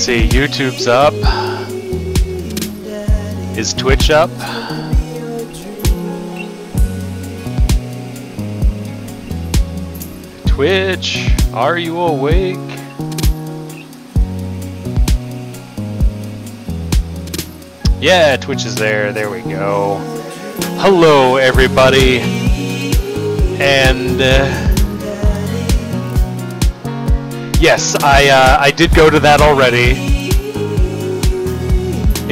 See, YouTube's up. Is Twitch up? Twitch, are you awake? Yeah, Twitch is there. There we go. Hello, everybody. And yes, I did go to that already.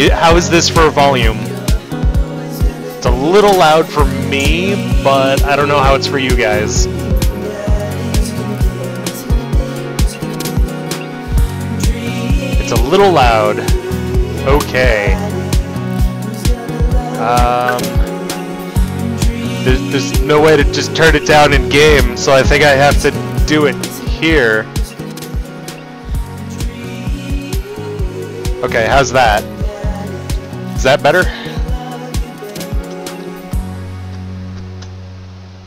How is this for volume? It's a little loud for me, but I don't know how it's for you guys. It's a little loud. Okay. There's no way to just turn it down in game, so I think I have to do it here. Okay, how's that? Is that better?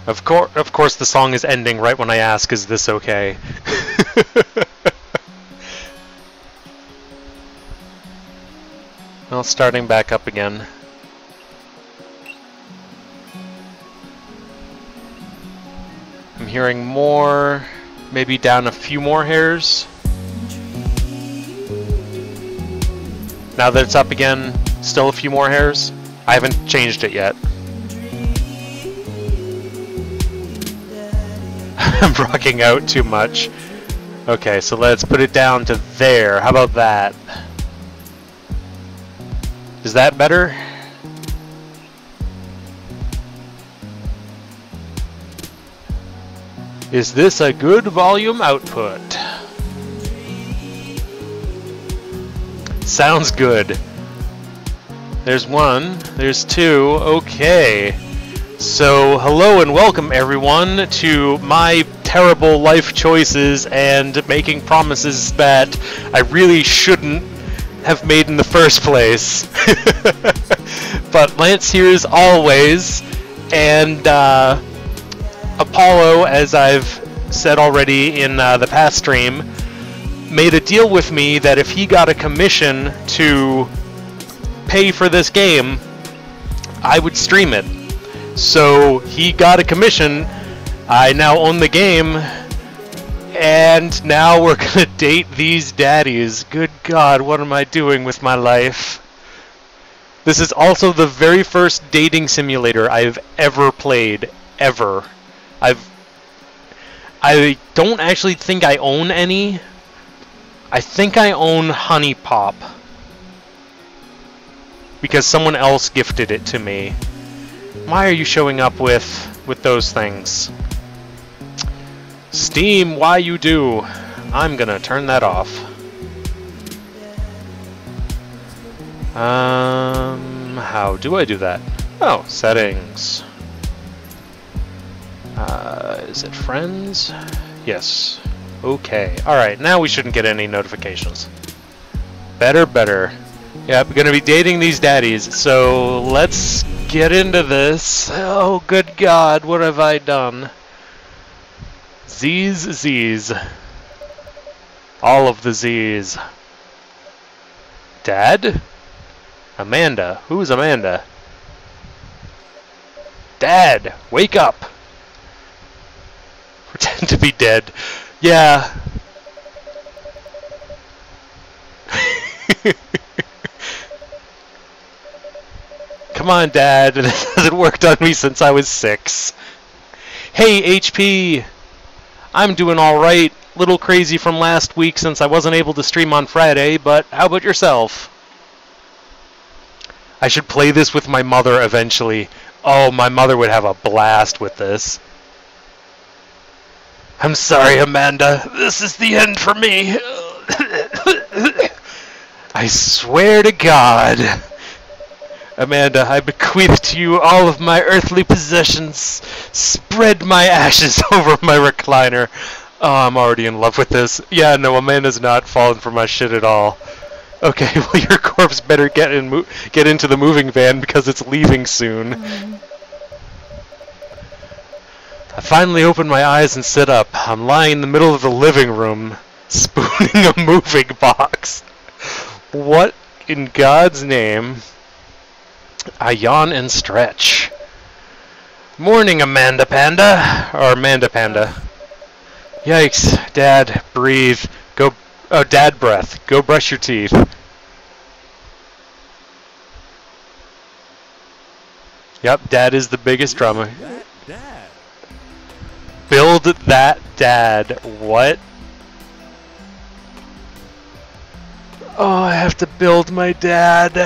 Of course the song is ending right when I ask, is this okay? Well, starting back up again. I'm hearing more, maybe down a few more hairs. Now that it's up again, still a few more hairs. I haven't changed it yet. I'm rocking out too much. Okay, so let's put it down to there. How about that? Is that better? Is this a good volume output? Sounds good. There's one, there's two, okay. So, hello and welcome everyone to my terrible life choices and making promises that I really shouldn't have made in the first place. But Lance here as always, and Apollo, as I've said already in the past stream, made a deal with me that if he got a commission to pay for this game, I would stream it. So he got a commission, I now own the game, and now we're gonna date these daddies. Good God, what am I doing with my life? This is also the very first dating simulator I've ever played, ever. I don't actually think I own any. I think I own Honey Pop, because someone else gifted it to me. Why are you showing up with those things? Steam, why you do? I'm gonna turn that off. How do I do that? Oh, settings. Is it friends? Yes. Okay. Alright, now we shouldn't get any notifications. Better. Yeah, I'm gonna be dating these daddies, so let's get into this. Oh, good God, what have I done? Z's. All of the Z's. Dad? Amanda. Who's Amanda? Dad, wake up! Pretend to be dead. Yeah. Come on, Dad. This hasn't worked on me since I was 6. Hey, HP! I'm doing alright. Little crazy from last week since I wasn't able to stream on Friday, but how about yourself? I should play this with my mother eventually. Oh, my mother would have a blast with this. I'm sorry, Amanda. This is the end for me. I swear to God. Amanda, I bequeath to you all of my earthly possessions. Spread my ashes over my recliner. Oh, I'm already in love with this. Yeah, no, Amanda's not falling for my shit at all. Okay, well, your corpse better get into the moving van because it's leaving soon. I finally opened my eyes and sit up. I'm lying in the middle of the living room, spooning a moving box. What in God's name? I yawn and stretch. Morning, Amanda Panda. Or Amanda Panda. Yikes. Dad, breathe. Go. Oh, dad breath. Go brush your teeth. Yep, Dad is the biggest drama. Dad. Build that dad. What? Oh, I have to build my dad.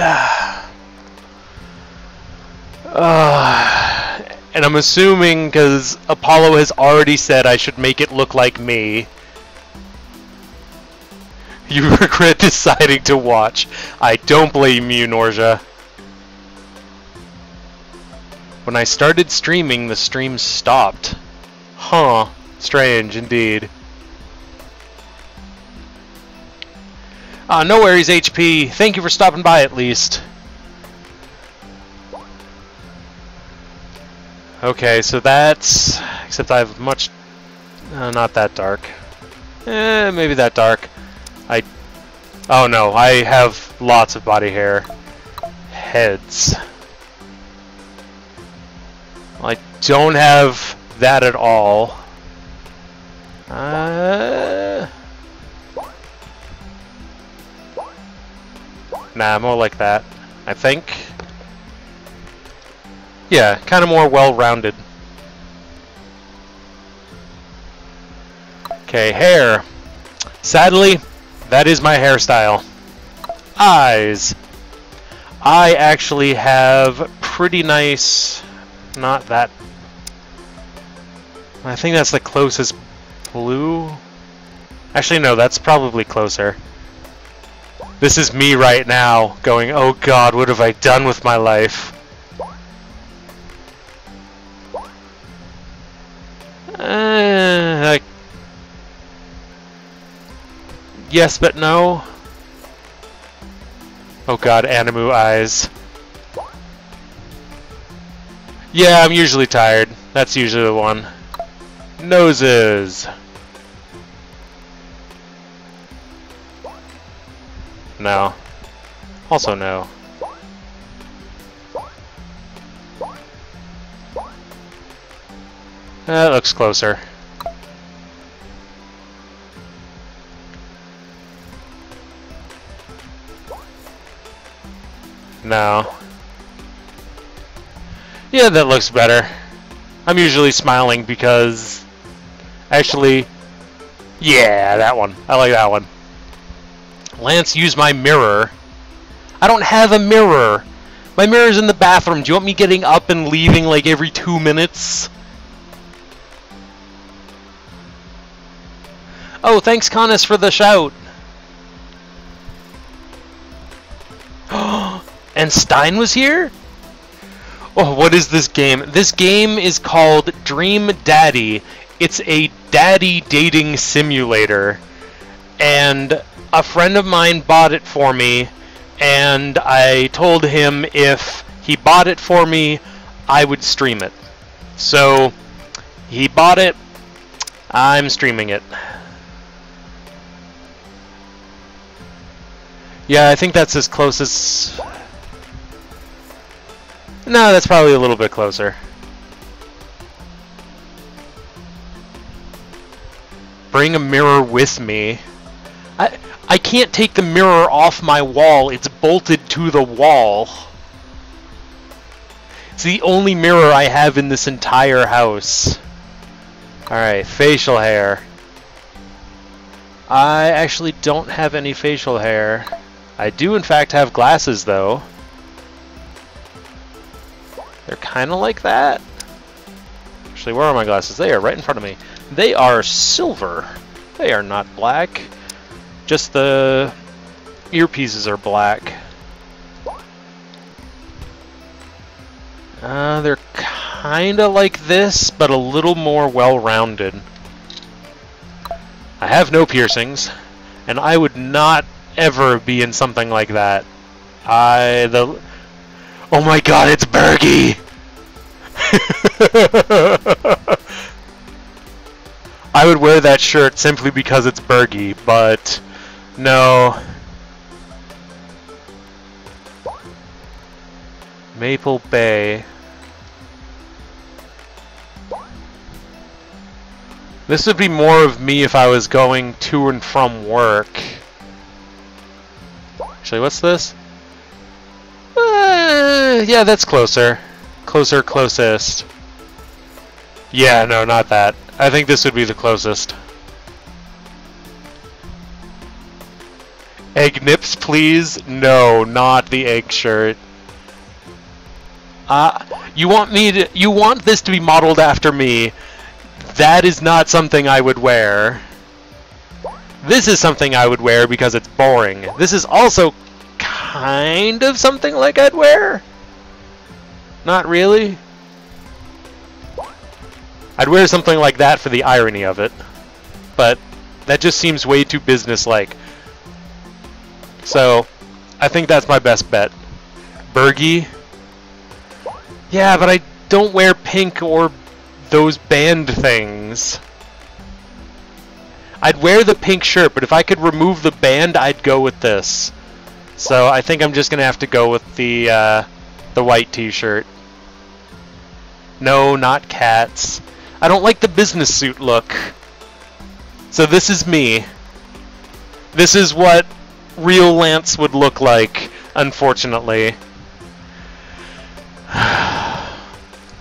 And I'm assuming because Apollo has already said I should make it look like me. You regret deciding to watch. I don't blame you, Norja. When I started streaming, the stream stopped. Huh. Strange, indeed. No worries, HP. Thank you for stopping by, at least. Okay, so that's... Except I have much... not that dark. Maybe that dark. Oh no, I have lots of body hair. Heads. I don't have that at all. Nah, more like that, I think. Yeah, kind of more well-rounded. Okay, hair. Sadly, that is my hairstyle. Eyes. I actually have pretty nice... Not that... I think that's the closest blue. Actually, no, that's probably closer. This is me right now, going, oh god, what have I done with my life? Yes, but no. Oh god, Animu eyes. Yeah, I'm usually tired. That's usually the one. Noses. No. Also no. That looks closer. No. Yeah, that looks better. I'm usually smiling because... Actually... Yeah, that one. I like that one. Lance, use my mirror. I don't have a mirror. My mirror's in the bathroom. Do you want me getting up and leaving like every 2 minutes? Oh, thanks, Connus, for the shout. And Stein was here? Oh, what is this game? This game is called Dream Daddy. It's a daddy dating simulator. And a friend of mine bought it for me, and I told him if he bought it for me, I would stream it. So, he bought it. I'm streaming it. Yeah, I think that's as close as... No, that's probably a little bit closer. Bring a mirror with me. I can't take the mirror off my wall. It's bolted to the wall. It's the only mirror I have in this entire house. Alright, facial hair. I actually don't have any facial hair. I do in fact have glasses though. They're kind of like that. Actually, where are my glasses? They are right in front of me. They are silver. They are not black. Just the earpieces are black. They're kind of like this, but a little more well-rounded. I have no piercings, and I would not ever be in something like that. Oh my god, it's Bergie! I would wear that shirt simply because it's Bergie, but no. Maple Bay. This would be more of me if I was going to and from work. Actually, what's this? Yeah, that's closer. Closer, closest. Yeah, no, not that. I think this would be the closest. Egg nips, please? No, not the egg shirt. You want this to be modeled after me. That is not something I would wear. This is something I would wear because it's boring. This is also kind of something like I'd wear. Not really. I'd wear something like that for the irony of it. But that just seems way too businesslike. So, I think that's my best bet. Bergie? Yeah, but I don't wear pink or those band things. I'd wear the pink shirt, but if I could remove the band, I'd go with this. So I think I'm just gonna have to go with the white t-shirt. No, not cats. I don't like the business suit look. So this is me. This is what real Lance would look like, unfortunately.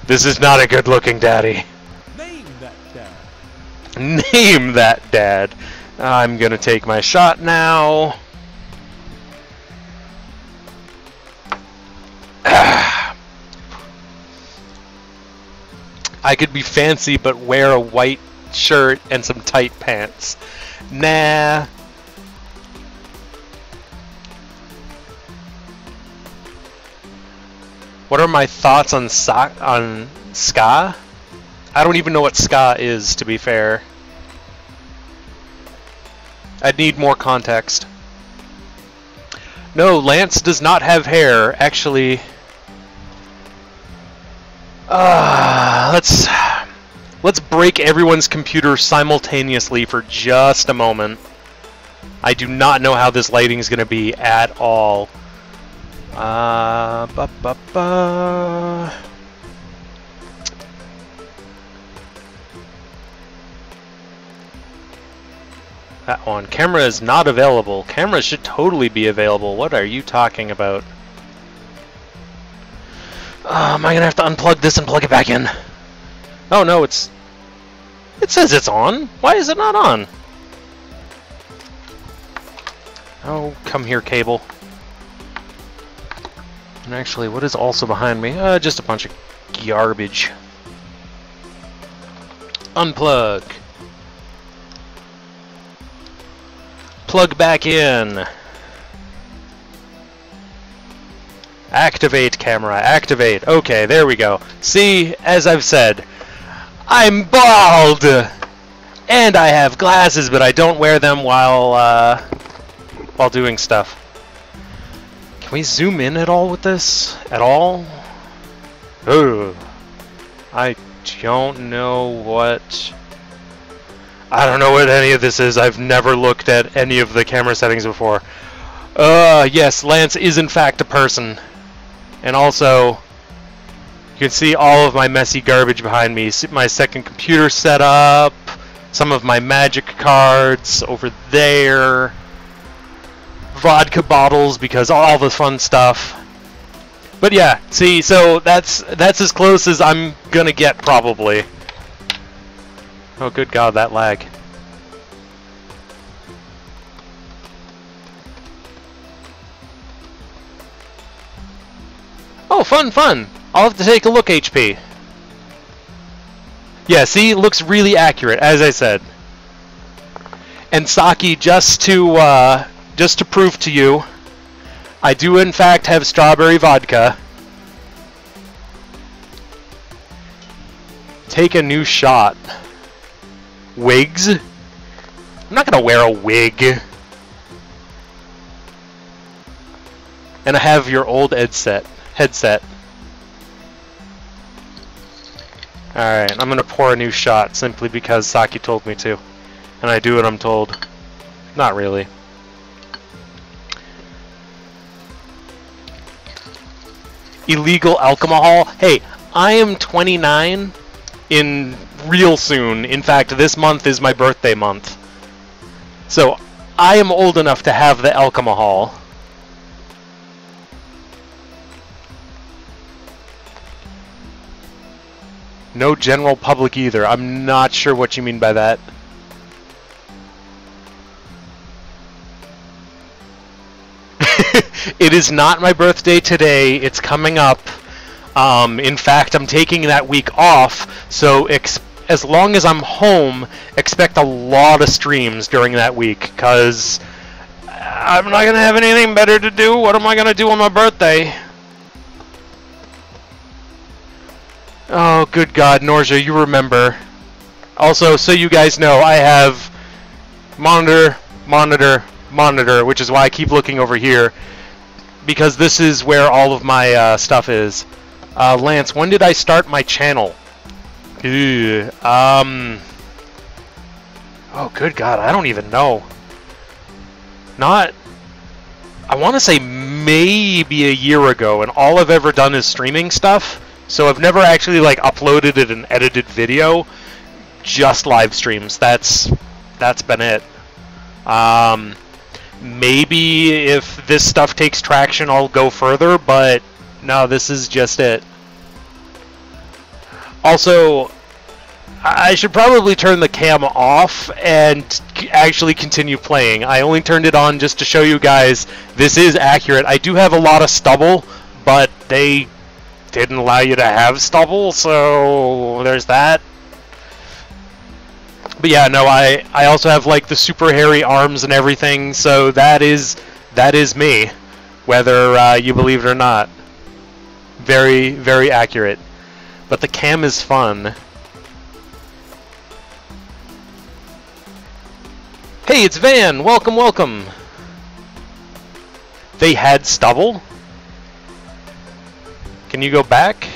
This is not a good-looking daddy. Name that dad. Name that dad. I'm gonna take my shot now. I could be fancy but wear a white shirt and some tight pants. Nah. What are my thoughts on ska? I don't even know what ska is, to be fair. I'd need more context. No, Lance does not have hair. Actually, let's break everyone's computer simultaneously for just a moment. I do not know how this lighting is going to be at all. That one. Camera is not available. Camera should totally be available. What are you talking about? Am I gonna have to unplug this and plug it back in? Oh no, it says it's on. Why is it not on? Oh, come here, cable. And actually, what is also behind me? Just a bunch of garbage. Unplug. Plug back in. Activate camera. Activate. Okay, there we go. See, as I've said, I'm bald! And I have glasses, but I don't wear them while doing stuff. Can we zoom in at all with this? At all? Ugh. I don't know what... I don't know what any of this is. I've never looked at any of the camera settings before. Yes, Lance is in fact a person. And also, you can see all of my messy garbage behind me. See my second computer setup, some of my magic cards over there, vodka bottles because all the fun stuff. But yeah, see, so that's as close as I'm gonna get probably. Oh good god, that lag. Oh, fun, fun! I'll have to take a look, HP. Yeah, see, it looks really accurate, as I said. And Saki, just to prove to you, I do in fact have strawberry vodka. Take a new shot. Wigs? I'm not gonna wear a wig. And I have your old headset. Alright, I'm gonna pour a new shot simply because Saki told me to. And I do what I'm told. Not really. illegal alcohol. Hey, I am 29 in real soon. In fact, this month is my birthday month. So, I am old enough to have the alcohol. No general public either. I'm not sure what you mean by that. It is not my birthday today. It's coming up. In fact, I'm taking that week off, so as long as I'm home, expect a lot of streams during that week, because I'm not going to have anything better to do. What am I going to do on my birthday? Oh, good God, Norja, you remember. Also, so you guys know, I have monitor, monitor, monitor, which is why I keep looking over here, because this is where all of my stuff is. Lance, when did I start my channel? Oh, good God, I don't even know. I want to say maybe a year ago, and all I've ever done is streaming stuff. So I've never actually like uploaded it an edited video, just live streams. That's been it. Maybe if this stuff takes traction, I'll go further, but no, this is just it. Also, I should probably turn the cam off and actually continue playing. I only turned it on just to show you guys this is accurate. I do have a lot of stubble, but they didn't allow you to have stubble, so there's that. But yeah, no, I also have like the super hairy arms and everything, so that is me, whether you believe it or not. Very, very accurate. But the cam is fun. Hey, it's Van! Welcome, welcome! They had stubble? Can you go back?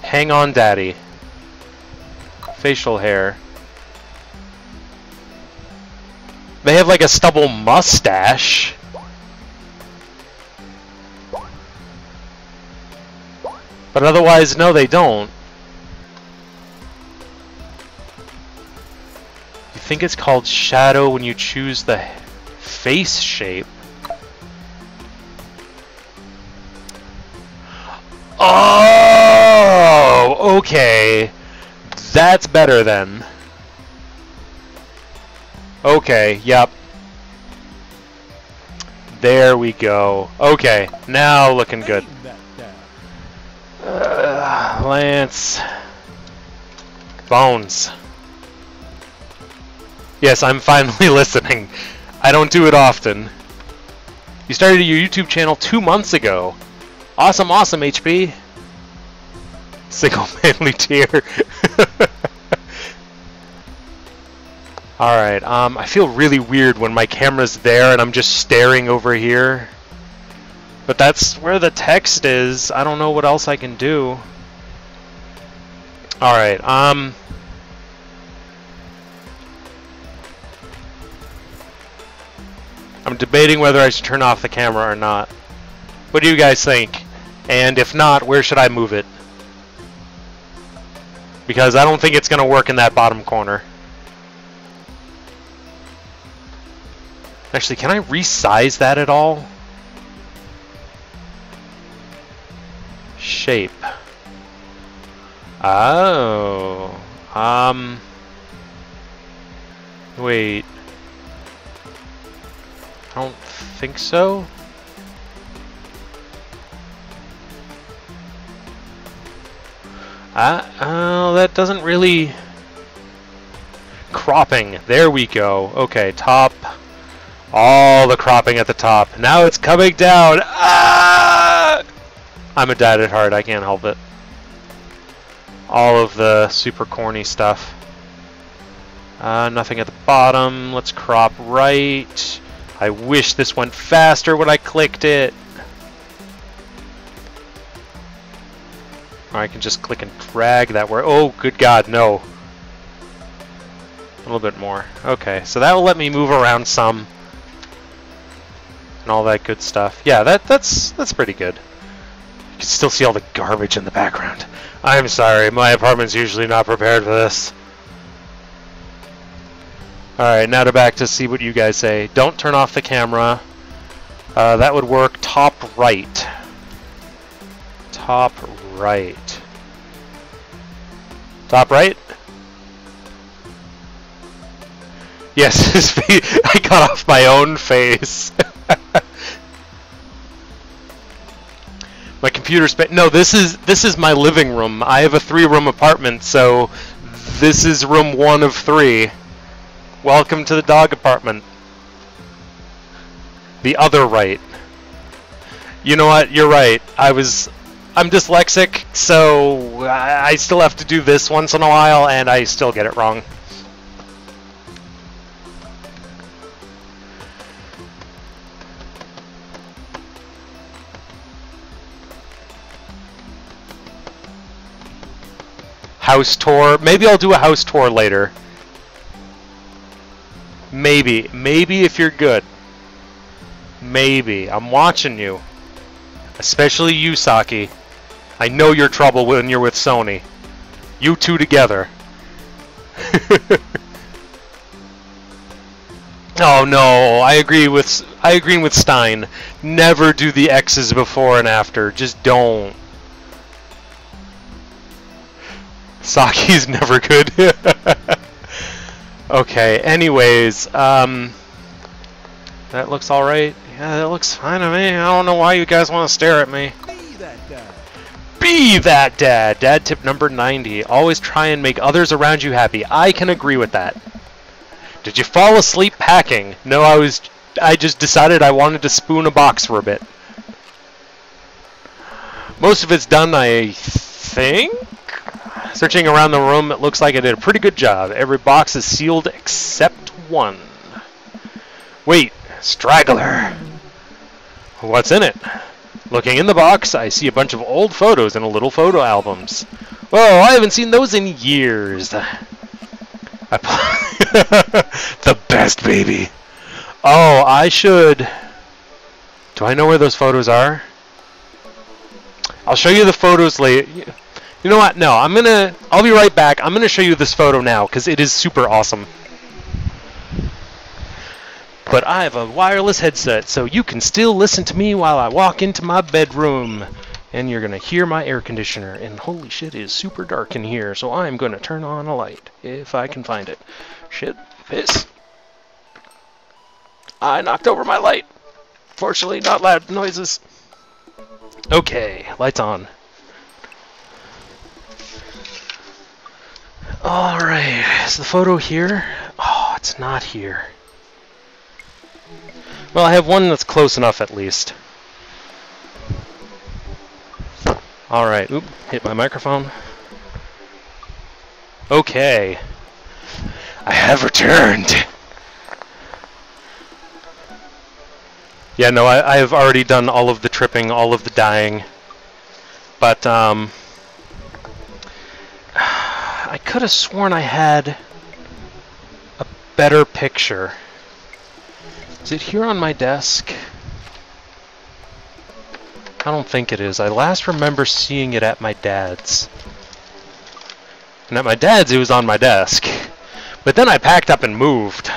Hang on, Daddy. Facial hair. They have like a stubble mustache. But otherwise, no, they don't. You think it's called shadow when you choose the face shape? Oh, okay. That's better then. Okay, yep. There we go. Okay, now looking good. Lance. Bones. Yes, I'm finally listening. I don't do it often. You started your YouTube channel 2 months ago. Awesome, awesome, HP. Single manly tear. Alright, I feel really weird when my camera's there and I'm just staring over here. But that's where the text is. I don't know what else I can do. Alright, I'm debating whether I should turn off the camera or not. What do you guys think? And if not, where should I move it? Because I don't think it's going to work in that bottom corner. Actually, can I resize that at all? Shape. Oh. Wait. I don't think so. Oh, that doesn't really... Cropping. There we go. Okay, top. All the cropping at the top. Now it's coming down. Ah! I'm a dad at heart. I can't help it. All of the super corny stuff. Nothing at the bottom. Let's crop right. I wish this went faster when I clicked it. Or I can just click and drag that where. Oh, good God, no. A little bit more. Okay, so that will let me move around some. And all that good stuff. Yeah, that's pretty good. You can still see all the garbage in the background. I'm sorry, my apartment's usually not prepared for this. Alright, now back to see what you guys say. Don't turn off the camera. That would work top right. Top right. Top right? Yes, his face, I cut off my own face. My computer no, this is my living room. I have a 3-room apartment, so this is room 1 of 3. Welcome to the dog apartment. The other right. You know what? You're right. I'm dyslexic, so I still have to do this once in a while, and I still get it wrong. House tour. Maybe I'll do a house tour later. Maybe. Maybe if you're good. Maybe. I'm watching you. Especially you, Saki. I know you're trouble when you're with Sony. You two together. Oh no, I agree with Stein. Never do the X's before and after. Just don't. Saki's never good. Okay, anyways, that looks alright. Yeah, that looks fine to me. I don't know why you guys want to stare at me. Be that dad. Be that dad! Dad tip number 90. Always try and make others around you happy. I can agree with that. Did you fall asleep packing? No, I just decided I wanted to spoon a box for a bit. Most of it's done, I think? Searching around the room, it looks like I did a pretty good job. Every box is sealed except one. Wait, straggler. What's in it? Looking in the box, I see a bunch of old photos in a little photo albums. Whoa, I haven't seen those in years. The best, baby. Oh, I should... Do I know where those photos are? I'll show you the photos later. You know what? No, I'll be right back. I'm gonna show you this photo now because it is super awesome. But I have a wireless headset, so you can still listen to me while I walk into my bedroom. And you're gonna hear my air conditioner. And holy shit, it is super dark in here, so I'm gonna turn on a light if I can find it. Shit, piss. I knocked over my light. Fortunately, not loud noises. Okay, lights on. Alright, is the photo here? Oh, it's not here. Well, I have one that's close enough at least. Alright, oop, hit my microphone. Okay. I have returned! Yeah, no, I have already done all of the tripping, all of the dying. But, I could have sworn I had a better picture. Is it here on my desk? I don't think it is. I last remember seeing it at my dad's. And at my dad's, it was on my desk. But then I packed up and moved.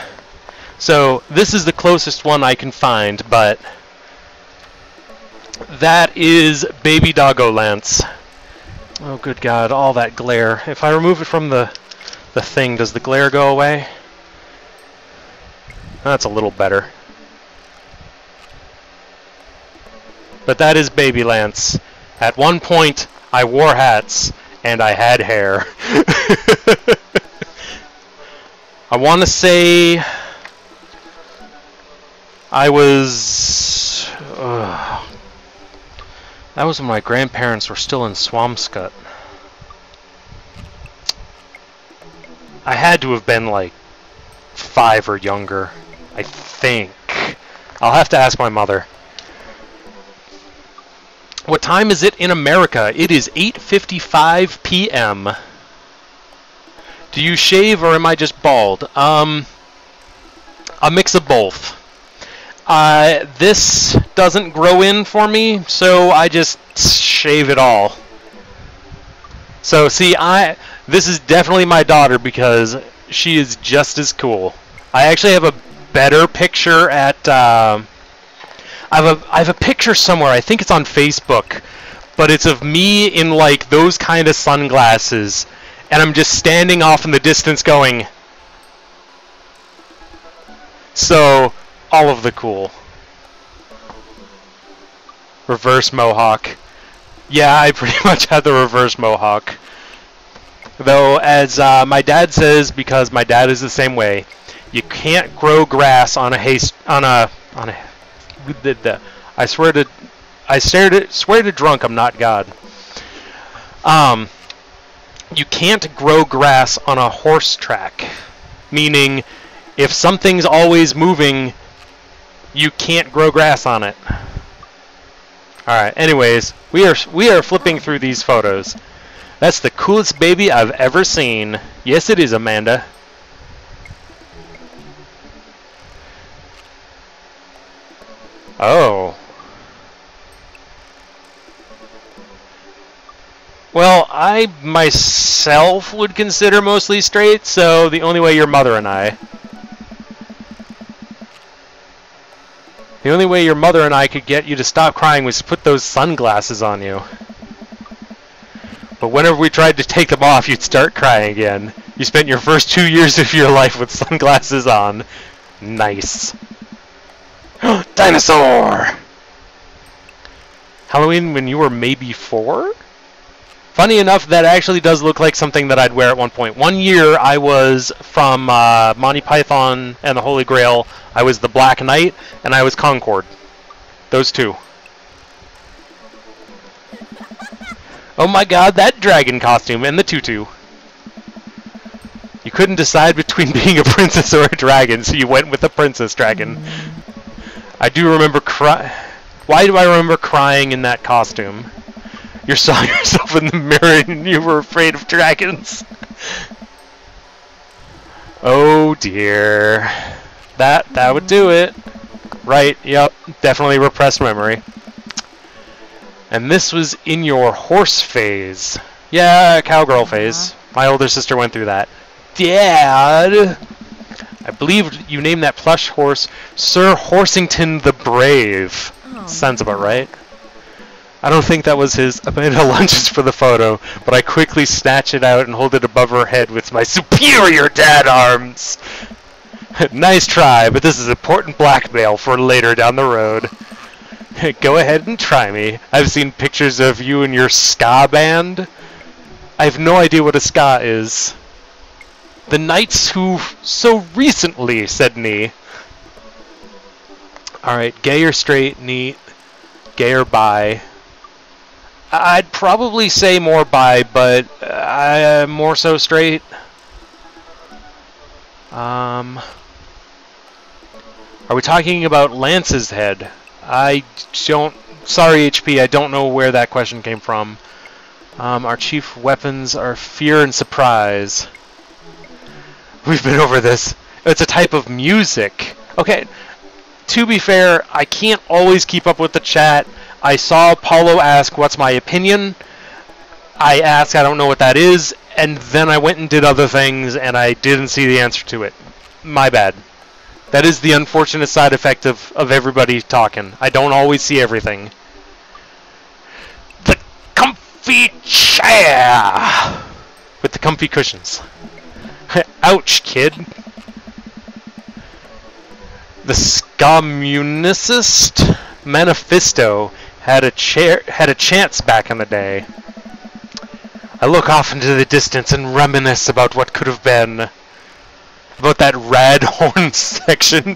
So this is the closest one I can find, but that is Baby Doggo Lance. Oh, good God, all that glare. If I remove it from the thing, does the glare go away? That's a little better. But that is Baby Lance. At one point, I wore hats, and I had hair. I want to say I was... that was when my grandparents were still in Swampscott. I had to have been like 5 or younger, I think. I'll have to ask my mother. What time is it in America? It is 8:55 p.m. Do you shave or am I just bald? A mix of both. This doesn't grow in for me, so I just shave it all. So see, this is definitely my daughter because she is just as cool. I actually have a better picture at. I have a picture somewhere. I think it's on Facebook, but it's of me in like those kind of sunglasses, and I'm just standing off in the distance going. So, all of the cool. Reverse mohawk. Yeah, I pretty much had the reverse mohawk. Though, as my dad says, because my dad is the same way, you can't grow grass on a I swear to drunk, I'm not God. You can't grow grass on a horse track, meaning if something's always moving, you can't grow grass on it. Alright, anyways, we are flipping through these photos. That's the coolest baby I've ever seen. Yes, it is, Amanda. Oh. Well, I myself would consider mostly straight, so the only way your mother and I... The only way your mother and I could get you to stop crying was to put those sunglasses on you. But whenever we tried to take them off, you'd start crying again. You spent your first 2 years of your life with sunglasses on. Nice. Dinosaur! Halloween when you were maybe 4? Funny enough, that actually does look like something that I'd wear at one point. One year, I was from Monty Python and the Holy Grail. I was the Black Knight, and I was Concord. Those two. Oh my god, that dragon costume and the tutu. You couldn't decide between being a princess or a dragon, so you went with the princess dragon. I do remember Why do I remember crying in that costume? You saw yourself in the mirror and you were afraid of dragons. Oh dear. That would do it. Right, yep, definitely repressed memory. And this was in your horse phase. Yeah, cowgirl phase. My older sister went through that. Dad! I believe you named that plush horse Sir Horsington the Brave. Oh. Sounds about right. I don't think that was his. Amanda lunges for the photo, but I quickly snatch it out and hold it above her head with my superior dad arms. Nice try, but this is important blackmail for later down the road. Go ahead and try me. I've seen pictures of you and your ska band. I have no idea what a ska is. The knights who so recently, said Nee. Alright, gay or straight, neat. Gay or bi. I'd probably say more bi, but more so straight. Are we talking about Lance's head? I don't... Sorry, HP, I don't know where that question came from. Our chief weapons are fear and surprise. We've been over this. It's a type of music. Okay, to be fair, I can't always keep up with the chat. I saw Paulo ask, what's my opinion? I asked, I don't know what that is, and then I went and did other things, and I didn't see the answer to it. My bad. That is the unfortunate side effect of everybody talking. I don't always see everything. The comfy chair! With the comfy cushions. Ouch, kid. The Scommunicist Manifesto had a chance back in the day. I look off into the distance and reminisce about what could have been. About that rad horn section.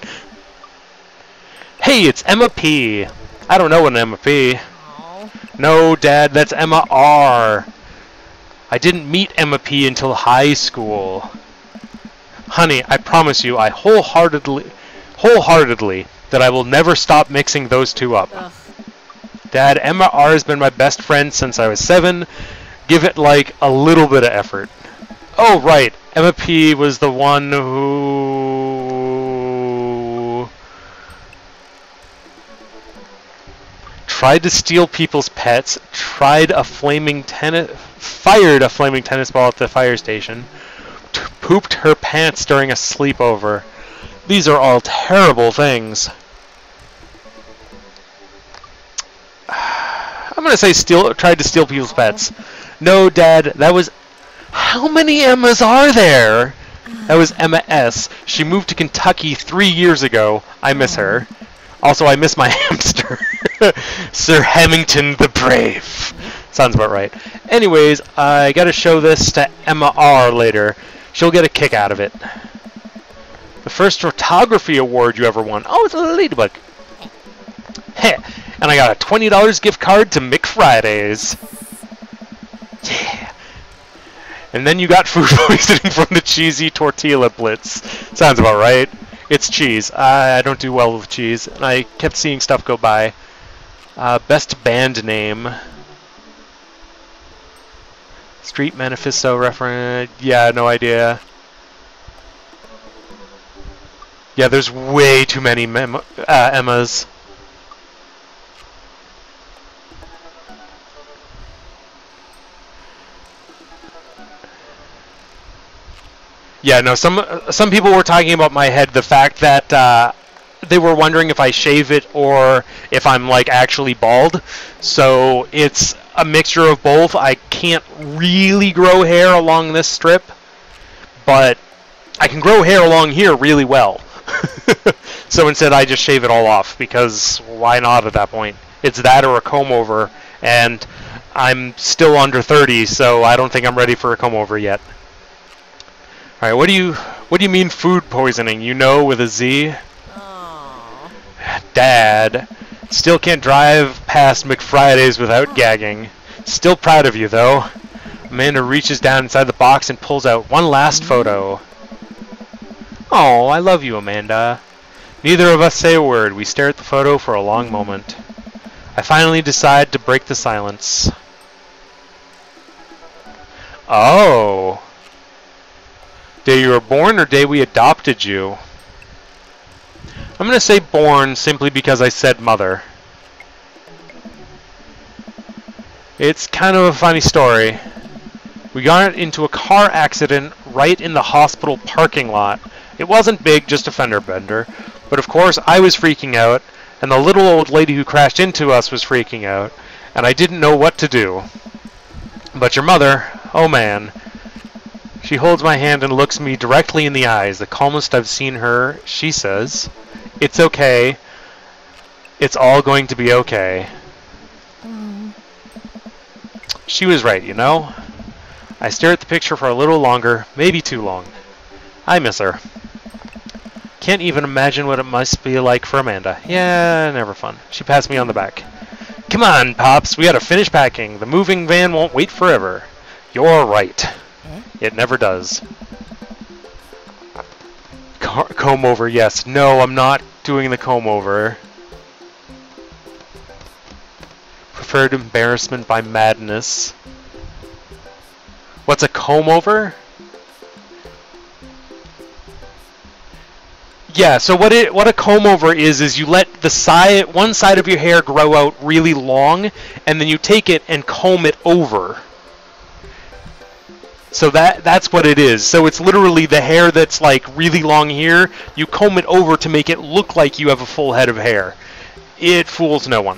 Hey, it's Emma P. I don't know an Emma P. Aww. No, Dad, that's Emma R. I didn't meet Emma P until high school. Honey, I promise you, I wholeheartedly that I will never stop mixing those two up. Ugh. Dad, Emma R has been my best friend since I was 7. Give it like a little bit of effort. Oh, right. Emma P was the one who... tried to steal people's pets, fired a flaming tennis ball at the fire station, pooped her pants during a sleepover. These are all terrible things. I'm gonna say tried to steal people's pets. No, Dad, that was... How many Emmas are there? That was Emma S. She moved to Kentucky 3 years ago. I miss her. Also, I miss my hamster. Sir Hamilton the Brave. Sounds about right. Anyways, I gotta show this to Emma R later. She'll get a kick out of it. The first photography award you ever won. Oh, it's a ladybug. Heh. And I got a $20 gift card to McFridays. Yeah. And then you got food poisoning from the cheesy tortilla blitz. Sounds about right. It's cheese. I don't do well with cheese. And I kept seeing stuff go by. Best band name. Street Manifesto reference. Yeah, no idea. Yeah, there's way too many Emmas. Yeah, no, some people were talking about my head, the fact that they were wondering if I shave it or if I'm like actually bald. So it's a mixture of both. I can't really grow hair along this strip, but I can grow hair along here really well. So instead I just shave it all off, because why not at that point? It's that or a comb over, and I'm still under 30, so I don't think I'm ready for a comb over yet. Alright, what do you mean food poisoning? You know, with a Z? Aww. Dad. Still can't drive past McFridays without gagging. Still proud of you, though. Amanda reaches down inside the box and pulls out one last photo. Oh, I love you, Amanda. Neither of us say a word. We stare at the photo for a long moment. I finally decide to break the silence. Oh. Day you were born or day we adopted you? I'm going to say born simply because I said mother. It's kind of a funny story. We got into a car accident right in the hospital parking lot. It wasn't big, just a fender bender. But of course I was freaking out, and the little old lady who crashed into us was freaking out, and I didn't know what to do. But your mother, oh man. She holds my hand and looks me directly in the eyes, the calmest I've seen her. She says, "It's okay. It's all going to be okay." She was right, you know? I stare at the picture for a little longer, maybe too long. I miss her. Can't even imagine what it must be like for Amanda. Yeah, never fun. She passed me on the back. Come on, Pops, we gotta finish packing. The moving van won't wait forever. You're right. It never does. Comb over, yes. No, I'm not doing the comb over. Preferred embarrassment by madness. What's a comb over? Yeah, so what a comb over is you let the one side of your hair grow out really long, and then you take it and comb it over. So that's what it is. So it's literally the hair that's like really long here. You comb it over to make it look like you have a full head of hair. It fools no one.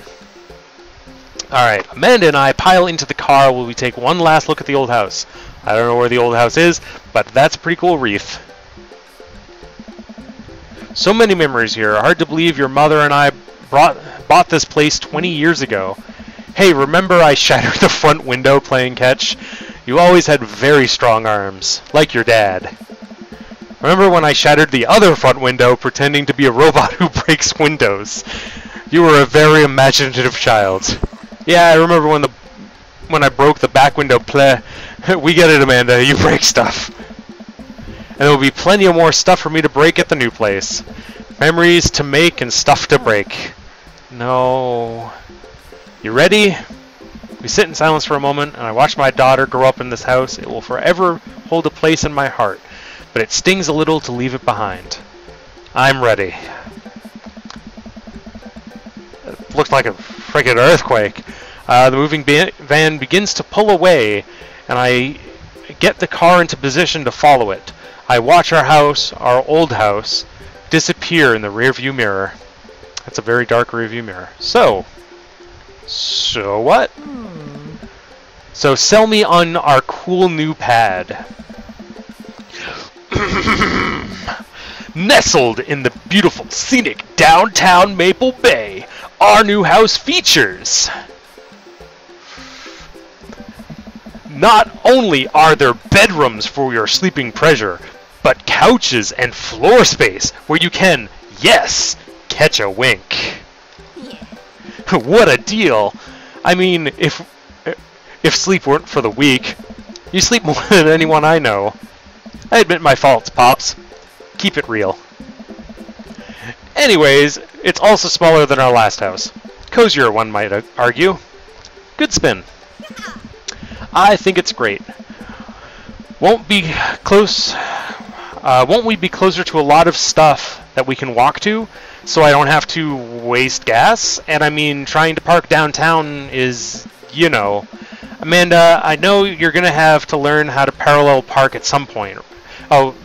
Alright, Amanda and I pile into the car while we take one last look at the old house. I don't know where the old house is, but that's a pretty cool wreath. So many memories here. Hard to believe your mother and I bought this place 20 years ago. Hey, remember I shattered the front window playing catch? You always had very strong arms, like your dad. Remember when I shattered the other front window pretending to be a robot who breaks windows? You were a very imaginative child. Yeah, I remember when I broke the back window. We get it, Amanda. You break stuff. And there will be plenty of more stuff for me to break at the new place. Memories to make and stuff to break. No. You ready? We sit in silence for a moment, and I watch my daughter grow up in this house. It will forever hold a place in my heart, but it stings a little to leave it behind. I'm ready. looked like a freaking earthquake. The moving van begins to pull away, and I get the car into position to follow it. I watch our house, our old house, disappear in the rearview mirror. That's a very dark rearview mirror. So what? So sell me on our cool new pad. Nestled in the beautiful, scenic downtown Maple Bay, our new house features. Not only are there bedrooms for your sleeping pleasure, but couches and floor space where you can, yes, catch a wink. Yeah. What a deal! I mean, if sleep weren't for the weak, you sleep more than anyone I know. I admit my faults, Pops. Keep it real. Anyways, it's also smaller than our last house. Cozier, one might argue. Good spin. I think it's great. Won't we be closer to a lot of stuff that we can walk to, so I don't have to waste gas? And I mean, trying to park downtown is, you know... Amanda, I know you're going to have to learn how to parallel park at some point. Oh,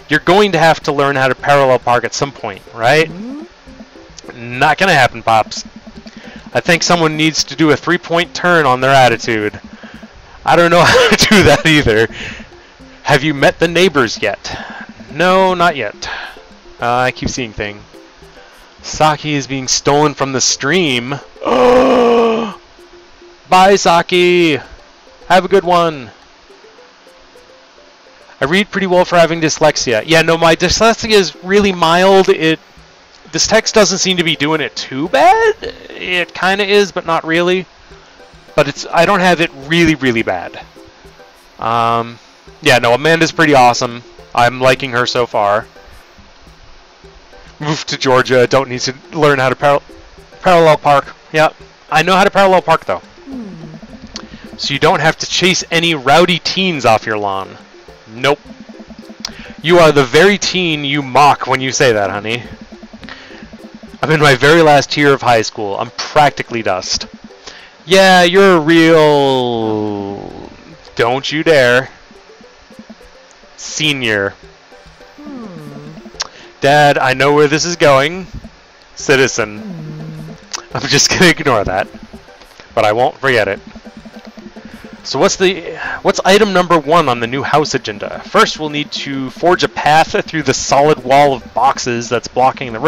you're going to have to learn how to parallel park at some point, right? Not going to happen, Pops. I think someone needs to do a 3-point turn on their attitude. I don't know how to do that either. Have you met the neighbors yet? No, not yet. I keep seeing things. Saki is being stolen from the stream. Bye, Saki. Have a good one. I read pretty well for having dyslexia. Yeah, no, my dyslexia is really mild. This text doesn't seem to be doing it too bad. It kind of is, but not really. But I don't have it really, really bad. Yeah, no, Amanda's pretty awesome. I'm liking her so far. Move to Georgia. Don't need to learn how to parallel park. Yeah, I know how to parallel park, though. So you don't have to chase any rowdy teens off your lawn. Nope. You are the very teen you mock when you say that, honey. I'm in my very last year of high school. I'm practically dust. Yeah, you're a real... Don't you dare. Senior. Dad, I know where this is going. Citizen. I'm just gonna ignore that. But I won't forget it. So what's item number 1 on the new house agenda? First, we'll need to forge a path through the solid wall of boxes that's blocking the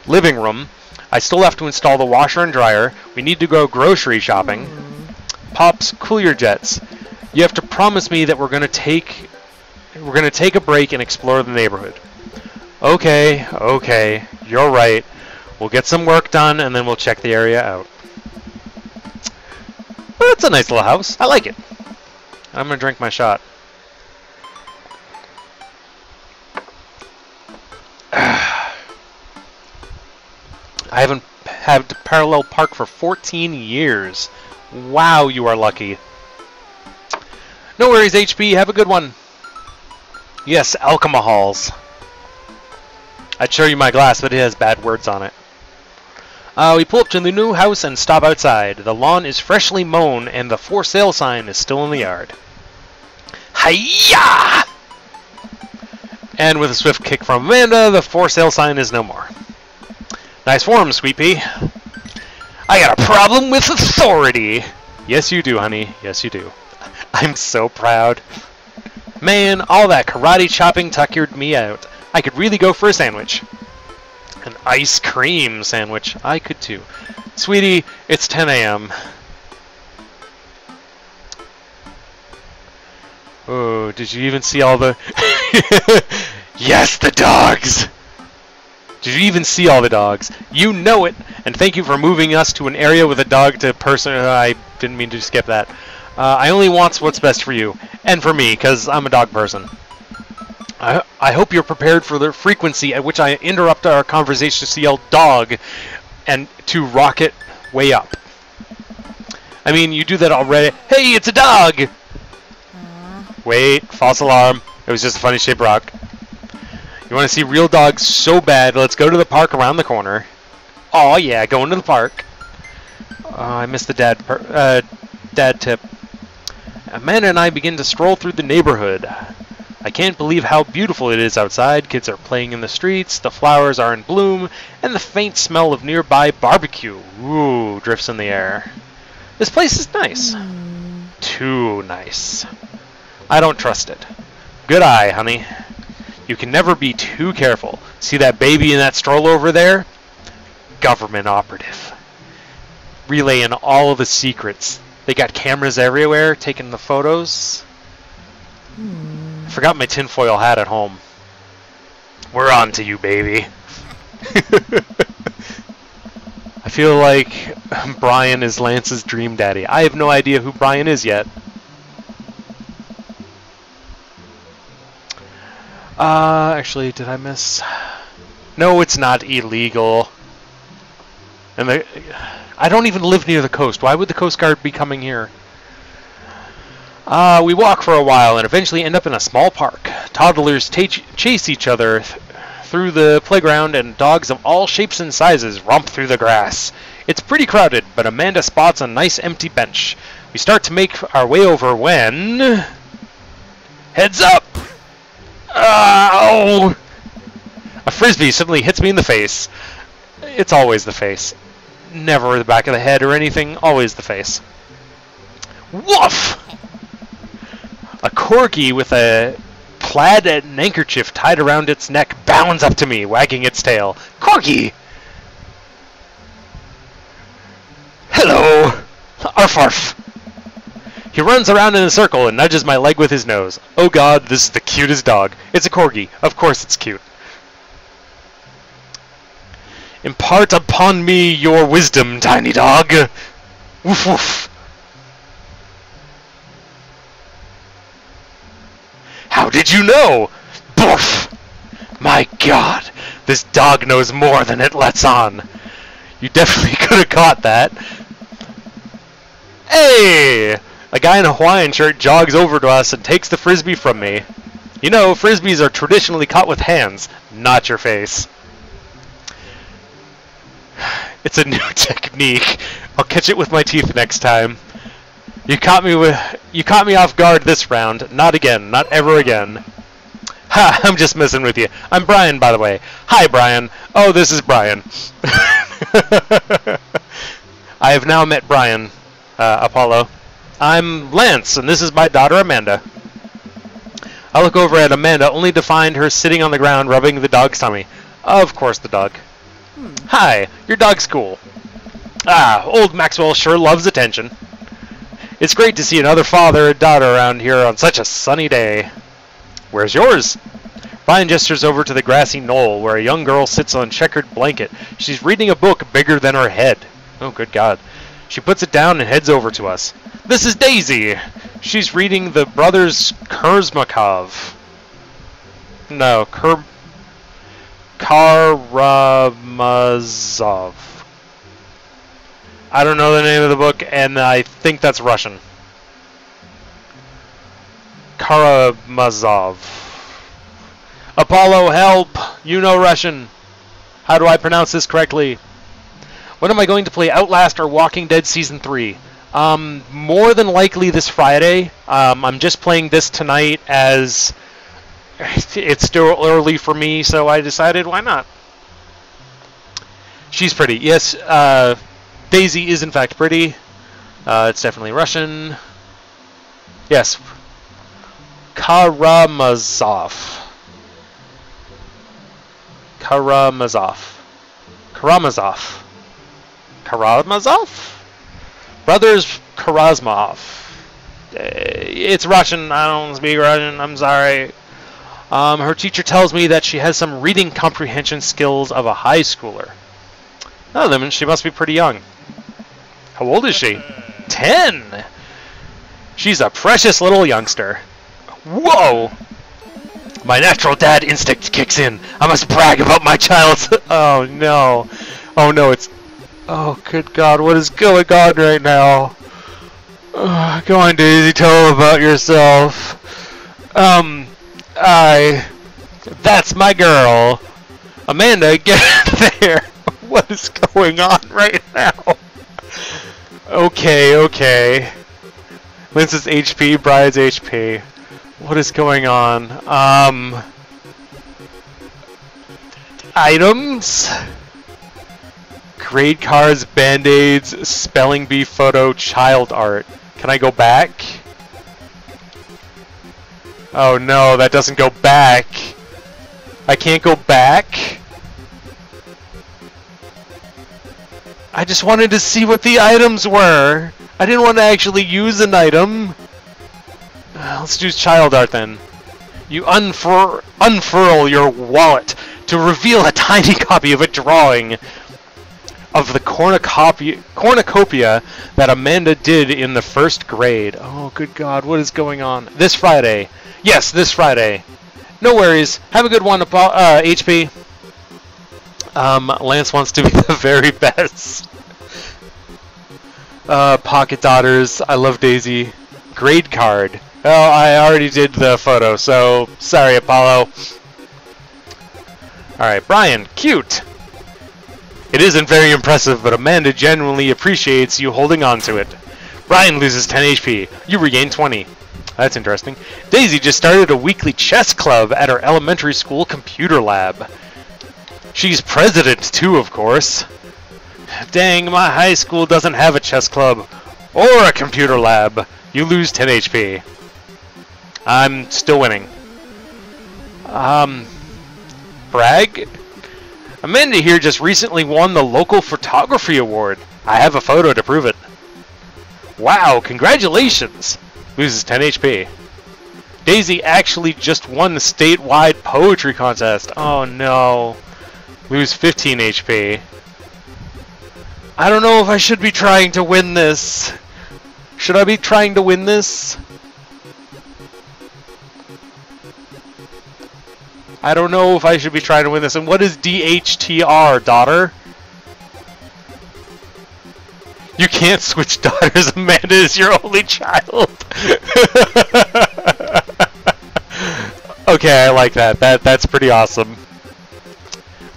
living room. I still have to install the washer and dryer. We need to go grocery shopping. Pops, cool your jets. You have to promise me that we're gonna take a break and explore the neighborhood. Okay, you're right. We'll get some work done and then we'll check the area out. Well, it's a nice little house. I like it. I'm gonna drink my shot. I haven't had to parallel park for 14 years. Wow, you are lucky. No worries, HP. Have a good one. Yes, alcohols. I'd show you my glass, but it has bad words on it. We pull up to the new house and stop outside. The lawn is freshly mown, and the for sale sign is still in the yard. Hi-ya! And with a swift kick from Amanda, the for sale sign is no more. Nice form, Sweet Pea. I got a problem with authority. Yes, you do, honey. Yes, you do. I'm so proud. Man, all that karate chopping tuckered me out. I could really go for a sandwich. An ice cream sandwich. I could too. Sweetie, it's 10 a.m. Oh, did you even see all the... Yes, the dogs! Did you even see all the dogs? You know it! And thank you for moving us to an area with a dog to person... I didn't mean to skip that. I only want what's best for you. And for me, because I'm a dog person. I hope you're prepared for the frequency at which I interrupt our conversation to yell dog and to rocket way up. I mean, you do that already. Hey, it's a dog! Wait, false alarm. It was just a funny shaped rock. You want to see real dogs so bad? Let's go to the park around the corner. Oh yeah, going to the park. I missed the dad tip. Amanda and I begin to stroll through the neighborhood. I can't believe how beautiful it is outside. Kids are playing in the streets, the flowers are in bloom, and the faint smell of nearby barbecue, ooh, drifts in the air. This place is nice. Too nice. I don't trust it. Good eye, honey. You can never be too careful. See that baby in that stroller over there? Government operative. Relaying all of the secrets. They got cameras everywhere taking the photos. I forgot my tinfoil hat at home. We're on to you, baby. I feel like Brian is Lance's dream daddy. I have no idea who Brian is yet. Actually, did I miss? No, it's not illegal. And I don't even live near the coast. Why would the Coast Guard be coming here? We walk for a while and eventually end up in a small park. Toddlers chase each other through the playground, and dogs of all shapes and sizes romp through the grass. It's pretty crowded, but Amanda spots a nice empty bench. We start to make our way over when... Heads up! Ow! A frisbee suddenly hits me in the face. It's always the face. Never the back of the head or anything, always the face. Woof! A corgi with a plaid handkerchief tied around its neck bounds up to me, wagging its tail. Corgi! Hello! Arf arf! He runs around in a circle and nudges my leg with his nose. Oh god, this is the cutest dog. It's a corgi. Of course it's cute. Impart upon me your wisdom, tiny dog. Woof woof. How did you know? Boof! My god, this dog knows more than it lets on. You definitely could have caught that. Hey! A guy in a Hawaiian shirt jogs over to us and takes the frisbee from me. You know, frisbees are traditionally caught with hands, not your face. It's a new technique. I'll catch it with my teeth next time. You caught me off guard this round. Not again. Not ever again. Ha! I'm just messing with you. I'm Brian, by the way. Hi, Brian. Oh, this is Brian. I have now met Brian, Apollo. I'm Lance, and this is my daughter, Amanda. I look over at Amanda, only to find her sitting on the ground rubbing the dog's tummy. Of course, the dog. Hi, your dog's cool. Ah, old Maxwell sure loves attention. It's great to see another father and daughter around here on such a sunny day. Where's yours? Brian gestures over to the grassy knoll where a young girl sits on a checkered blanket. She's reading a book bigger than her head. Oh, good God. She puts it down and heads over to us. This is Daisy. She's reading the Brothers Karamazov. No, Karamazov. I don't know the name of the book, and I think that's Russian. Karamazov. Apollo, help! You know Russian. How do I pronounce this correctly? When am I going to play Outlast or Walking Dead Season 3? More than likely this Friday. I'm just playing this tonight as it's still early for me, so I decided why not. She's pretty. Yes, Daisy is in fact pretty. It's definitely Russian. Yes. Karamazov. Karamazov. Karamazov. Karamazov? Brothers Karamazov. It's Russian. I don't speak Russian. I'm sorry. Her teacher tells me that she has some reading comprehension skills of a high schooler. Oh, then she must be pretty young. How old is she? 10! She's a precious little youngster. Whoa! My natural dad instinct kicks in. I must brag about my child's... Oh, no. Oh, no, it's... Oh, good God, what is going on right now? Go on, Daisy, tell them about yourself. That's my girl. Amanda, get there. What is going on right now? Okay, okay. Lince's HP, Bride's HP. What is going on? Items? Grade cards, band-aids, spelling bee photo, child art. Can I go back? Oh no, that doesn't go back. I can't go back? I just wanted to see what the items were. I didn't want to actually use an item. Let's do child art then. You unfurl your wallet to reveal a tiny copy of a drawing of the cornucopia that Amanda did in the first grade. Oh, good God, what is going on? This Friday. Yes, this Friday. No worries. Have a good one, HP. Lance wants to be the very best. Pocket Daughters. I love Daisy. Grade card. Oh, I already did the photo, so sorry, Apollo. Alright, Brian. Cute. It isn't very impressive, but Amanda genuinely appreciates you holding on to it. Brian loses 10 HP. You regain 20. That's interesting. Daisy just started a weekly chess club at her elementary school computer lab. She's president, too, of course. Dang, my high school doesn't have a chess club or a computer lab. You lose 10 HP. I'm still winning. Brag? Amanda here just recently won the local photography award. I have a photo to prove it. Wow, congratulations! Loses 10 HP. Daisy actually just won the statewide poetry contest. Oh no. Lose 15 HP. I don't know if I should be trying to win this. Should I be trying to win this? I don't know if I should be trying to win this. And what is DHTR, daughter? You can't switch daughters. Amanda is your only child. Okay, I like that. That's pretty awesome.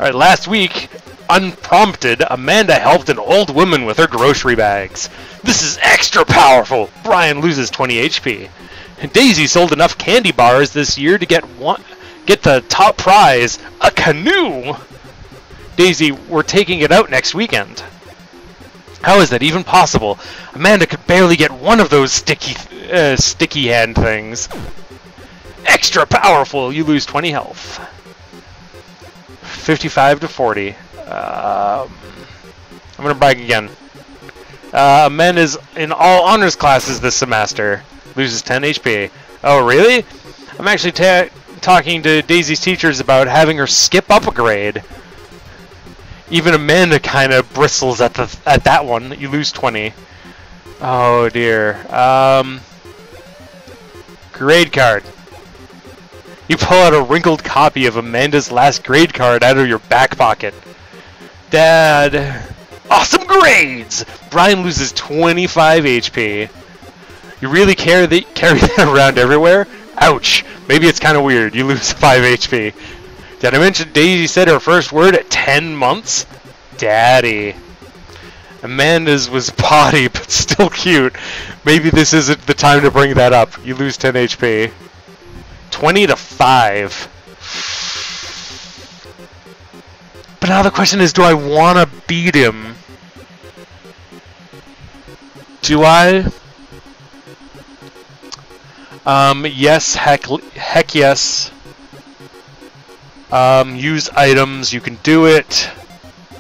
Alright, last week, unprompted, Amanda helped an old woman with her grocery bags. This is extra powerful. Brian loses 20 HP. Daisy sold enough candy bars this year to get the top prize, a canoe. Daisy, we're taking it out next weekend. How is that even possible? Amanda could barely get one of those sticky hand things. Extra powerful. You lose 20 health. 55 to 40. I'm gonna brag again. Amanda's in all honors classes this semester. Loses 10 HP. Oh, really? I'm actually talking to Daisy's teachers about having her skip up a grade. Even Amanda kind of bristles at that one. You lose 20. Oh dear. Grade card. You pull out a wrinkled copy of Amanda's last grade card out of your back pocket. Dad. Awesome grades! Brian loses 25 HP. You really carry that around everywhere? Ouch. Maybe it's kind of weird. You lose 5 HP. Did I mention Daisy said her first word at 10 months? Daddy. Amanda's was potty, but still cute. Maybe this isn't the time to bring that up. You lose 10 HP. 20 to 5. But now the question is, do I want to beat him? Do I? Yes, heck yes. Use items, you can do it.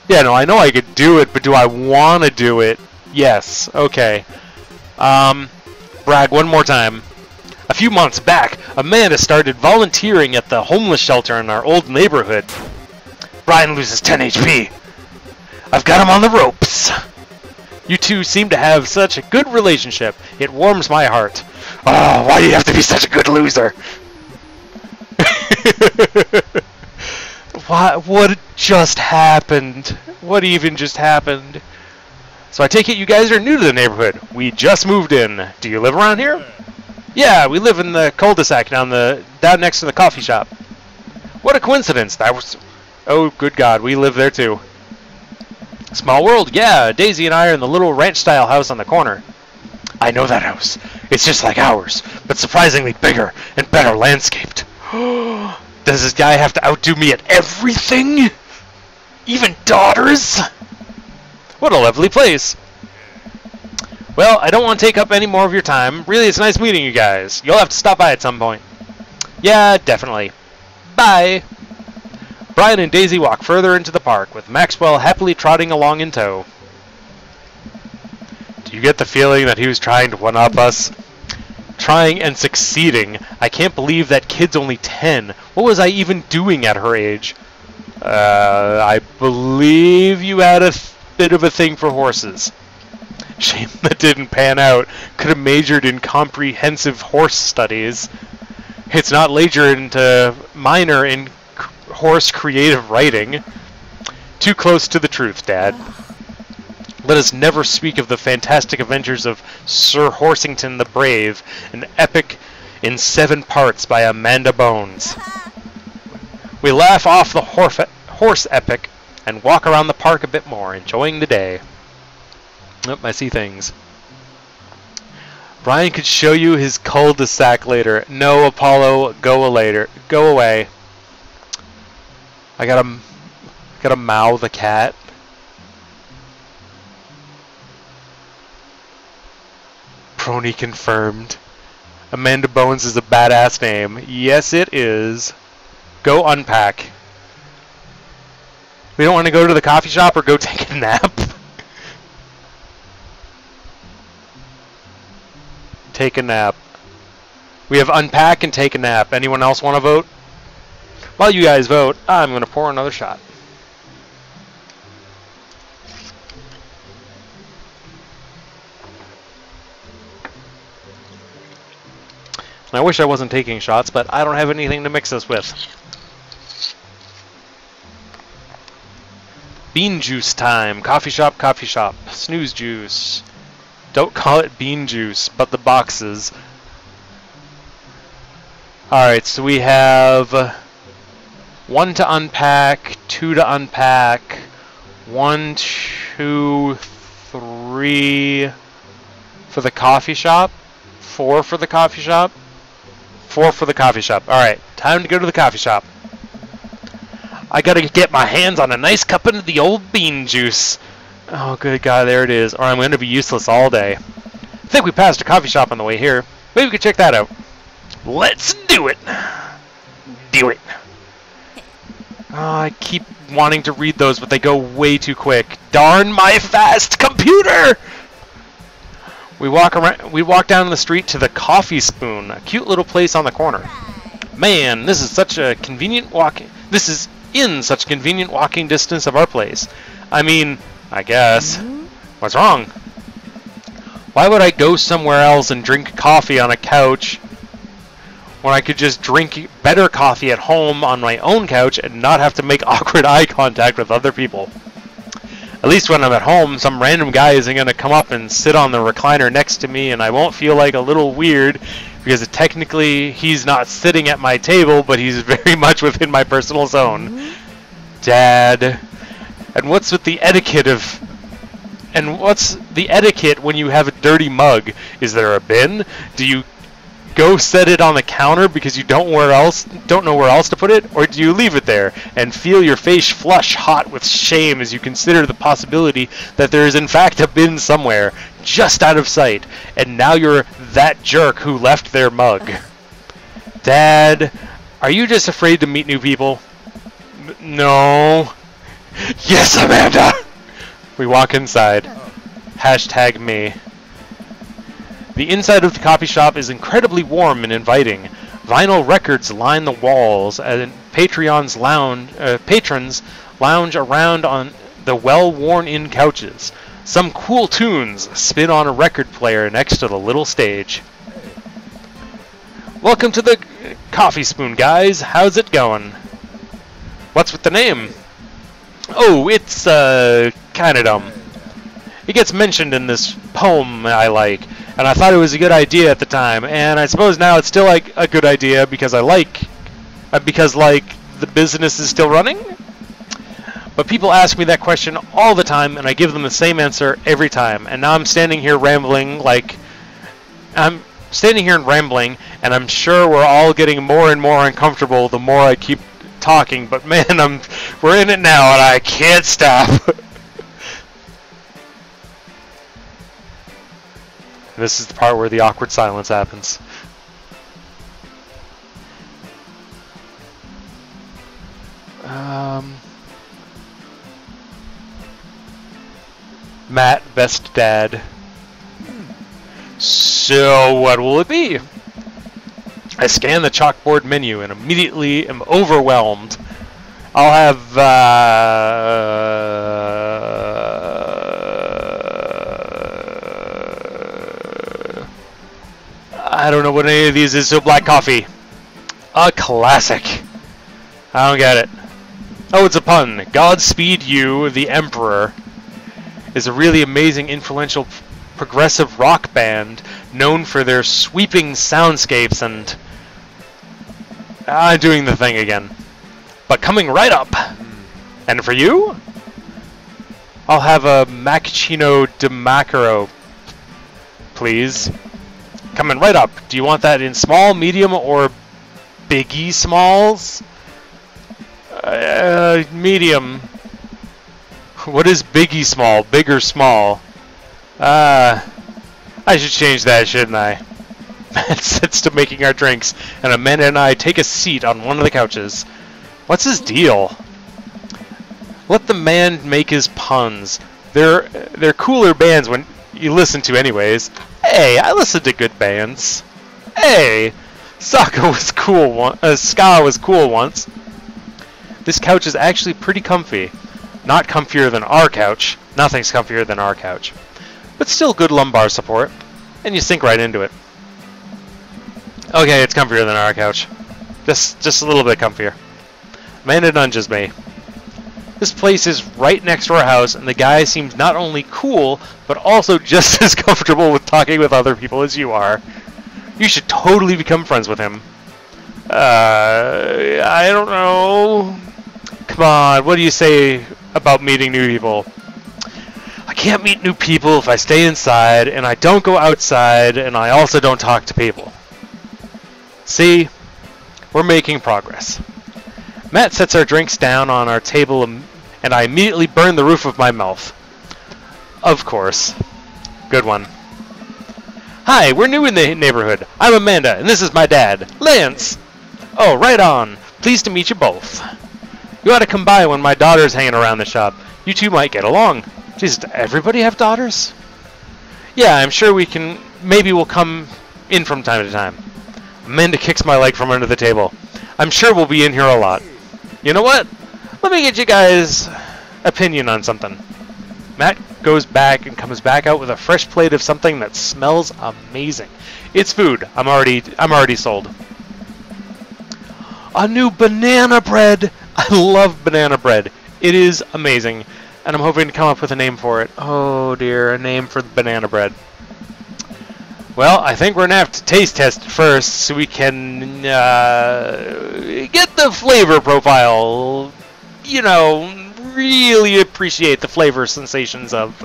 Yeah, no, I know I could do it, but do I want to do it? Yes, okay. Brag one more time. A few months back, Amanda started volunteering at the homeless shelter in our old neighborhood. Brian loses 10 HP. I've got him on the ropes. You two seem to have such a good relationship. It warms my heart. Oh, why do you have to be such a good loser? What just happened? What even just happened? So I take it you guys are new to the neighborhood. We just moved in. Do you live around here? Yeah, we live in the cul-de-sac down next to the coffee shop. What a coincidence! That was... Oh, good God, we live there too. Small world, yeah. Daisy and I are in the little ranch-style house on the corner. I know that house. It's just like ours, but surprisingly bigger and better landscaped. Does this guy have to outdo me at everything? Even daughters? What a lovely place. Well, I don't want to take up any more of your time. Really, it's nice meeting you guys. You'll have to stop by at some point. Yeah, definitely. Bye. Brian and Daisy walk further into the park, with Maxwell happily trotting along in tow. Do you get the feeling that he was trying to one-up us? Trying and succeeding. I can't believe that kid's only 10. What was I even doing at her age? I believe you had a bit of a thing for horses. Shame that didn't pan out. Could have majored in comprehensive horse studies. It's not minor in horse creative writing. Too close to the truth, Dad. Let us never speak of the fantastic adventures of Sir Horsington the Brave, an epic in 7 parts by Amanda Bones. We laugh off the horse epic and walk around the park a bit more, enjoying the day. Oh, I see things. Brian could show you his cul-de-sac later. No, Apollo, go away. I gotta mow the cat. Prony confirmed. Amanda Bones is a badass name. Yes, it is. Go unpack. We don't want to go to the coffee shop or go take a nap. Take a nap. We have unpack and take a nap. Anyone else want to vote? While you guys vote, I'm going to pour another shot. I wish I wasn't taking shots, but I don't have anything to mix this with. Bean juice time. Coffee shop, coffee shop. Snooze juice. Don't call it bean juice, but the boxes. Alright, so we have 1 to unpack, 2 to unpack, 1, 2, 3 for the coffee shop, 4 for the coffee shop, 4 for the coffee shop. Alright, time to go to the coffee shop. I gotta get my hands on a nice cup of the old bean juice. Oh, good God, there it is. Or I'm going to be useless all day. I think we passed a coffee shop on the way here. Maybe we could check that out. Let's do it. Do it. Oh, I keep wanting to read those, but they go way too quick. Darn my fast computer! We walk down the street to the Coffee Spoon, a cute little place on the corner. Man, this is such a convenient walking. This is in such convenient walking distance of our place. I mean, I guess. What's wrong? Why would I go somewhere else and drink coffee on a couch when I could just drink better coffee at home on my own couch and not have to make awkward eye contact with other people? At least when I'm at home, some random guy isn't going to come up and sit on the recliner next to me, and I won't feel like a little weird because technically he's not sitting at my table, but he's very much within my personal zone. Dad. And what's the etiquette when you have a dirty mug? Is there a bin? Do you go set it on the counter because you don't know where else to put it, or do you leave it there and feel your face flush hot with shame as you consider the possibility that there is in fact a bin somewhere just out of sight, and now you're that jerk who left their mug? Dad, are you just afraid to meet new people? No. Yes, Amanda! We walk inside. Hashtag me. The inside of the coffee shop is incredibly warm and inviting. Vinyl records line the walls, and patrons lounge around on the well-worn-in couches. Some cool tunes spin on a record player next to the little stage. Welcome to the Coffee Spoon, guys. How's it going? What's with the name? Oh, it's, kinda dumb. It gets mentioned in this poem I like, and I thought it was a good idea at the time, and I suppose now it's still like a good idea because the business is still running? But people ask me that question all the time, and I give them the same answer every time. And now I'm standing here rambling like... I'm standing here and rambling, and I'm sure we're all getting more and more uncomfortable the more I keep talking. But man, we're in it now, and I can't stop. This is the part where the awkward silence happens. Matt, best dad. So, what will it be? I scan the chalkboard menu and immediately am overwhelmed. I'll have, I don't know what any of these is, so black coffee. A classic. I don't get it. Oh, it's a pun. Godspeed You, the Emperor, is a really amazing, influential, progressive rock band known for their sweeping soundscapes and... I'm doing the thing again. But coming right up. And for you? I'll have a macchiato di macaro, please. Coming right up. Do you want that in small, medium, or biggie smalls? Medium. What is biggie small? Big or small? I should change that, shouldn't I? Matt sits to making our drinks, and Amanda and I take a seat on one of the couches. What's his deal? Let the man make his puns. They're cooler bands when you listen to anyways. Hey, I listen to good bands. Hey, ska was cool once. This couch is actually pretty comfy. Not comfier than our couch. Nothing's comfier than our couch. But still good lumbar support. And you sink right into it. Okay, it's comfier than our couch. Just a little bit comfier. Amanda nudges me. This place is right next to our house, and the guy seems not only cool, but also just as comfortable with talking with other people as you are. You should totally become friends with him. I don't know. Come on, what do you say about meeting new people? I can't meet new people if I stay inside, and I don't go outside, and I also don't talk to people. See? We're making progress. Matt sets our drinks down on our table, and I immediately burn the roof of my mouth. Of course. Good one. Hi, we're new in the neighborhood. I'm Amanda, and this is my dad, Lance. Oh, right on. Pleased to meet you both. You ought to come by when my daughter's hanging around the shop. You two might get along. Jeez, does everybody have daughters? Yeah, I'm sure we can... Maybe we'll come in from time to time. Amanda kicks my leg from under the table. I'm sure we'll be in here a lot. You know what? Let me get you guys' opinion on something. Matt goes back and comes back out with a fresh plate of something that smells amazing. It's food. I'm already sold. A new banana bread. I love banana bread. It is amazing, and I'm hoping to come up with a name for it. Oh dear, a name for the banana bread. Well, I think we're gonna have to taste test it first, so we can get the flavor profile. You know, really appreciate the flavor sensations of.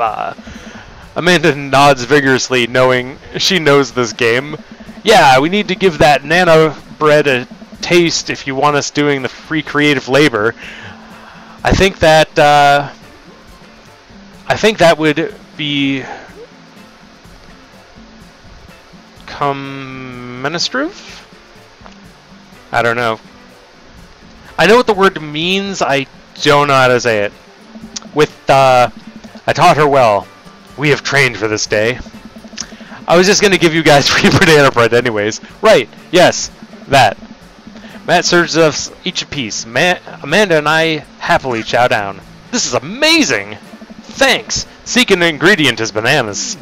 Amanda nods vigorously, knowing she knows this game. Yeah, we need to give that nana bread a taste if you want us doing the free creative labor. I think that would be Ministrove? I don't know. I know what the word means, I don't know how to say it. I taught her well. We have trained for this day. I was just gonna give you guys free banana bread anyways. Right, yes, that. Matt serves us each a piece. Amanda and I happily chow down. This is amazing! Thanks! Secret ingredient is bananas.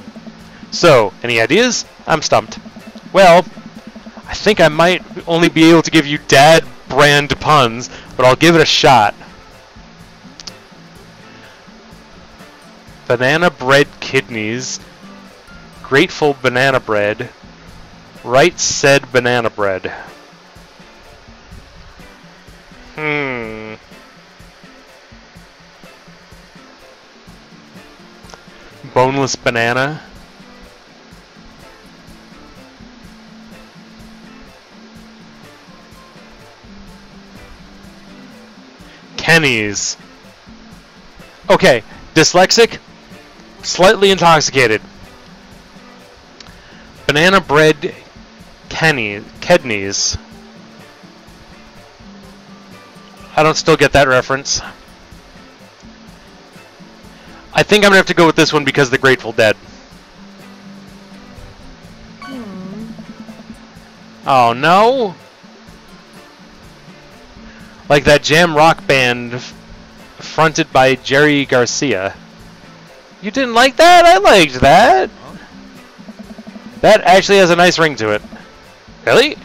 So, any ideas? I'm stumped. Well, I think I might only be able to give you dad brand puns, but I'll give it a shot. Banana bread kidneys. Grateful banana bread. Right said banana bread. skinless banana. Kenny's. Okay, dyslexic, slightly intoxicated. Banana bread Kedneys. I don't still get that reference. I think I'm gonna have to go with this one because the Grateful Dead. Oh no! Like that jam rock band fronted by Jerry Garcia. You didn't like that? I liked that. That actually has a nice ring to it. Really?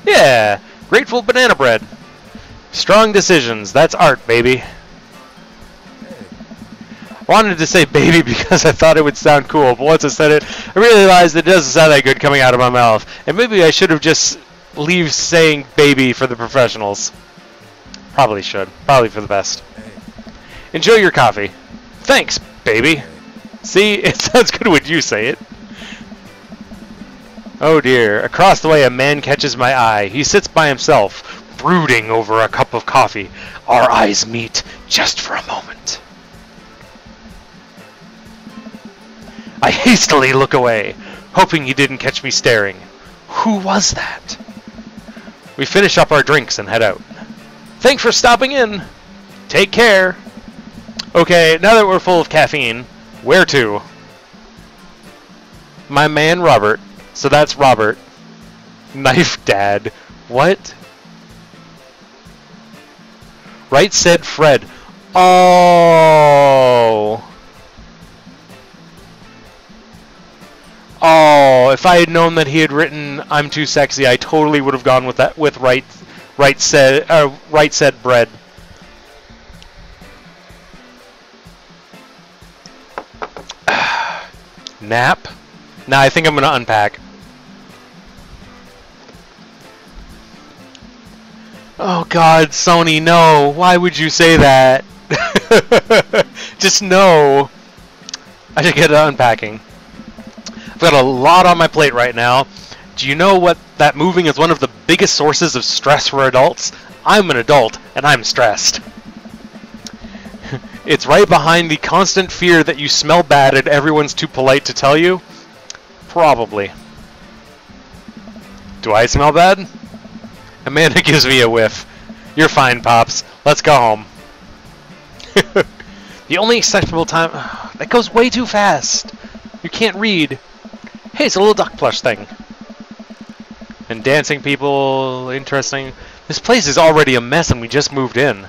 Yeah. Grateful banana bread. Strong decisions. That's art, baby. I wanted to say baby because I thought it would sound cool, but once I said it, I realized it doesn't sound that good coming out of my mouth. And maybe I should have just leave saying baby for the professionals. Probably should. Probably for the best. Enjoy your coffee. Thanks, baby. See, it sounds good when you say it. Oh dear. Across the way, a man catches my eye. He sits by himself, brooding over a cup of coffee. Our eyes meet just for a moment. I hastily look away, hoping he didn't catch me staring. Who was that? We finish up our drinks and head out. Thanks for stopping in. Take care. Okay, now that we're full of caffeine, where to? My man Robert. So that's Robert. Knife Dad. What? Right said Fred. Oh. Oh, if I had known that he had written I'm too sexy, I totally would have gone with that with right said bread. Nap? Nah, I think I'm gonna unpack. Oh God, Sony, no! Why would you say that? Just no. I should get to unpacking. I've got a lot on my plate right now. Do you know what that moving is one of the biggest sources of stress for adults? I'm an adult, and I'm stressed. It's right behind the constant fear that you smell bad and everyone's too polite to tell you. Probably. Do I smell bad? Amanda gives me a whiff. You're fine, Pops. Let's go home. The only acceptable time... That goes way too fast. You can't read. Hey, it's a little duck plush thing. And dancing people... Interesting. This place is already a mess and we just moved in.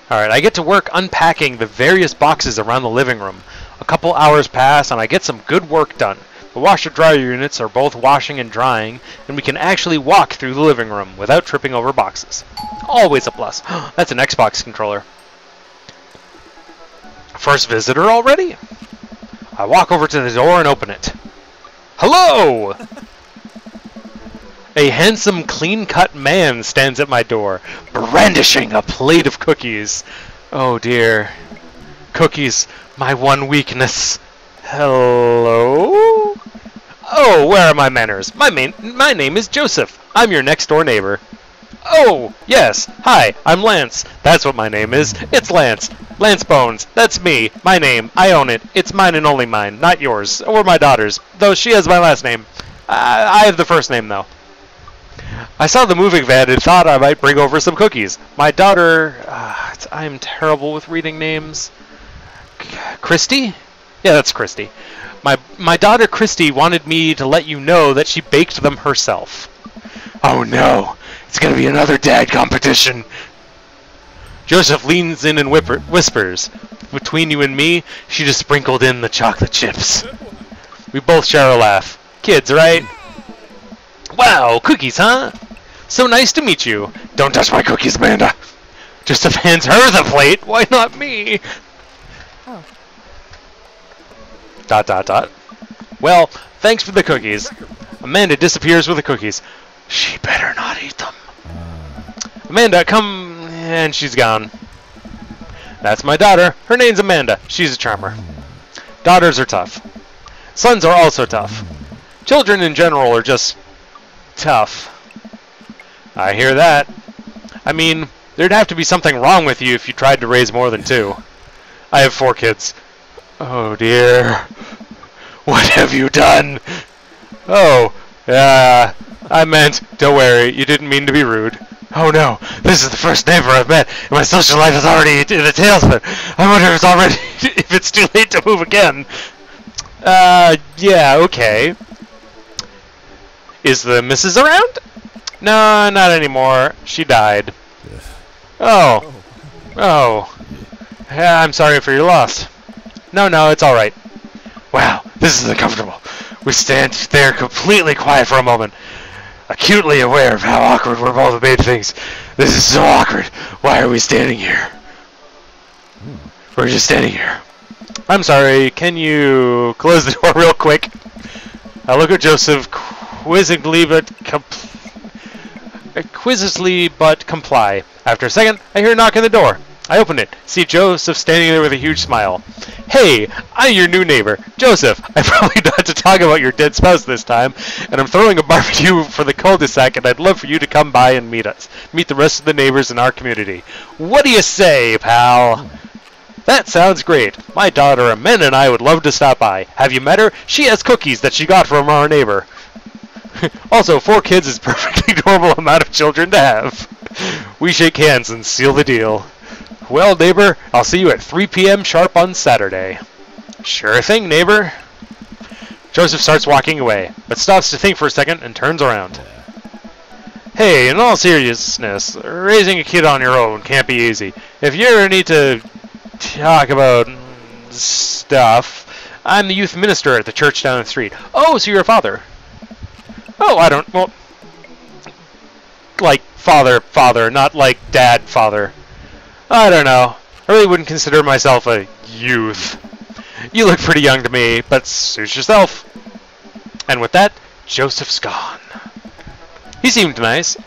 Alright, I get to work unpacking the various boxes around the living room. A couple hours pass and I get some good work done. The washer-dryer units are both washing and drying, and we can actually walk through the living room without tripping over boxes. Always a plus. That's an Xbox controller. First visitor already? I walk over to the door and open it. Hello! A handsome, clean-cut man stands at my door, brandishing a plate of cookies. Oh dear. Cookies, my one weakness. Hello? Oh, where are my manners? My name is Joseph. I'm your next-door neighbor. Oh, yes. Hi, I'm Lance. That's what my name is. It's Lance. Lance Bones. That's me. My name. I own it. It's mine and only mine, not yours, or my daughter's, though she has my last name. I have the first name, though. I saw the moving van and thought I might bring over some cookies. My daughter... I'm terrible with reading names. Christy? Yeah, that's Christy. My daughter Christy wanted me to let you know that she baked them herself. Oh no! It's gonna be another dad competition! Joseph leans in and whispers. Between you and me, she just sprinkled in the chocolate chips. We both share a laugh. Kids, right? Wow, cookies, huh? So nice to meet you. Don't touch my cookies, Amanda. Joseph hands her the plate. Why not me? Oh. ... Well, thanks for the cookies. Amanda disappears with the cookies. She better not eat them. Amanda, come... And she's gone. That's my daughter. Her name's Amanda. She's a charmer. Daughters are tough. Sons are also tough. Children in general are just tough. I hear that. I mean, there'd have to be something wrong with you if you tried to raise more than 2. I have 4 kids. Oh dear. What have you done? Oh, I meant, don't worry, you didn't mean to be rude. Oh no, this is the first neighbor I've met, and my social life is already in a tailspin. I wonder if it's too late to move again. Yeah, okay. Is the missus around? No, not anymore. She died. Oh. Oh. Yeah, I'm sorry for your loss. No, it's alright. Wow, this is uncomfortable. We stand there completely quiet for a moment, acutely aware of how awkward we're both made things. This is so awkward. Why are we standing here? We're just standing here. I'm sorry, can you close the door real quick? I look at Joseph quizzically but comply. After a second, I hear a knock on the door. I open it, see Joseph standing there with a huge smile. Hey, I'm your new neighbor, Joseph. I probably not to talk about your dead spouse this time, and I'm throwing a barbecue for the cul-de-sac, and I'd love for you to come by and meet us. Meet the rest of the neighbors in our community. What do you say, pal? That sounds great. My daughter Amanda and I would love to stop by. Have you met her? She has cookies that she got from our neighbor. Also, 4 kids is a perfectly normal amount of children to have. We shake hands and seal the deal. Well, neighbor, I'll see you at 3 p.m. sharp on Saturday. Sure thing, neighbor. Joseph starts walking away, but stops to think for a second and turns around. Hey, in all seriousness, raising a kid on your own can't be easy. If you ever need to talk about stuff, I'm the youth minister at the church down the street. Oh, so you're a father? Oh, I don't, well, like father, not like dad father. I don't know. I really wouldn't consider myself a youth. You look pretty young to me, but suit yourself. And with that, Joseph's gone. He seemed nice.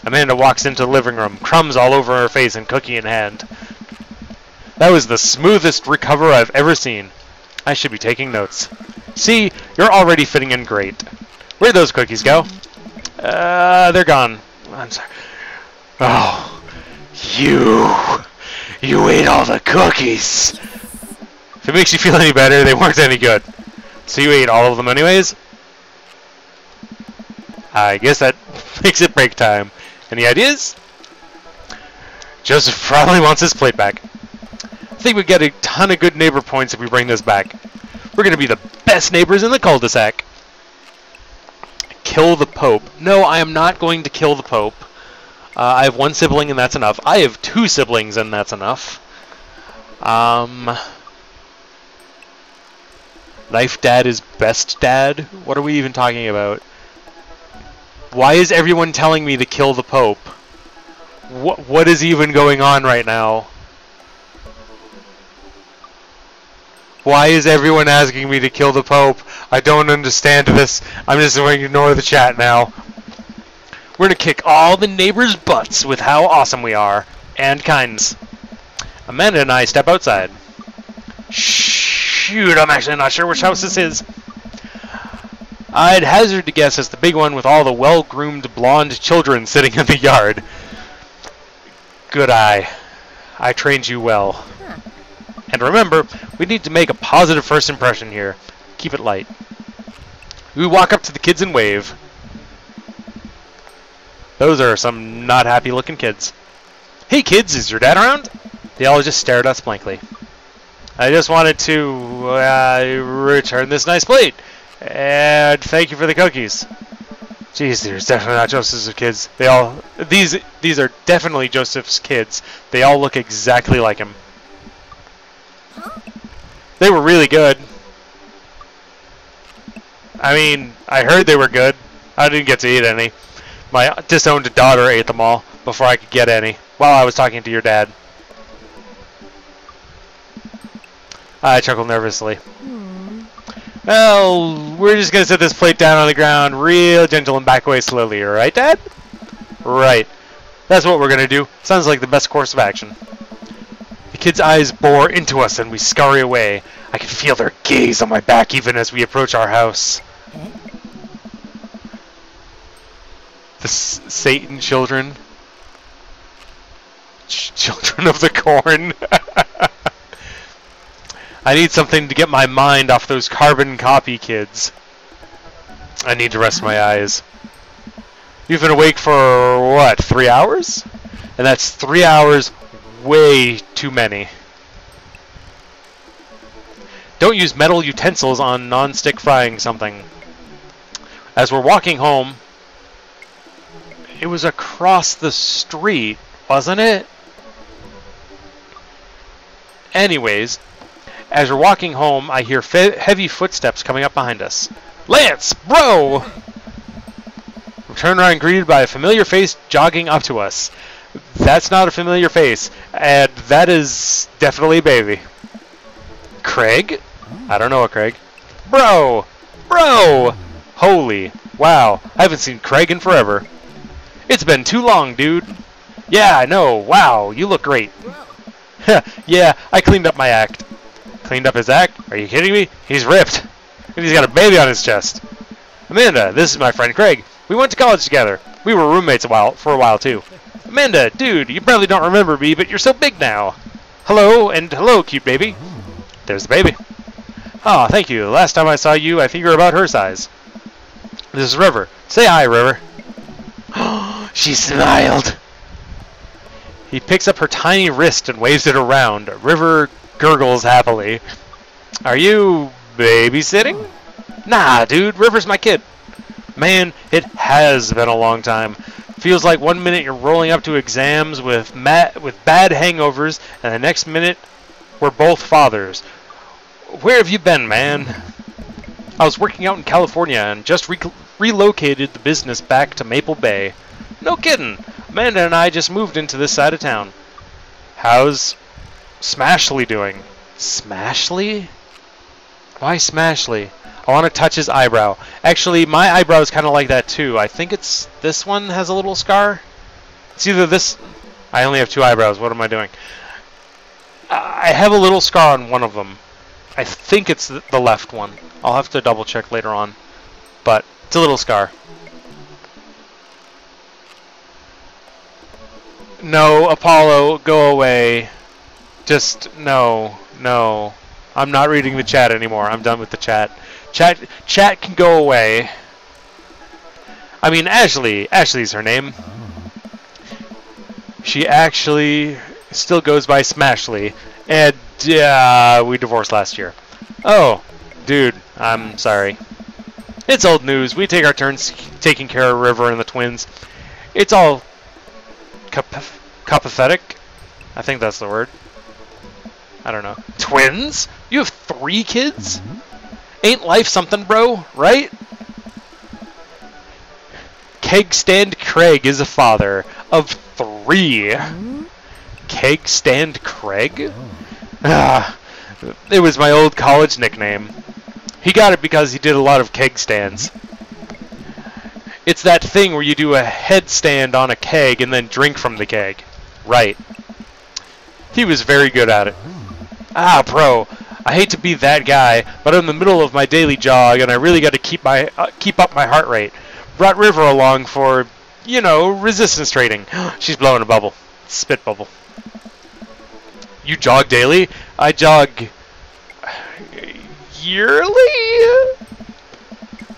Amanda walks into the living room, crumbs all over her face and cookie in hand. That was the smoothest recover I've ever seen. I should be taking notes. See, you're already fitting in great. Where'd those cookies go? They're gone. I'm sorry. Oh. You ate all the cookies. If it makes you feel any better, they weren't any good. So you ate all of them anyways? I guess that makes it break time. Any ideas? Joseph probably wants his plate back. I think we get a ton of good neighbor points if we bring this back. We're going to be the best neighbors in the cul-de-sac. Kill the Pope. No, I am not going to kill the Pope. I have 1 sibling and that's enough. I have 2 siblings and that's enough. Life dad is best dad? What are we even talking about? Why is everyone telling me to kill the Pope? What is even going on right now? Why is everyone asking me to kill the Pope? I don't understand this. I'm just going to ignore the chat now. We're going to kick all the neighbors' butts with how awesome we are. And kindness. Amanda and I step outside. Shoot, I'm actually not sure which house this is. I'd hazard to guess it's the big one with all the well-groomed blonde children sitting in the yard. Good eye. I trained you well. Huh. And remember, we need to make a positive first impression here. Keep it light. We walk up to the kids and wave. Those are some not happy looking kids. Hey kids, is your dad around? They all just stare at us blankly. I just wanted to return this nice plate. And thank you for the cookies. Jeez, there's definitely not Joseph's kids. They all these are definitely Joseph's kids. They all look exactly like him. They were really good. I mean, I heard they were good. I didn't get to eat any. My disowned daughter ate them all before I could get any, while I was talking to your dad. I chuckled nervously. Well, we're just going to set this plate down on the ground real gentle and back away slowly, right, Dad? Right. That's what we're gonna do. Sounds like the best course of action. The kid's eyes bore into us and we scurry away. I can feel their gaze on my back even as we approach our house. The Satan children. Children of the corn. I need something to get my mind off those carbon copy kids. I need to rest my eyes. You've been awake for, what, 3 hours? And that's 3 hours way too many. Don't use metal utensils on non-stick frying something. As we're walking home, it was across the street, wasn't it? Anyways, as we're walking home, I hear heavy footsteps coming up behind us. Lance, bro! We turn around greeted by a familiar face jogging up to us. That's not a familiar face, and that is definitely Baby. Craig? I don't know a Craig. Bro! Bro! Holy, wow, I haven't seen Craig in forever. It's been too long, dude. Yeah, I know, wow, you look great. Yeah, I cleaned up my act. Cleaned up his act? Are you kidding me? He's ripped. And he's got a baby on his chest. Amanda, this is my friend Craig. We went to college together. We were roommates for a while, too. Amanda, dude, you probably don't remember me, but you're so big now. Hello, and hello, cute baby. There's the baby. Oh, thank you. Last time I saw you, I think you were about her size. This is River. Say hi, River. She smiled. He picks up her tiny wrist and waves it around. River gurgles happily. Are you babysitting? Nah, dude, River's my kid. Man, it has been a long time. Feels like 1 minute you're rolling up to exams with bad hangovers, and the next minute we're both fathers. Where have you been, man? I was working out in California and just relocated the business back to Maple Bay. No kidding. Amanda and I just moved into this side of town. How's Smashley doing? Smashley? Why Smashley? I want to touch his eyebrow. Actually, my eyebrow is kind of like that too. I think it's this one has a little scar. It's either this... I only have 2 eyebrows. What am I doing? I have a little scar on one of them. I think it's the left one. I'll have to double check later on. But it's a little scar. No, Apollo, go away. Just, no. I'm not reading the chat anymore. I'm done with the chat. Chat can go away. I mean, Ashley. Ashley's her name. She actually still goes by Smashley. And, we divorced last year. Oh, dude, I'm sorry. It's old news. We take our turns taking care of River and the twins. It's all copacetic. I think that's the word. I don't know. Twins? You have 3 kids? Ain't life something, bro? Right? Keg Stand Craig is a father of 3. Keg Stand Craig? It was my old college nickname. He got it because he did a lot of keg stands. It's that thing where you do a headstand on a keg and then drink from the keg. Right. He was very good at it. Bro, I hate to be that guy, but I'm in the middle of my daily jog and I really got to keep up my heart rate. Brought River along for, you know, resistance training. She's blowing a bubble. Spit bubble. You jog daily? I jog yearly?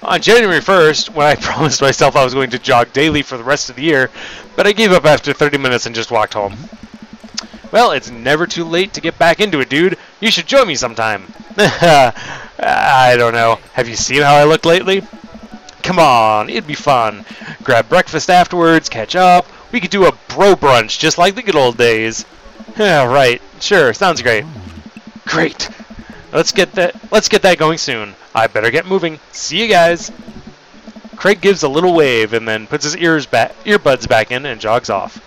On January 1st, when I promised myself I was going to jog daily for the rest of the year, but I gave up after 30 minutes and just walked home. Well, it's never too late to get back into it, dude. You should join me sometime. I don't know. Have you seen how I look lately? Come on, it'd be fun. Grab breakfast afterwards, catch up. We could do a bro brunch just like the good old days. Yeah, right. Sure, sounds great. Great. Let's get that going soon. I better get moving. See you guys. Craig gives a little wave and then puts his earbuds back in and jogs off.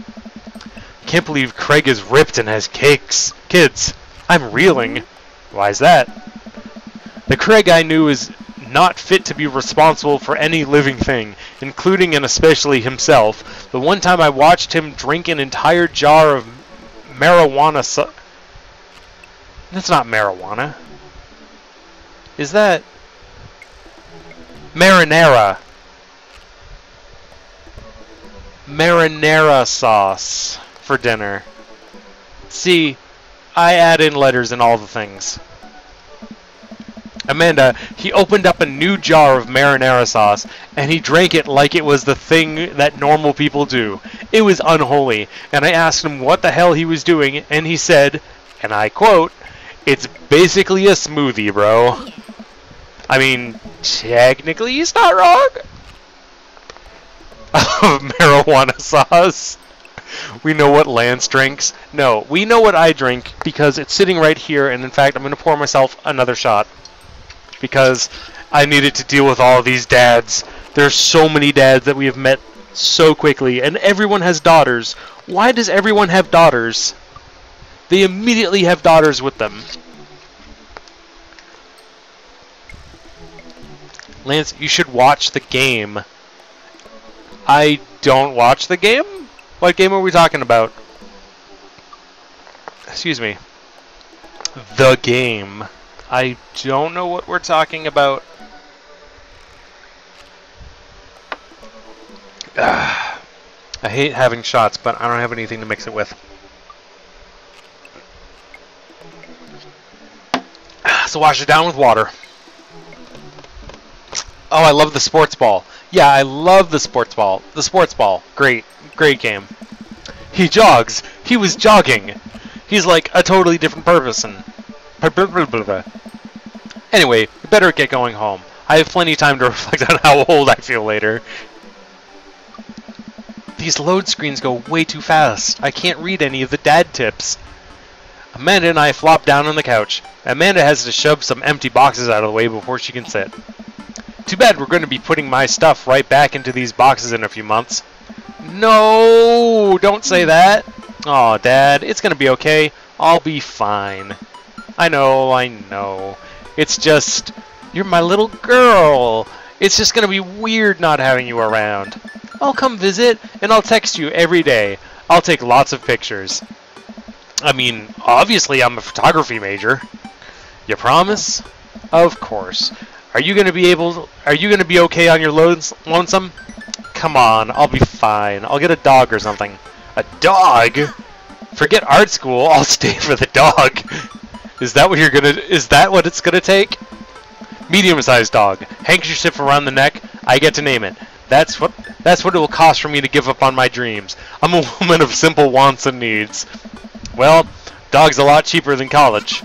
Can't believe Craig is ripped and has kids. I'm reeling. Why's that? The Craig I knew is not fit to be responsible for any living thing, including and especially himself. The one time I watched him drink an entire jar of marijuana. That's not marijuana. Is that marinara? Marinara sauce for dinner. See, I add in letters and all the things. Amanda, he opened up a new jar of marinara sauce, and he drank it like it was the thing that normal people do. It was unholy, and I asked him what the hell he was doing, and he said, and I quote, "It's basically a smoothie, bro." I mean, technically he's not wrong. Marijuana sauce. We know what Lance drinks. No, we know what I drink because it's sitting right here, and in fact, I'm going to pour myself another shot. Because I needed to deal with all of these dads. There's so many dads that we have met so quickly, and everyone has daughters. Why does everyone have daughters? They immediately have daughters with them. Lance, you should watch the game. I don't watch the game? What game are we talking about? Excuse me. The game. I don't know what we're talking about. I hate having shots, but I don't have anything to mix it with. So wash it down with water. Oh, I love the sports ball. Yeah, I love the sports ball. The sports ball. Great. Great game. He jogs. He was jogging. He's like a totally different person. Anyway, we better get going home. I have plenty of time to reflect on how old I feel later. These load screens go way too fast. I can't read any of the dad tips. Amanda and I flop down on the couch. Amanda has to shove some empty boxes out of the way before she can sit. Too bad we're going to be putting my stuff right back into these boxes in a few months. No, don't say that. Aw, Dad, it's going to be okay. I'll be fine. I know. It's just, you're my little girl. It's just going to be weird not having you around. I'll come visit, and I'll text you every day. I'll take lots of pictures. I mean, obviously I'm a photography major. You promise? Of course. Are you going to be okay on your lonesome? Come on, I'll be fine. I'll get a dog or something. A dog? Forget art school, I'll stay for the dog. Is that what it's gonna take? Medium-sized dog. Handkerchief around the neck, I get to name it. That's what it will cost for me to give up on my dreams. I'm a woman of simple wants and needs. Well, dog's a lot cheaper than college.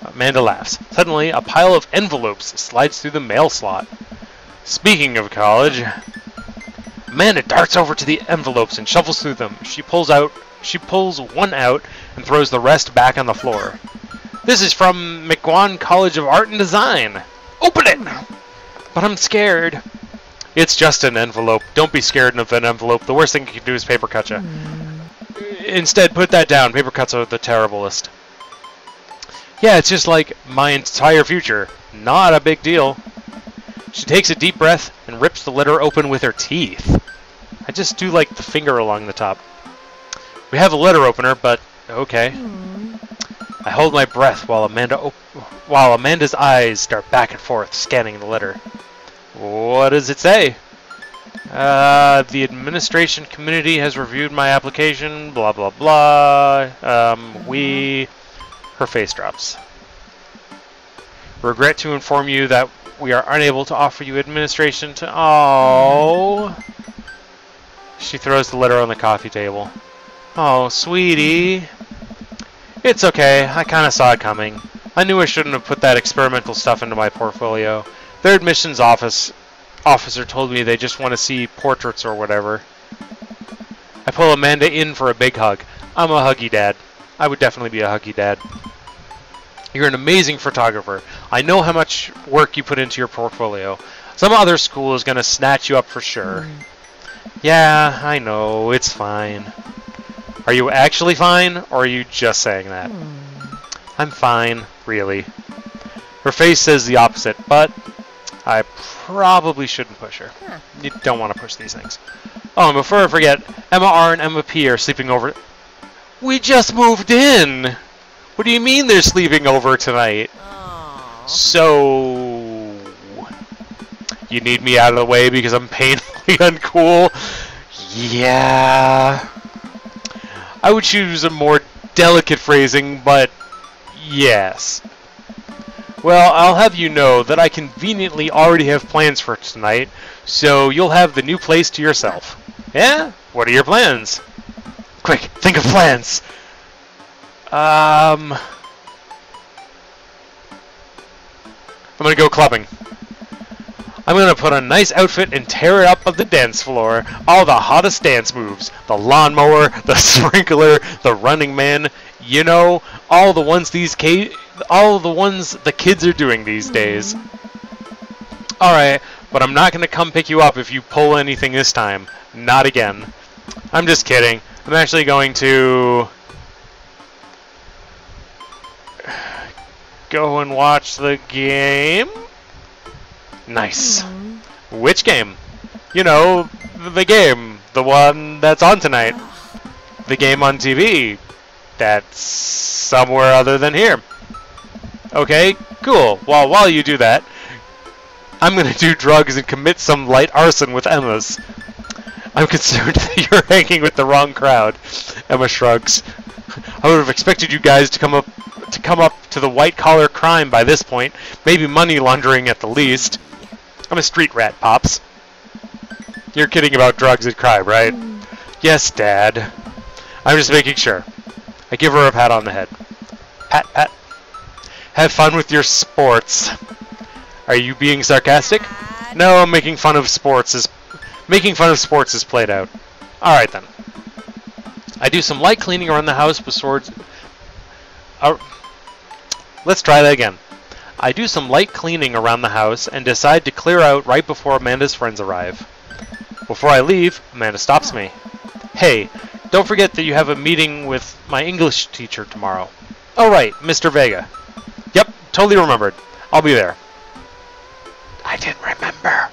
Amanda laughs. Suddenly, a pile of envelopes slides through the mail slot. Speaking of college, Amanda darts over to the envelopes and shuffles through them. She pulls one out and throws the rest back on the floor. This is from McGuan College of Art and Design. Open it! But I'm scared. It's just an envelope. Don't be scared of an envelope. The worst thing you can do is paper cut you. Instead, put that down. Paper cuts are the terriblest. Yeah, it's just like my entire future. Not a big deal. She takes a deep breath and rips the letter open with her teeth. I just do like the finger along the top. We have a letter opener, but okay. I hold my breath while Amanda's eyes start back and forth, scanning the letter. What does it say? The administration committee has reviewed my application, blah blah blah. Her face drops. Regret to inform you that we are unable to offer you administration to... Oh. She throws the letter on the coffee table. Oh, sweetie. It's okay. I kind of saw it coming. I knew I shouldn't have put that experimental stuff into my portfolio. Their admissions officer told me they just want to see portraits or whatever. I pull Amanda in for a big hug. I'm a huggy dad. I would definitely be a huggy dad. You're an amazing photographer. I know how much work you put into your portfolio. Some other school is going to snatch you up for sure. Yeah, I know. It's fine. Are you actually fine, or are you just saying that? I'm fine, really. Her face says the opposite, but I probably shouldn't push her. Huh. You don't want to push these things. Oh, and before I forget, Emma R and Emma P are sleeping over. We just moved in! What do you mean they're sleeping over tonight? Oh. So... You need me out of the way because I'm painfully uncool? Yeah... I would choose a more delicate phrasing, but yes. Well, I'll have you know that I conveniently already have plans for tonight, so you'll have the new place to yourself. Yeah? What are your plans? Quick, think of plans! I'm gonna go clubbing. I'm gonna put on a nice outfit and tear it up on the dance floor. All the hottest dance moves. The lawnmower, the sprinkler, the running man. You know, all the ones the kids are doing these days. Alright, but I'm not gonna come pick you up if you pull anything this time. Not again. I'm just kidding. I'm actually going to go and watch the game. Nice. Which game? You know, the game. The one that's on tonight. The game on TV. That's somewhere other than here. Okay, cool. Well, while you do that, I'm gonna do drugs and commit some light arson with Emma's. I'm concerned that you're hanging with the wrong crowd. Emma shrugs. I would have expected you guys to come up to the white-collar crime by this point. Maybe money laundering at the least. I'm a street rat, Pops. You're kidding about drugs and crime, right? Yes, Dad. I'm just making sure. I give her a pat on the head. Pat, pat. Have fun with your sports. Are you being sarcastic? No, making fun of sports is played out. All right then. I do some light cleaning around the house with swords. Let's try that again. I do some light cleaning around the house and decide to clear out right before Amanda's friends arrive. Before I leave, Amanda stops me. Hey, don't forget that you have a meeting with my English teacher tomorrow. Oh right, Mr. Vega. Yep, totally remembered. I'll be there. I didn't remember.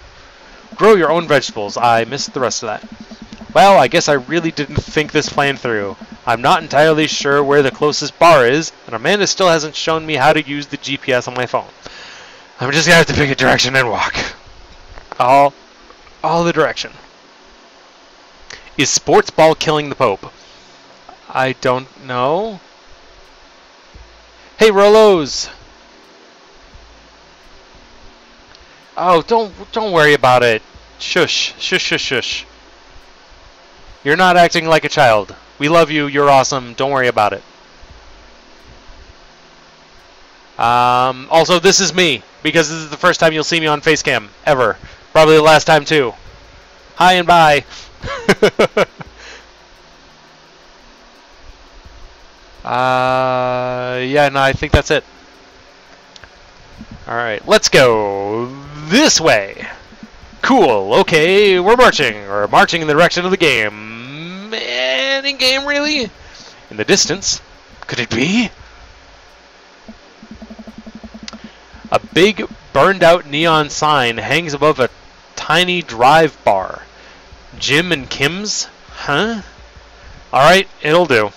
Grow your own vegetables. I missed the rest of that. Well, I guess I really didn't think this plan through. I'm not entirely sure where the closest bar is, and Amanda still hasn't shown me how to use the GPS on my phone. I'm just gonna have to pick a direction and walk. All the direction. Is sports ball killing the Pope? I don't know. Hey, Rolos! Oh, don't worry about it. Shush, shush, shush, shush. You're not acting like a child. We love you. You're awesome. Don't worry about it. Also, this is me, because this is the first time you'll see me on Facecam, ever. Probably the last time, too. Hi and bye. Yeah, no, I think that's it. Alright, let's go this way. Cool, okay, we're marching. We're marching in the direction of the game. Any game, really? In the distance. Could it be? A big, burned-out neon sign hangs above a tiny drive bar. Jim and Kim's? Huh? Alright, it'll do.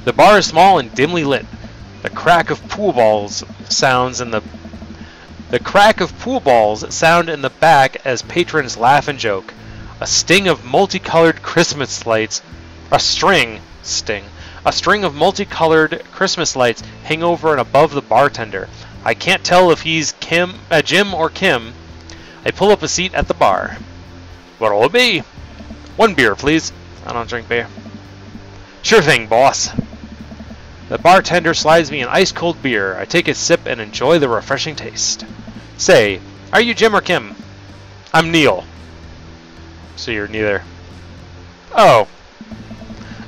The bar is small and dimly lit. The crack of pool balls sounds in the back as patrons laugh and joke. A string of multicolored Christmas lights hang over and above the bartender. I can't tell if he's Jim or Kim. I pull up a seat at the bar. What'll it be? 1 beer, please. I don't drink beer. Sure thing, boss. The bartender slides me an ice-cold beer. I take a sip and enjoy the refreshing taste. Say, are you Jim or Kim? I'm Neil. So you're neither. Oh.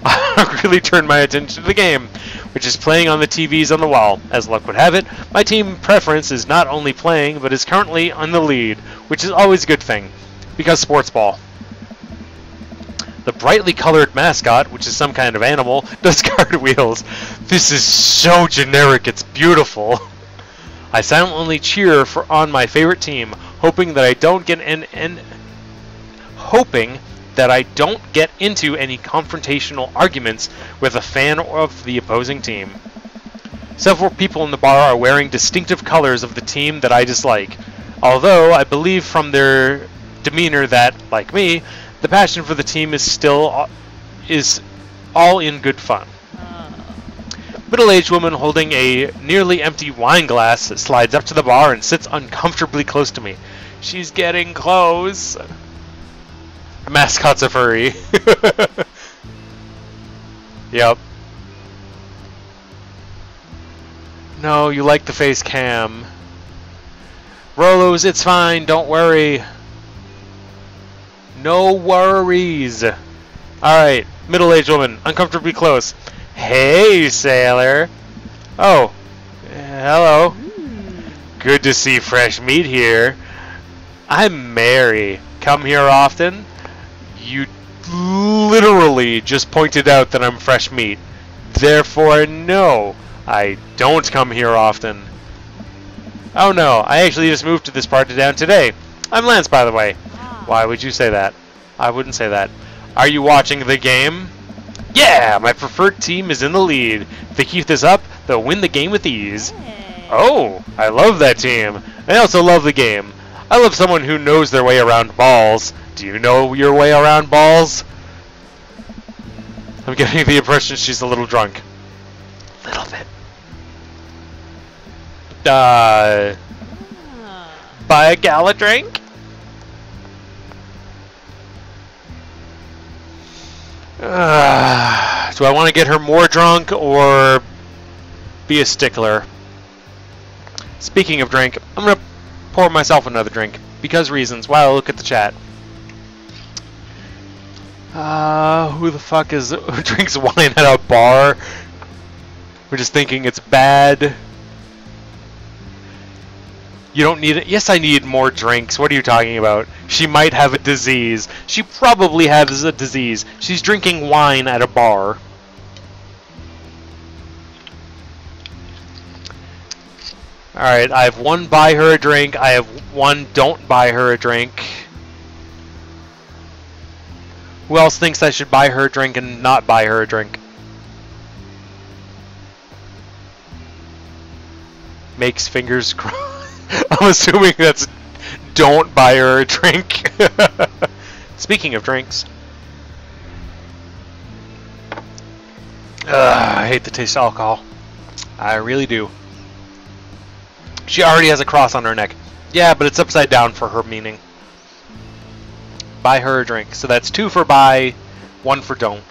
I really turned my attention to the game, which is playing on the TVs on the wall. As luck would have it, my team preference is not only playing, but is currently on the lead, which is always a good thing, because sports ball. The brightly colored mascot, which is some kind of animal, does cartwheels. This is so generic, it's beautiful. I silently cheer on my favorite team, hoping that I don't get into any confrontational arguments with a fan of the opposing team. Several people in the bar are wearing distinctive colors of the team that I dislike, although I believe from their demeanor that, like me, the passion for the team is all in good fun. Middle-aged woman holding a nearly empty wine glass slides up to the bar and sits uncomfortably close to me. She's getting close. Mascot's a furry. Yep. No, you like the face cam. Rolos, it's fine, don't worry. No worries. Alright, middle-aged woman, uncomfortably close. Hey, sailor. Oh, hello. Good to see fresh meat here. I'm Mary. Come here often? You literally just pointed out that I'm fresh meat. Therefore, no, I don't come here often. Oh no, I actually just moved to this part of town today. I'm Lance, by the way. Why would you say that? I wouldn't say that. Are you watching the game? Yeah, my preferred team is in the lead. If they keep this up, they'll win the game with ease. Oh, I love that team. I also love the game. I love someone who knows their way around balls. Do you know your way around balls? I'm getting the impression she's a little drunk. Little bit. Buy a gal a drink? Do I want to get her more drunk or be a stickler? Speaking of drink, I'm going to pour myself another drink. Because reasons. Wow, look at the chat. Who the fuck who drinks wine at a bar? We're just thinking it's bad. You don't need it. Yes, I need more drinks. What are you talking about? She might have a disease. She probably has a disease. She's drinking wine at a bar. Alright, I have one buy her a drink. I have one don't buy her a drink. Who else thinks I should buy her a drink and not buy her a drink? Makes fingers crossed. I'm assuming that's don't buy her a drink. Speaking of drinks. I hate the taste of alcohol. I really do. She already has a cross on her neck. Yeah, but it's upside down for her meaning. Buy her a drink. So that's 2 for buy, 1 for don't.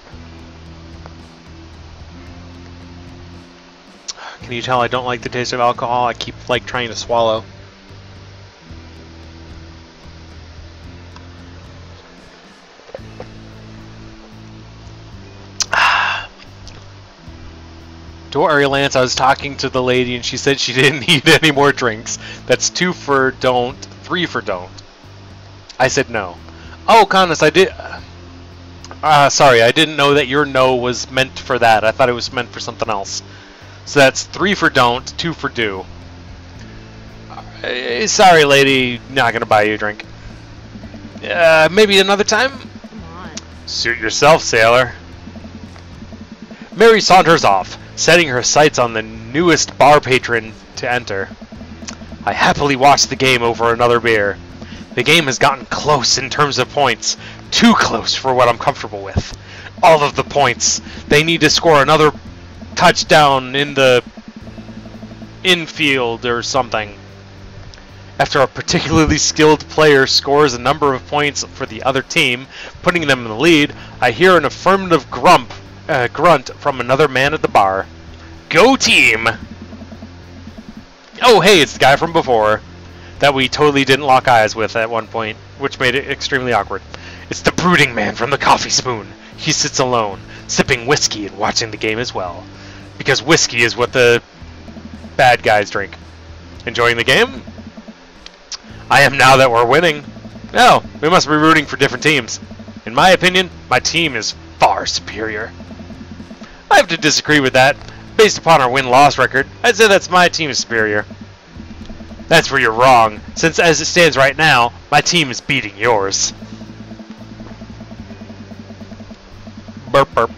Can you tell I don't like the taste of alcohol? I keep like trying to swallow. Don't worry, Lance, I was talking to the lady and she said she didn't need any more drinks. That's 2 for don't, 3 for don't. I said no. Oh, Conus, I did... sorry, I didn't know that your no was meant for that. I thought it was meant for something else. So that's 3 for don't, 2 for do. Sorry, lady, not gonna buy you a drink. Maybe another time? Come on. Suit yourself, sailor. Mary saunters off, setting her sights on the newest bar patron to enter. I happily watch the game over another beer. The game has gotten close in terms of points. Too close for what I'm comfortable with. All of the points. They need to score another touchdown in the infield or something. After a particularly skilled player scores a number of points for the other team, putting them in the lead, I hear an affirmative grunt from another man at the bar. Go team! Oh hey, it's the guy from before that we totally didn't lock eyes with at one point, which made it extremely awkward. It's the brooding man from the coffee spoon. He sits alone, sipping whiskey and watching the game as well. Because whiskey is what the bad guys drink. Enjoying the game? I am now that we're winning. No, we must be rooting for different teams. In my opinion, my team is far superior. I have to disagree with that. Based upon our win-loss record, I'd say that's my team is superior. That's where you're wrong, since as it stands right now, my team is beating yours. Burp burp.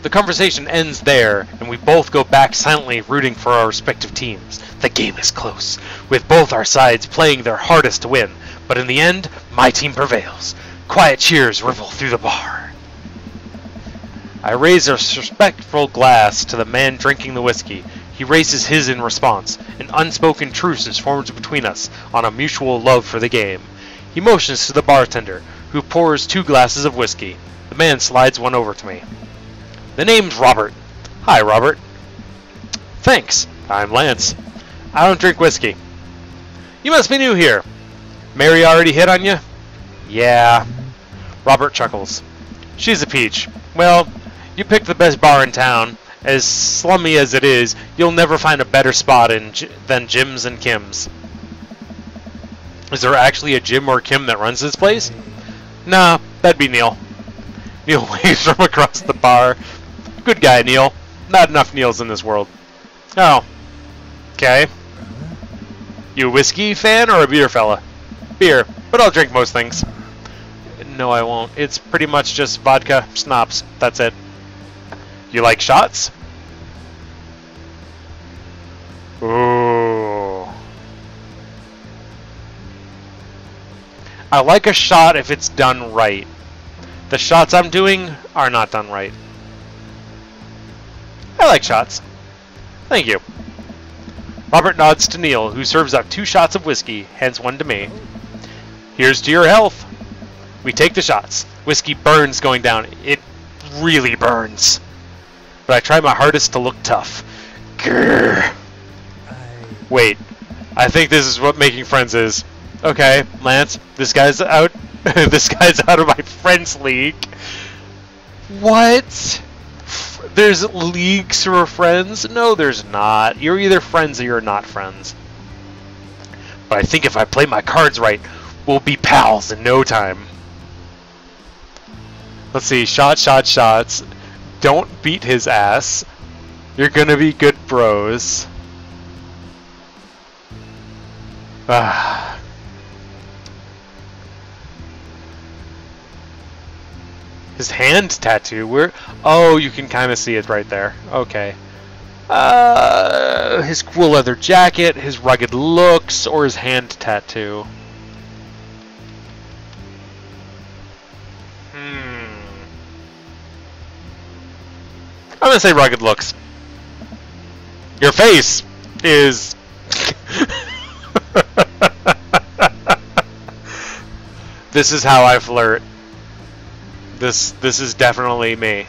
The conversation ends there, and we both go back silently rooting for our respective teams. The game is close, with both our sides playing their hardest to win, but in the end, my team prevails. Quiet cheers ripple through the bar. I raise a respectful glass to the man drinking the whiskey. He raises his in response. An unspoken truce is formed between us on a mutual love for the game. He motions to the bartender, who pours 2 glasses of whiskey. The man slides one over to me. The name's Robert. Hi, Robert. Thanks. I'm Lance. I don't drink whiskey. You must be new here. Mary already hit on you? Yeah. Robert chuckles. She's a peach. Well, you picked the best bar in town. As slummy as it is, you'll never find a better spot than Jim's and Kim's. Is there actually a Jim or Kim that runs this place? Nah, that'd be Neil. Neil waves from across the bar. Good guy, Neil. Not enough Neils in this world. Oh. Okay. You a whiskey fan or a beer fella? Beer, but I'll drink most things. No, I won't. It's pretty much just vodka, schnapps. That's it. You like shots? Ooh. I like a shot if it's done right. The shots I'm doing are not done right. I like shots. Thank you. Robert nods to Neil, who serves out 2 shots of whiskey, hands one to me. Here's to your health. We take the shots. Whiskey burns going down. It really burns. But I try my hardest to look tough. Grrr. Wait, I think this is what making friends is. Okay, Lance, this guy's out. This guy's out of my friends league. What? There's leagues for friends? No, there's not. You're either friends or you're not friends. But I think if I play my cards right, we'll be pals in no time. Let's see. Shots. Don't beat his ass. You're gonna be good bros. His hand tattoo. Where? Oh, you can kind of see it right there. Okay. His cool leather jacket, his rugged looks, or his hand tattoo. I'm gonna say rugged looks. Your face is. This is how I flirt. This is definitely me.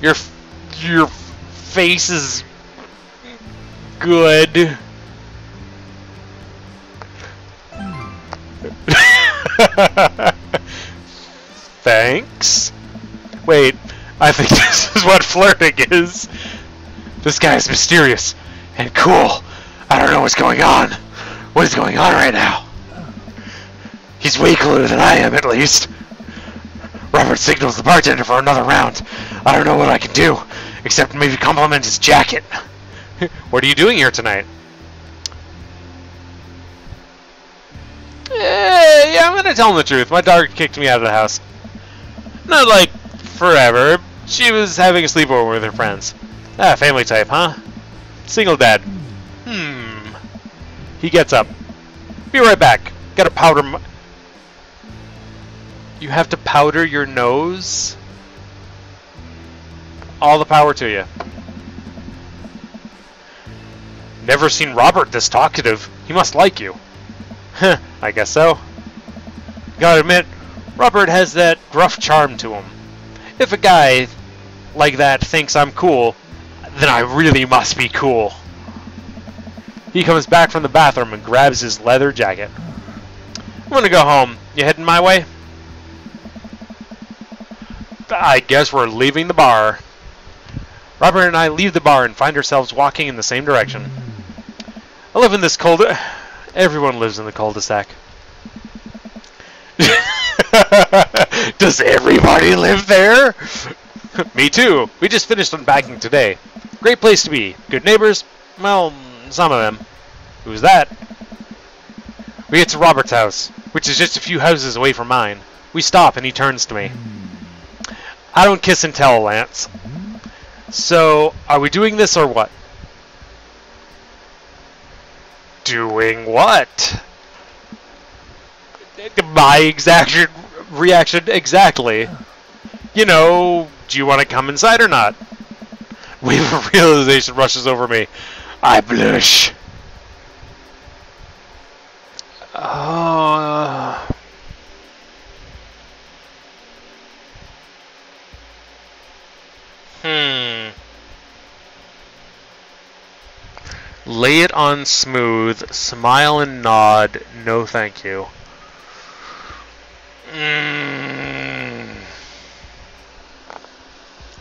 Your face is good. Thanks. Wait, I think this is what flirting is. This guy is mysterious and cool. I don't know what's going on. What is going on right now? He's way cooler than I am, at least. Robert signals the bartender for another round. I don't know what I can do, except maybe compliment his jacket. What are you doing here tonight? Yeah, I'm gonna tell him the truth. My daughter kicked me out of the house. Not like forever. She was having a sleepover with her friends. Ah, family type, huh? Single dad. He gets up. Be right back. Gotta powder my... You have to powder your nose? All the power to you. Never seen Robert this talkative. He must like you. Heh, I guess so. Gotta admit, Robert has that gruff charm to him. If a guy like that thinks I'm cool, then I really must be cool. He comes back from the bathroom and grabs his leather jacket. I'm gonna go home. You heading my way? I guess we're leaving the bar. Robert and I leave the bar and find ourselves walking in the same direction. I live in this Everyone lives in the cul-de-sac. Does everybody live there? Me too. We just finished unpacking today. Great place to be. Good neighbors? Well, some of them. Who's that? We get to Robert's house, which is just a few houses away from mine. We stop and he turns to me. I don't kiss and tell, Lance. So, are we doing this or what? Doing what? My exact reaction exactly. You know, do you want to come inside or not? Wave of realization rushes over me. I blush. Lay it on smooth, smile and nod, no thank you.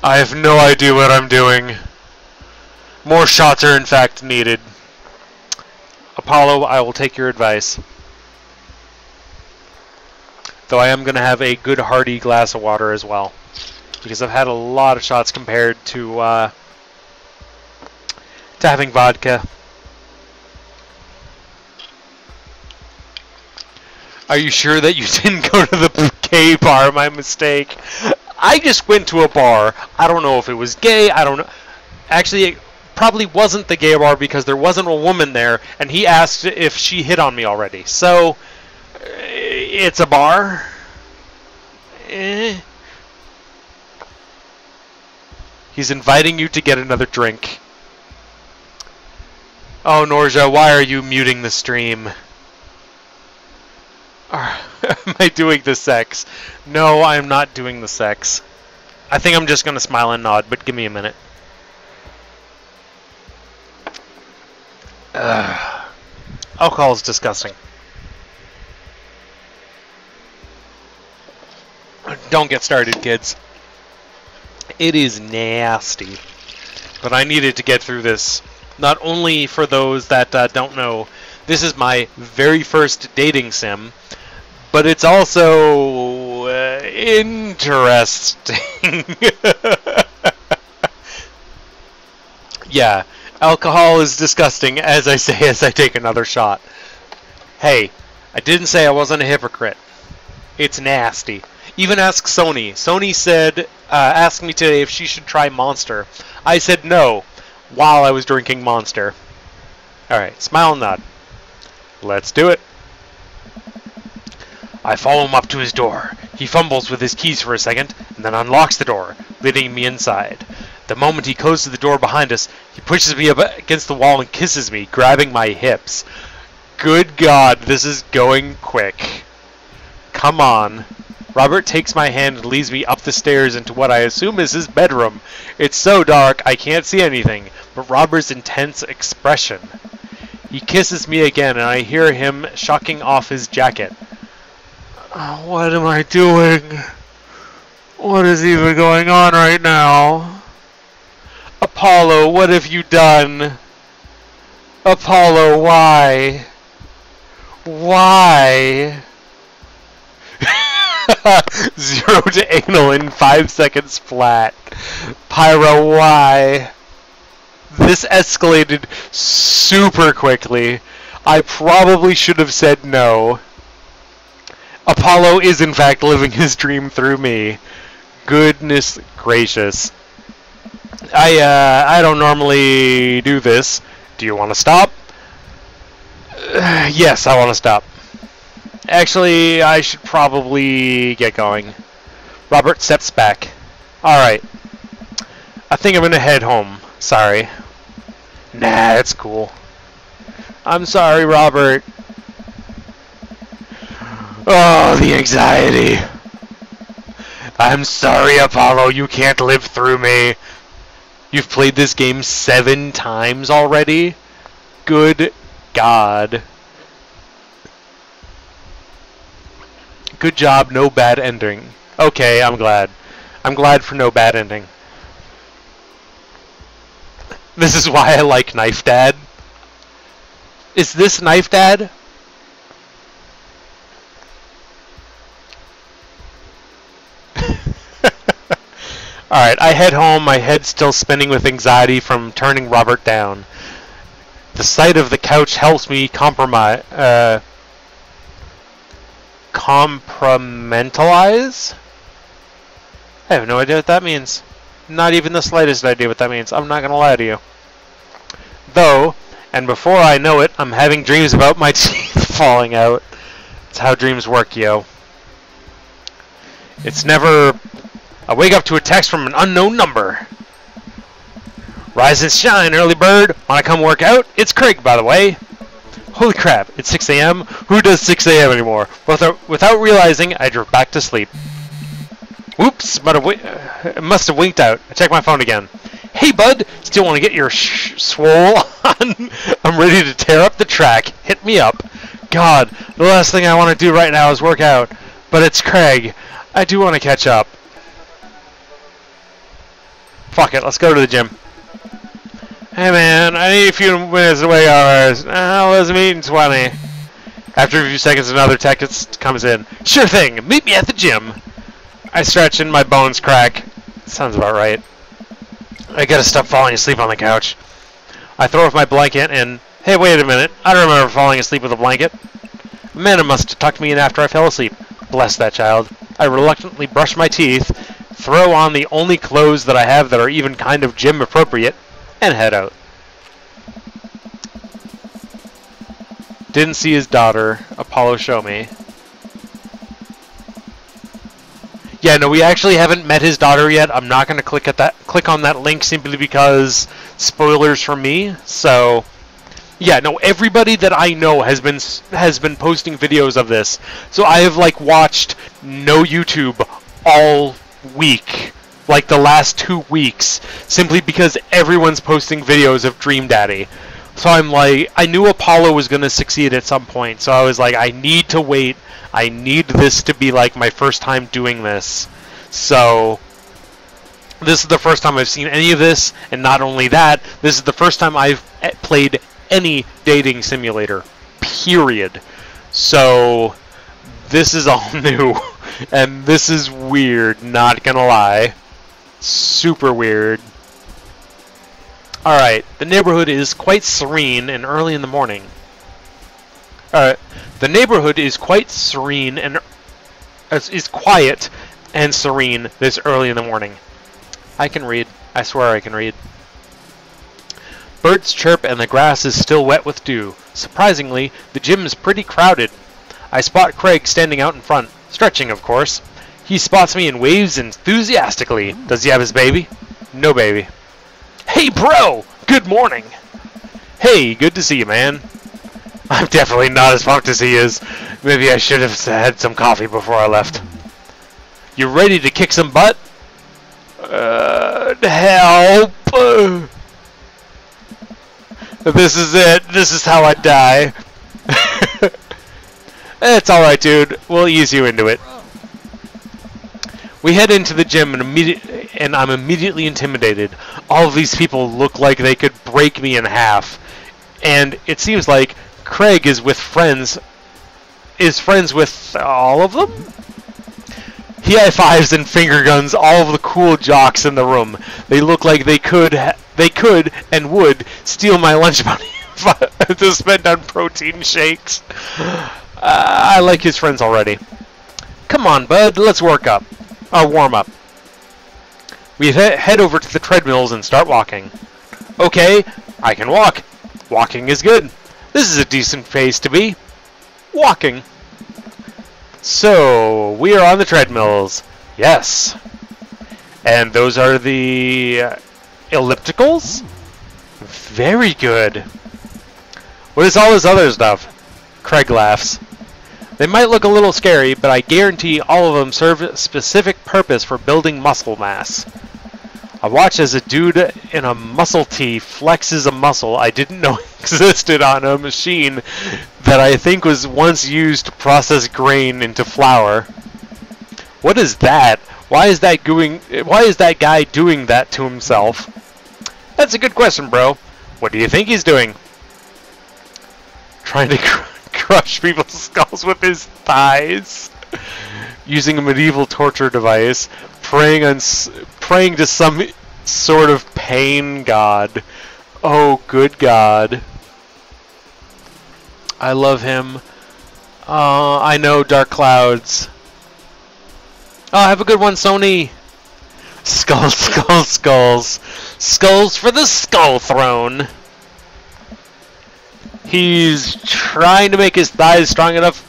I have no idea what I'm doing. More shots are in fact needed. Apollo, I will take your advice. Though I am going to have a good hearty glass of water as well. Because I've had a lot of shots compared to having vodka. Are you sure that you didn't go to the gay bar? My mistake. I just went to a bar. I don't know if it was gay. I don't know. Actually, it probably wasn't the gay bar because there wasn't a woman there, and he asked if she hit on me already. So, it's a bar. He's inviting you to get another drink. Oh, Norja, why are you muting the stream? Am I doing the sex? No, I am not doing the sex. I think I'm just going to smile and nod, but give me a minute. Alcohol is disgusting. Don't get started, kids. It is nasty. But I needed to get through this. Not only for those that don't know, this is my very first dating sim, but it's also interesting. Yeah, alcohol is disgusting, as I say as I take another shot. Hey, I didn't say I wasn't a hypocrite. It's nasty. Even ask Sony. Sony said, asked me today if she should try Monster. I said no, while I was drinking Monster. Alright, smile and nod. Let's do it. I follow him up to his door. He fumbles with his keys for a second, and then unlocks the door, letting me inside. The moment he closes the door behind us, he pushes me up against the wall and kisses me, grabbing my hips. Good God, this is going quick. Come on. Robert takes my hand and leads me up the stairs into what I assume is his bedroom. It's so dark, I can't see anything, but Robert's intense expression. He kisses me again, and I hear him shucking off his jacket. What am I doing? What is even going on right now? Apollo, what have you done? Apollo, why? Why? 0 to anal in 5 seconds flat. Pyro, why? This escalated super quickly. I probably should have said no. Apollo is in fact living his dream through me. Goodness gracious. I don't normally do this. Do you want to stop? Yes, I want to stop. Actually, I should probably get going. Robert steps back. Alright. I think I'm gonna head home. Sorry. Nah, it's cool. I'm sorry, Robert. Oh, the anxiety. I'm sorry, Apollo. You can't live through me. You've played this game 7 times already? Good God. Good job, no bad ending. Okay, I'm glad. I'm glad for no bad ending. This is why I like Knife Dad. Is this Knife Dad? Alright, I head home, my head still spinning with anxiety from turning Robert down. The sight of the couch helps me Compartmentalize? I have no idea what that means. Not even the slightest idea what that means. I'm not gonna lie to you. Though, and before I know it, I'm having dreams about my teeth falling out. That's how dreams work, yo. It's never... I wake up to a text from an unknown number. Rise and shine, early bird. Wanna come work out? It's Craig, by the way. Holy crap, it's 6 a.m.? Who does 6 a.m. anymore? Without realizing, I drift back to sleep. Whoops, but it must have winked out. I check my phone again. Hey, bud, still want to get your swole on? I'm ready to tear up the track. Hit me up. God, the last thing I want to do right now is work out. But it's Craig. I do want to catch up. Fuck it, let's go to the gym. Hey, man, I need a few minutes to wait hours. Let's meet in 20. After a few seconds, another text comes in. Sure thing, meet me at the gym. I stretch and my bones crack. Sounds about right. I gotta stop falling asleep on the couch. I throw off my blanket and... Hey, wait a minute. I don't remember falling asleep with a blanket. Amanda must have tucked me in after I fell asleep. Bless that child. I reluctantly brush my teeth, throw on the only clothes that I have that are even kind of gym appropriate, and head out. Didn't see his daughter. Apollo show me. Yeah, no, we actually haven't met his daughter yet. I'm not going to click on that link simply because spoilers for me. So, yeah, no, everybody that I know has been posting videos of this. So I have like watched no YouTube all week, like the last 2 weeks, simply because everyone's posting videos of Dream Daddy. So I'm like, I knew Apollo was going to succeed at some point. So I was like, I need to wait. I need this to be like my first time doing this. So this is the first time I've seen any of this, and not only that, this is the first time I've played any dating simulator, period. So this is all new, and this is weird, not gonna lie. Super weird. Alright, the neighborhood is quite serene and early in the morning. Alright. The neighborhood is quite serene and is quiet and serene this early in the morning. I can read. I swear I can read. Birds chirp and the grass is still wet with dew. Surprisingly, the gym is pretty crowded. I spot Craig standing out in front, stretching of course. He spots me and waves enthusiastically. Does he have his baby? No baby. Hey bro! Good morning! Hey, good to see you, man. I'm definitely not as pumped as he is. Maybe I should have had some coffee before I left. You ready to kick some butt? Help! This is it. This is how I die. It's alright, dude. We'll ease you into it. We head into the gym and I'm immediately intimidated. All of these people look like they could break me in half. And it seems like Craig is friends with all of them? He high-fives and finger guns all of the cool jocks in the room. They look like they could and would steal my lunch money to spend on protein shakes. I like his friends already. Come on, bud, let's warm up. We head over to the treadmills and start walking. Okay, I can walk. Walking is good. This is a decent pace to be walking. So, we are on the treadmills. Yes. And those are the ellipticals? Very good. What is all this other stuff? Craig laughs. They might look a little scary, but I guarantee all of them serve a specific purpose for building muscle mass. I watch as a dude in a muscle tee flexes a muscle I didn't know existed on a machine that I think was once used to process grain into flour. What is that? Why is that guy doing that to himself? That's a good question, bro. What do you think he's doing? Trying to crush people's skulls with his thighs. Using a medieval torture device. Praying to some sort of pain god. Oh, good God. I love him. I know, dark clouds. Oh, have a good one, Sony. Skulls, skulls, skulls. Skulls for the Skull Throne. He's trying to make his thighs strong enough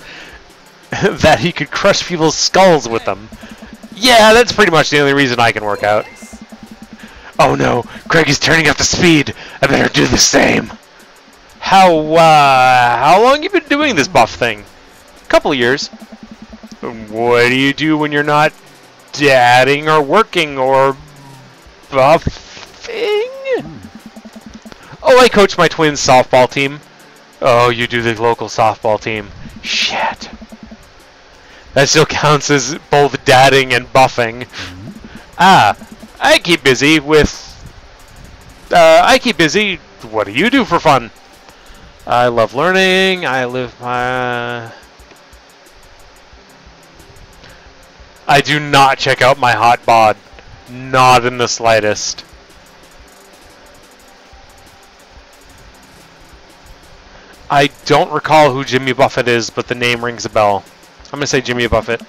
that he could crush people's skulls with them. Yeah, that's pretty much the only reason I can work out. Oh no, Craig is turning up the speed. I better do the same. How long you been doing this buff thing? A couple of years. What do you do when you're not dadding or working or buffing? Oh, I coach my twins' softball team. Oh, you do the local softball team. Shit. That still counts as both dadding and buffing. Ah, I keep busy with... What do you do for fun? I love learning. I live my... I do not check out my hot bod. Not in the slightest. I don't recall who Jimmy Buffett is, but the name rings a bell. I'm going to say Jimmy Buffett.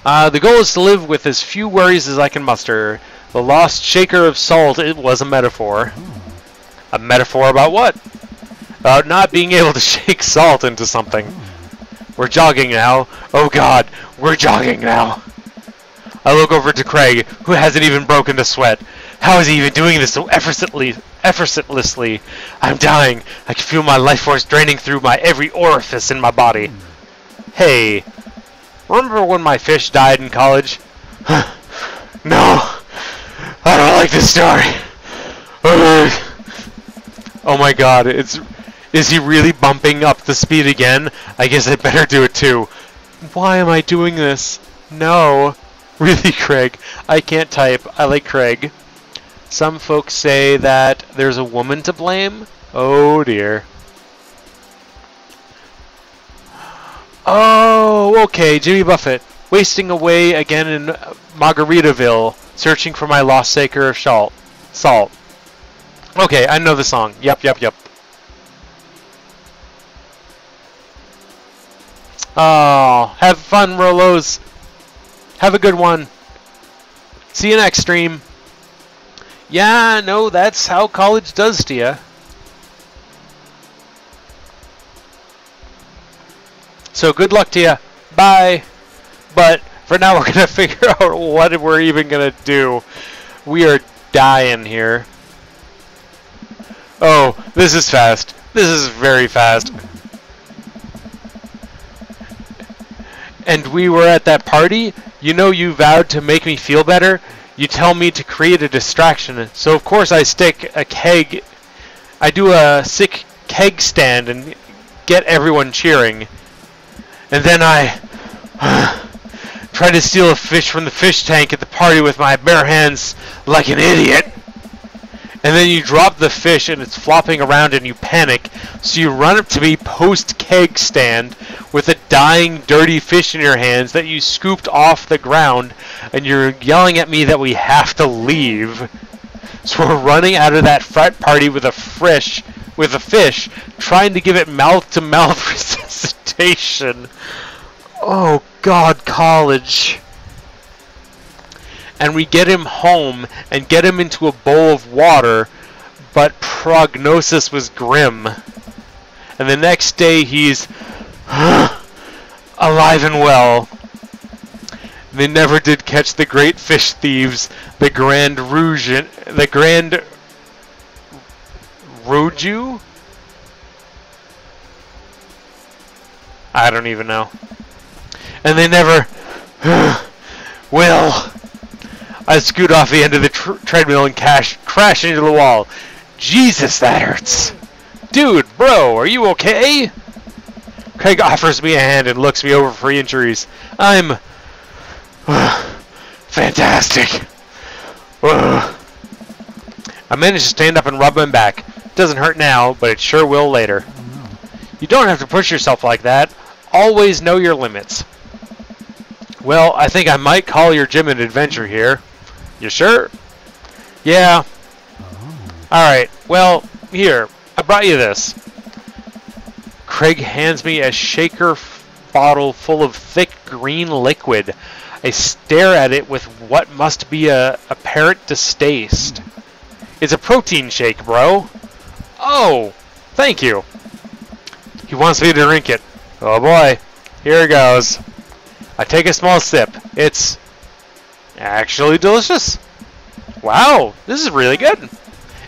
The goal is to live with as few worries as I can muster. The lost shaker of salt, it was a metaphor. A metaphor about what? About not being able to shake salt into something. We're jogging now. Oh god, we're jogging now. I look over to Craig, who hasn't even broken the sweat. How is he even doing this so effortlessly? I'm dying. I can feel my life force draining through my every orifice in my body. Hey, remember when my fish died in college? No, I don't like this story. Oh my god, is he really bumping up the speed again? I guess I better do it too. Why am I doing this? No. Really, Craig? I can't type. I like Craig. Some folks say that there's a woman to blame. Oh dear. Oh, okay, Jimmy Buffett. Wasting away again in Margaritaville, searching for my lost shaker of salt. Okay, I know the song. Yep. Oh, have fun, Rolos. Have a good one. See you next stream. Yeah, no, that's how college does to you. So good luck to you. Bye. But for now, we're going to figure out what we're even going to do. We are dying here. Oh, this is fast. This is very fast. And we were at that party. You know you vowed to make me feel better. You tell me to create a distraction. So of course I stick a keg. I do a sick keg stand and get everyone cheering. And then I try to steal a fish from the fish tank at the party with my bare hands like an idiot. And then you drop the fish and it's flopping around and you panic. So you run up to me post-keg stand with a dying, dirty fish in your hands that you scooped off the ground. And you're yelling at me that we have to leave. So we're running out of that frat party with a fish, trying to give it mouth-to-mouth resuscitation. Oh God, college. And we get him home and get him into a bowl of water, but prognosis was grim. And the next day he's alive and well. They never did catch the great fish thieves, the Grand Roju? I don't even know. And they never will. I scoot off the end of the treadmill and crash into the wall. Jesus, that hurts. Dude, bro, are you okay? Craig offers me a hand and looks me over for injuries. I'm fantastic. I managed to stand up and rub my back. It doesn't hurt now, but it sure will later. You don't have to push yourself like that. Always know your limits. Well, I think I might call your gym an adventure here. You sure? Yeah. Alright, well, here. I brought you this. Craig hands me a shaker bottle full of thick green liquid. I stare at it with what must be a apparent distaste. It's a protein shake, bro. Oh, thank you. He wants me to drink it. Oh boy, here it goes. I take a small sip. It's actually delicious. Wow, this is really good.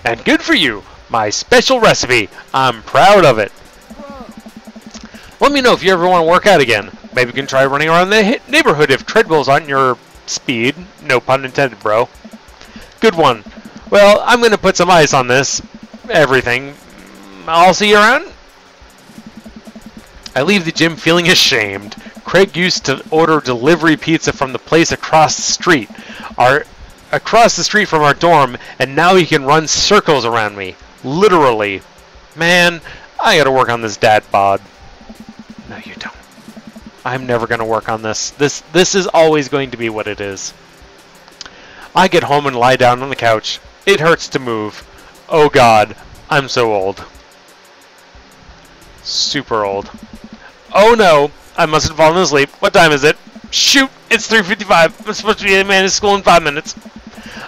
And good for you. My special recipe. I'm proud of it. Let me know if you ever want to work out again. Maybe you can try running around the neighborhood if treadmills aren't your speed. No pun intended, bro. Good one. Well, I'm going to put some ice on this. Everything. I'll see you around. I leave the gym feeling ashamed. Craig used to order delivery pizza from the place across the street. Across the street from our dorm, and now he can run circles around me. Literally. Man, I gotta work on this dad bod. No, you don't. I'm never gonna work on this. This is always going to be what it is. I get home and lie down on the couch. It hurts to move. Oh god, I'm so old. Super old. Oh no, I must have fallen asleep. What time is it? Shoot, it's 3:55. I'm supposed to be at man at school in 5 minutes.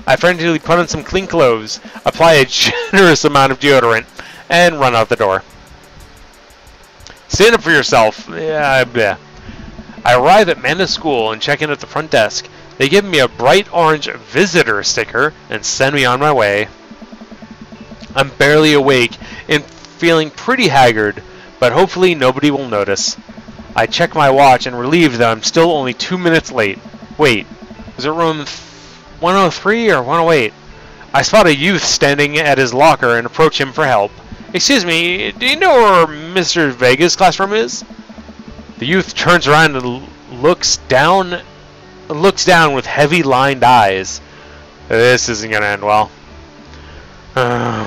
I frantically put on some clean clothes, apply a generous amount of deodorant, and run out the door. Stand up for yourself. Yeah. I arrive at Manda's school and check in at the front desk. They give me a bright orange visitor sticker and send me on my way. I'm barely awake and feeling pretty haggard, but hopefully nobody will notice. I check my watch and relieved that I'm still only 2 minutes late. Wait, is it room 103 or 108? I spot a youth standing at his locker and approach him for help. Excuse me, do you know where Mr. Vega's classroom is? The youth turns around and looks down with heavy lined eyes. This isn't gonna end well. Come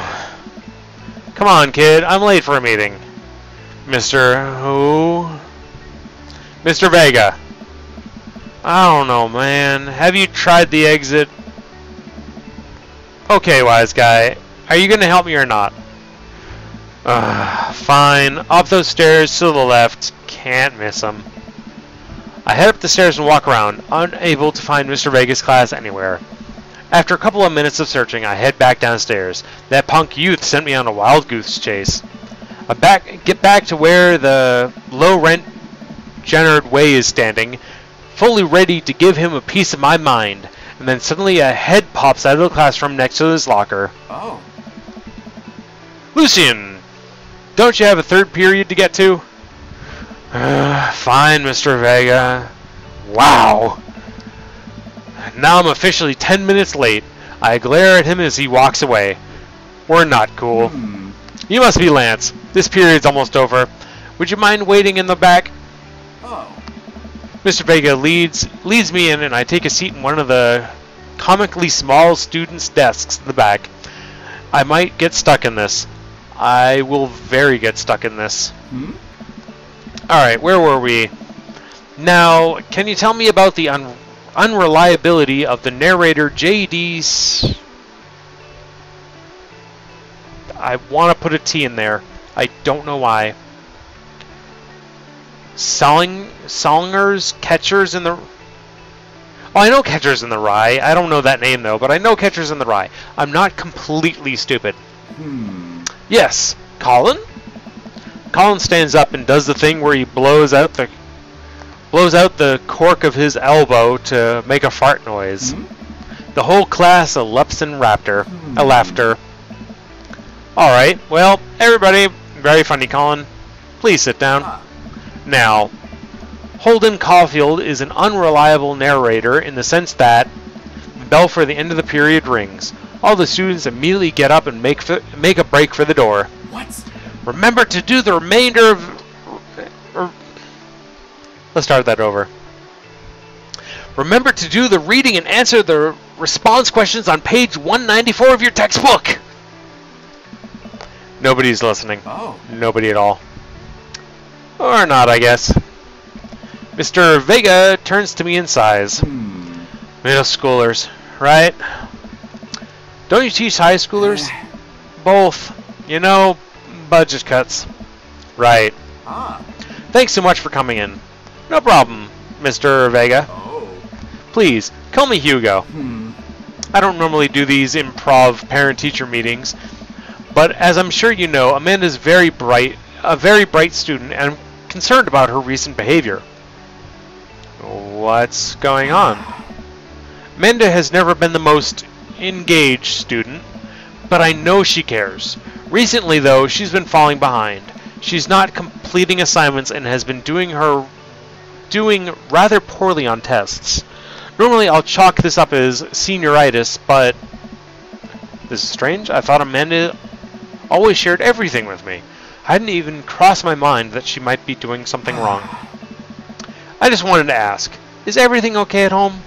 on, kid, I'm late for a meeting. Mr. Who? Mr. Vega. I don't know, man. Have you tried the exit? Okay, wise guy. Are you gonna help me or not? Fine. Up those stairs to the left. Can't miss him. I head up the stairs and walk around, unable to find Mr. Vega's class anywhere. After a couple of minutes of searching, I head back downstairs. That punk youth sent me on a wild goose chase. I get back to where the low-rent Jenner Way is standing, fully ready to give him a piece of my mind, and then suddenly a head pops out of the classroom next to his locker. Oh. Lucian, don't you have a third period to get to? Fine, Mr. Vega. Wow. Now I'm officially 10 minutes late. I glare at him as he walks away. We're not cool. You must be Lance. This period's almost over. Would you mind waiting in the back? Oh. Mr. Vega leads me in, and I take a seat in one of the comically small students' desks in the back. I might get stuck in this. I will very get stuck in this. Alright, where were we? Now, can you tell me about the unreliability of the narrator J.D.'s... I want to put a T in there. I don't know why. Songer's Catchers in the... Oh, I know Catchers in the Rye. I don't know that name, though, but I know Catchers in the Rye. I'm not completely stupid. Yes, Colin? Colin stands up and does the thing where he blows out the cork of his elbow to make a fart noise. The whole class erupts in laughter. Alright, well, everybody, very funny, Colin. Please sit down. Now, Holden Caulfield is an unreliable narrator in the sense that the bell for the end of the period rings. All the students immediately get up and make a break for the door. What? Remember to do the remainder of... Let's start that over. Remember to do the reading and answer the response questions on page 194 of your textbook. Nobody's listening. Oh. Nobody at all. Or not, I guess. Mr. Vega turns to me and sighs. Middle schoolers, right? Don't you teach high schoolers? Both. You know, budget cuts. Right. Thanks so much for coming in. No problem, Mr. Vega. Please, call me Hugo. I don't normally do these improv parent-teacher meetings, but as I'm sure you know, Amanda's a very bright student, and I'm concerned about her recent behavior. What's going on? Amanda has never been the most engaged student, but I know she cares. Recently, though, she's been falling behind. She's not completing assignments and has been doing rather poorly on tests. Normally, I'll chalk this up as senioritis, but this is strange. I thought Amanda always shared everything with me. I hadn't even crossed my mind that she might be doing something wrong. I just wanted to ask, is everything okay at home?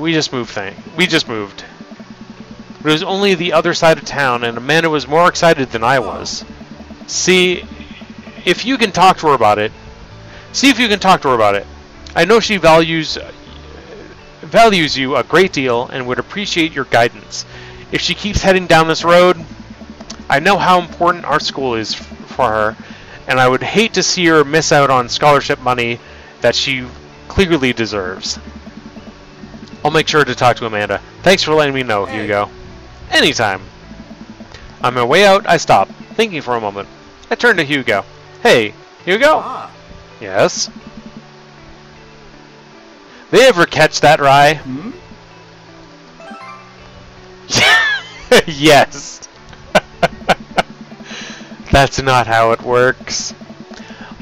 We just moved. But it was only the other side of town, and Amanda was more excited than I was. See if you can talk to her about it. I know she values you a great deal and would appreciate your guidance. If she keeps heading down this road, I know how important art school is for her, and I would hate to see her miss out on scholarship money that she clearly deserves. I'll make sure to talk to Amanda. Thanks for letting me know, Hugo. Anytime. On my way out, I stop, thinking for a moment. I turn to Hugo. Hey, Hugo? Yes? They ever catch that rye? Yes. That's not how it works.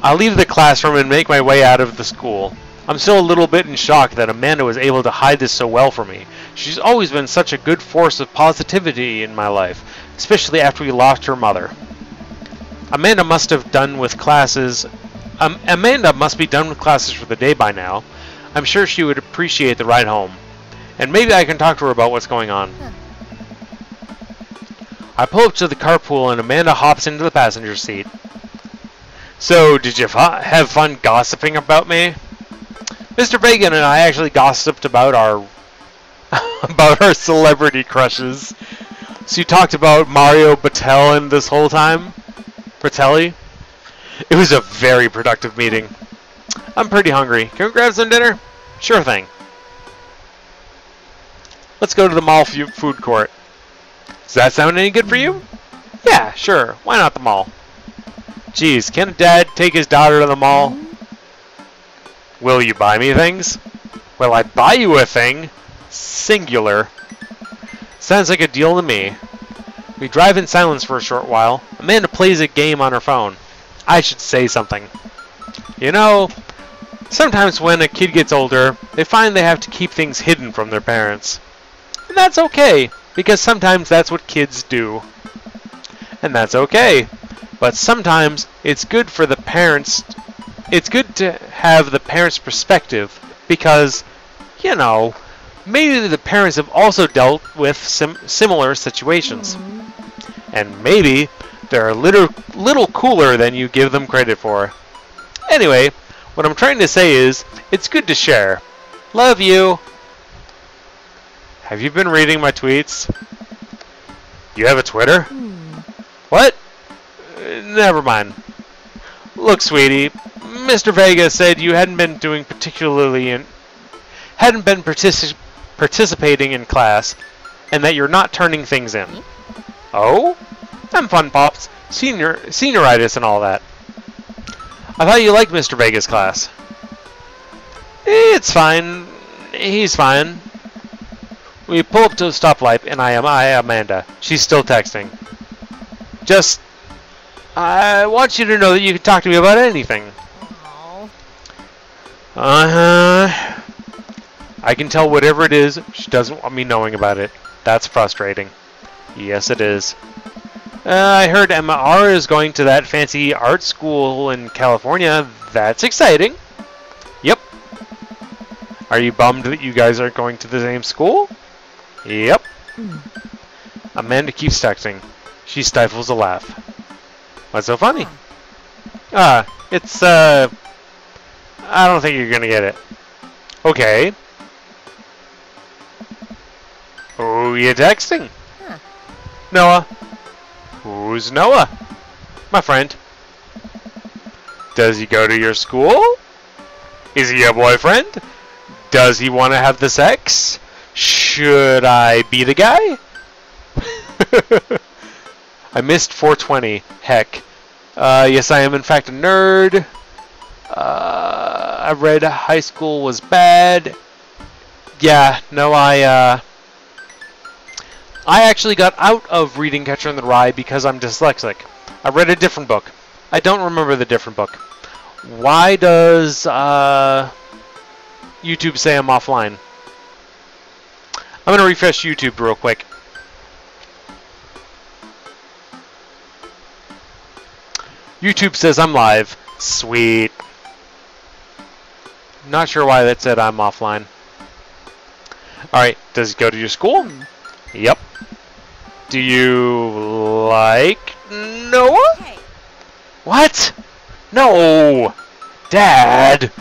I leave the classroom and make my way out of the school. I'm still a little bit in shock that Amanda was able to hide this so well from me. She's always been such a good force of positivity in my life, especially after we lost her mother. Amanda must be done with classes for the day by now. I'm sure she would appreciate the ride home. And maybe I can talk to her about what's going on. I pull up to the carpool and Amanda hops into the passenger seat. So, did you have fun gossiping about me? Mr. Vega and I actually gossiped about our celebrity crushes. So you talked about Mario Batell this whole time? Batelli? It was a very productive meeting. I'm pretty hungry. Can we grab some dinner? Sure thing. Let's go to the mall food court. Does that sound any good for you? Yeah, sure. Why not the mall? Geez, can a dad take his daughter to the mall? Will you buy me things? Will I buy you a thing? Singular. Sounds like a deal to me. We drive in silence for a short while. Amanda plays a game on her phone. I should say something. You know, sometimes when a kid gets older, they find they have to keep things hidden from their parents. And that's okay, because sometimes that's what kids do. And that's okay. But sometimes it's good for the parents. It's good to have the parents' perspective because, you know, maybe the parents have also dealt with similar situations. And maybe they're a little cooler than you give them credit for. Anyway, what I'm trying to say is, it's good to share. Love you. Have you been reading my tweets? You have a Twitter? What? Never mind. Look, sweetie, Mr. Vega said you hadn't been participating in class, and that you're not turning things in. Oh? I'm fun, Pops. Senioritis and all that. I thought you liked Mr. Vega's class. It's fine. He's fine. We pull up to the stoplight, and I Amanda. She's still texting. I want you to know that you can talk to me about anything. Uh-huh. I can tell whatever it is, she doesn't want me knowing about it. That's frustrating. Yes, it is. I heard Emma R. is going to that fancy art school in California. That's exciting. Yep. Are you bummed that you guys aren't going to the same school? Yep. Amanda keeps texting. She stifles a laugh. What's so funny? It's, I don't think you're gonna get it. Okay. Who are you texting? Noah. Who's Noah? My friend. Does he go to your school? Is he a boyfriend? Does he want to have the sex? Should I be the guy? I missed 420. Heck. Yes, I am in fact a nerd. I read high school was bad. Yeah, no, I actually got out of reading Catcher in the Rye because I'm dyslexic. I read a different book. I don't remember the different book. Why does YouTube say I'm offline? I'm going to refresh YouTube real quick. YouTube says I'm live. Sweet. Not sure why that said I'm offline. Alright, does he go to your school? Yep. Do you like Noah? Hey. What? No! Dad!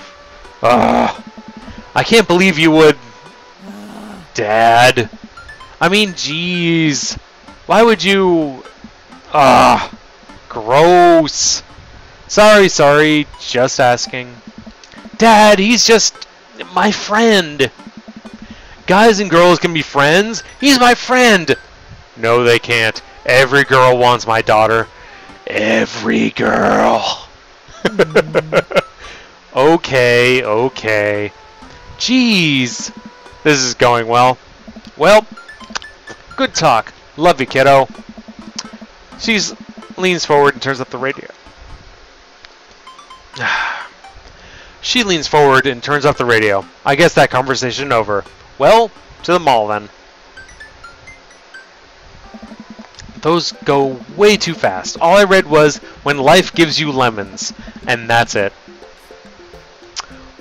Ugh. I can't believe you would... Dad. I mean, jeez. Why would you... Ugh. Gross. Sorry. Just asking. Dad, he's just... my friend. Guys and girls can be friends. He's my friend. No, they can't. Every girl wants my daughter. Every girl. Okay. Jeez. This is going well. Well, good talk. Love you, kiddo. She leans forward and turns up the radio. She leans forward and turns up the radio. I guess that conversation over. Well, to the mall then. Those go way too fast. All I read was, when life gives you lemons. And that's it.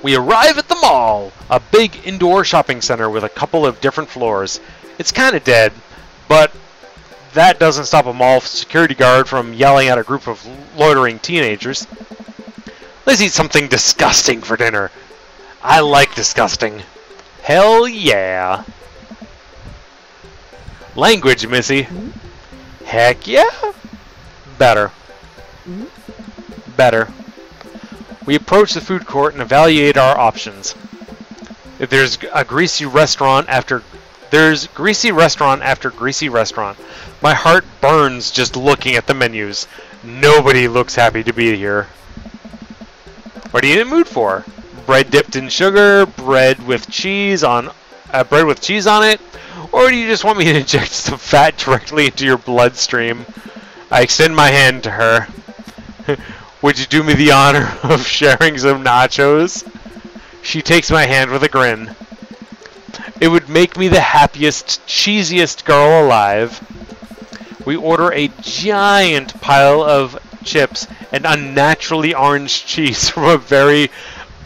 We arrive at the mall, a big indoor shopping center with a couple of different floors. It's kind of dead, but that doesn't stop a mall security guard from yelling at a group of loitering teenagers. Let's eat something disgusting for dinner. I like disgusting. Hell yeah. Language, Missy. Heck yeah. Better. Better. We approach the food court and evaluate our options. If there's greasy restaurant after greasy restaurant. My heart burns just looking at the menus. Nobody looks happy to be here. What are you in the mood for? Bread dipped in sugar, bread with cheese on it, or do you just want me to inject some fat directly into your bloodstream? I extend my hand to her. Would you do me the honor of sharing some nachos? She takes my hand with a grin. It would make me the happiest, cheesiest girl alive. We order a giant pile of chips and unnaturally orange cheese from a very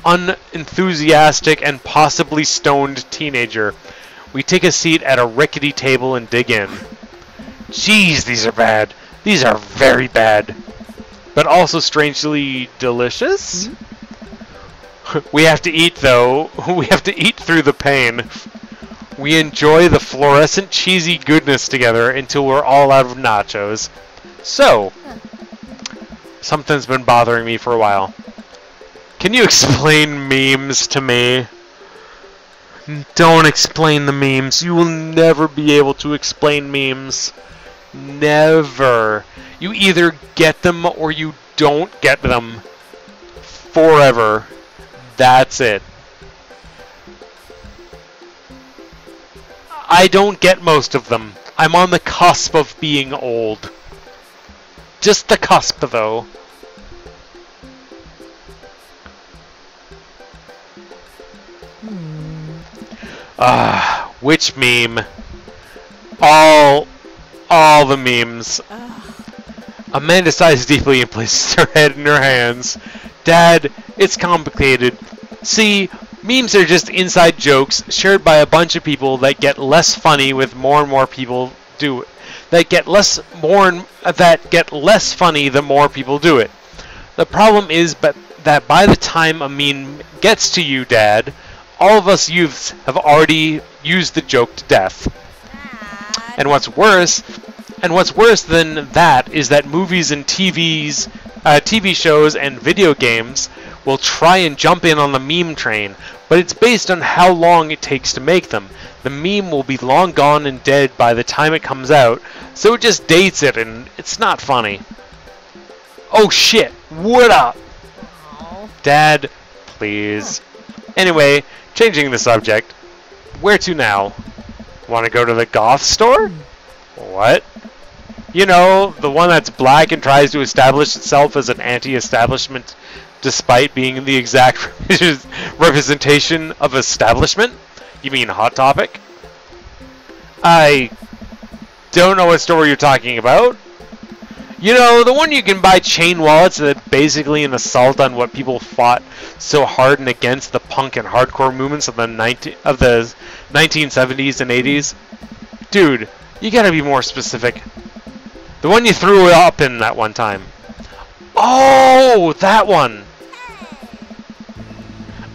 unenthusiastic and possibly stoned teenager. We take a seat at a rickety table and dig in. Jeez, these are bad. These are very bad. But also strangely delicious? We have to eat, though. We have to eat through the pain. We enjoy the fluorescent cheesy goodness together until we're all out of nachos. So, something's been bothering me for a while. Can you explain memes to me? Don't explain the memes. You will never be able to explain memes. Never. You either get them or you don't get them. Forever. That's it. I don't get most of them. I'm on the cusp of being old. Just the cusp, though. Which meme? All the memes. Amanda sighs deeply and places her head in her hands. Dad, it's complicated. See, memes are just inside jokes shared by a bunch of people that get less funny with more and more people do it. That get less funny the more people do it. The problem is that by the time a meme gets to you, Dad, all of us youths have already used the joke to death. And what's worse, And what's worse than that is that movies and TV shows and video games will try and jump in on the meme train, but it's based on how long it takes to make them. The meme will be long gone and dead by the time it comes out, so it just dates it, and it's not funny. Oh shit, what up? Dad, please. Anyway, changing the subject. Where to now? Want to go to the goth store? What? You know, the one that's black and tries to establish itself as an anti-establishment despite being the exact representation of establishment? You mean Hot Topic? I don't know what store you're talking about. You know, the one you can buy chain wallets that basically an assault on what people fought so hard and against the punk and hardcore movements of the 1970s and 80s? Dude, you gotta be more specific. The one you threw up in that one time. Oh, that one!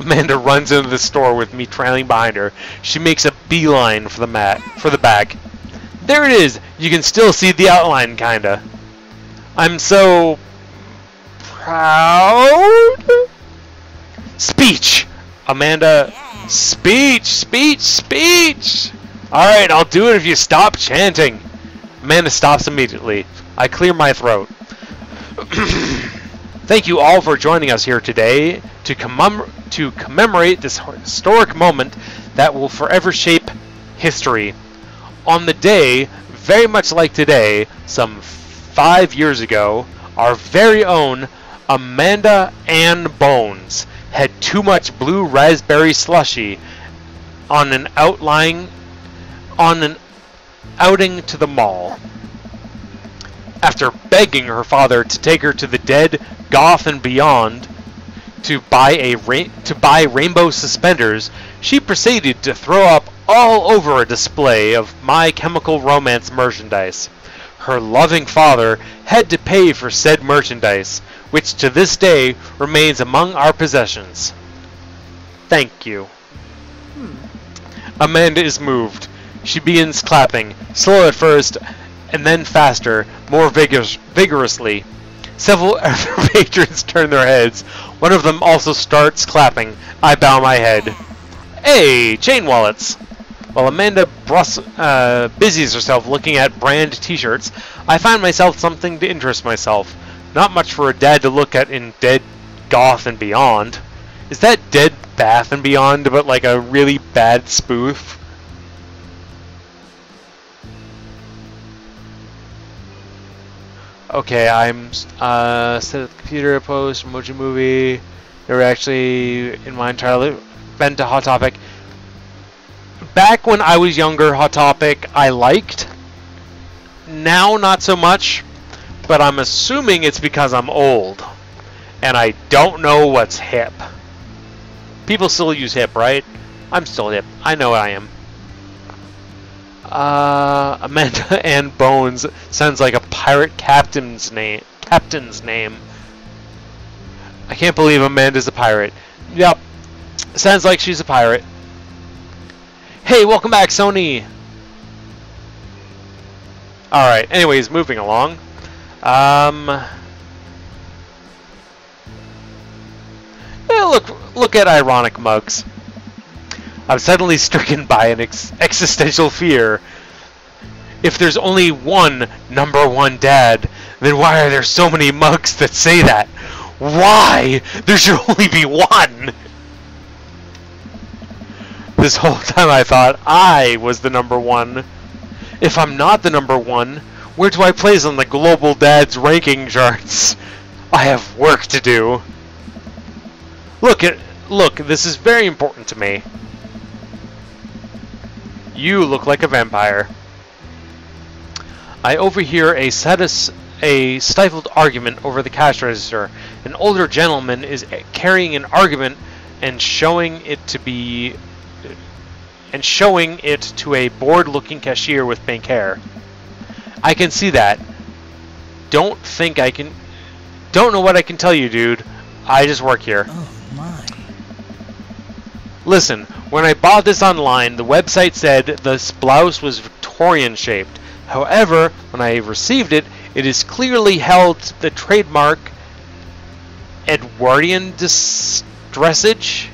Amanda runs into the store with me trailing behind her. She makes a beeline for the back. There it is! You can still see the outline, kinda. I'm so proud. Speech! Amanda, speech, speech, speech! Alright, I'll do it if you stop chanting. Amanda stops immediately. I clear my throat. Thank you all for joining us here today to commemorate this historic moment that will forever shape history. On the day, very much like today, some 5 years ago, our very own Amanda Ann Bones had too much blue raspberry slushy on an outing to the mall. After begging her father to take her to the Dead, Goth, and Beyond to buy rainbow suspenders, she proceeded to throw up all over a display of My Chemical Romance merchandise. Her loving father had to pay for said merchandise, which to this day remains among our possessions. Thank you. Amanda is moved. She begins clapping, slow at first, and then faster, more vigorously. Several other patrons turn their heads. One of them also starts clapping. I bow my head. Hey, chain wallets! While Amanda busies herself looking at brand t-shirts, I find myself something to interest myself. Not much for a dad to look at in Dead, Goth, and Beyond. Is that Dead, Bath, and Beyond, but like a really bad spoof? Okay, I'm set at the computer, post, emoji movie. Never actually in my entirely been to Hot Topic. Back when I was younger, Hot Topic I liked. Now not so much, but I'm assuming it's because I'm old and I don't know what's hip. People still use hip, right? I'm still hip. I know I am. Amanda Ann Bones sounds like a pirate captain's name. I can't believe Amanda's a pirate. Yep. Sounds like she's a pirate. Hey, welcome back, Sony! Alright, anyways, moving along. Yeah, look at ironic mugs. I'm suddenly stricken by an existential fear. If there's only one #1 dad, then why are there so many mugs that say that? Why? There should only be one! This whole time I thought I was the #1. If I'm not the #1, where do I place on the global dads ranking charts? I have work to do. Look, this is very important to me. You look like a vampire. I overhear a stifled argument over the cash register. An older gentleman is carrying an argument and showing it to a bored-looking cashier with pink hair. I can see that. Don't know what I can tell you, dude. I just work here. Oh my. Listen, when I bought this online, the website said this blouse was Victorian shaped. However, when I received it, it is clearly held the trademark Edwardian dressage.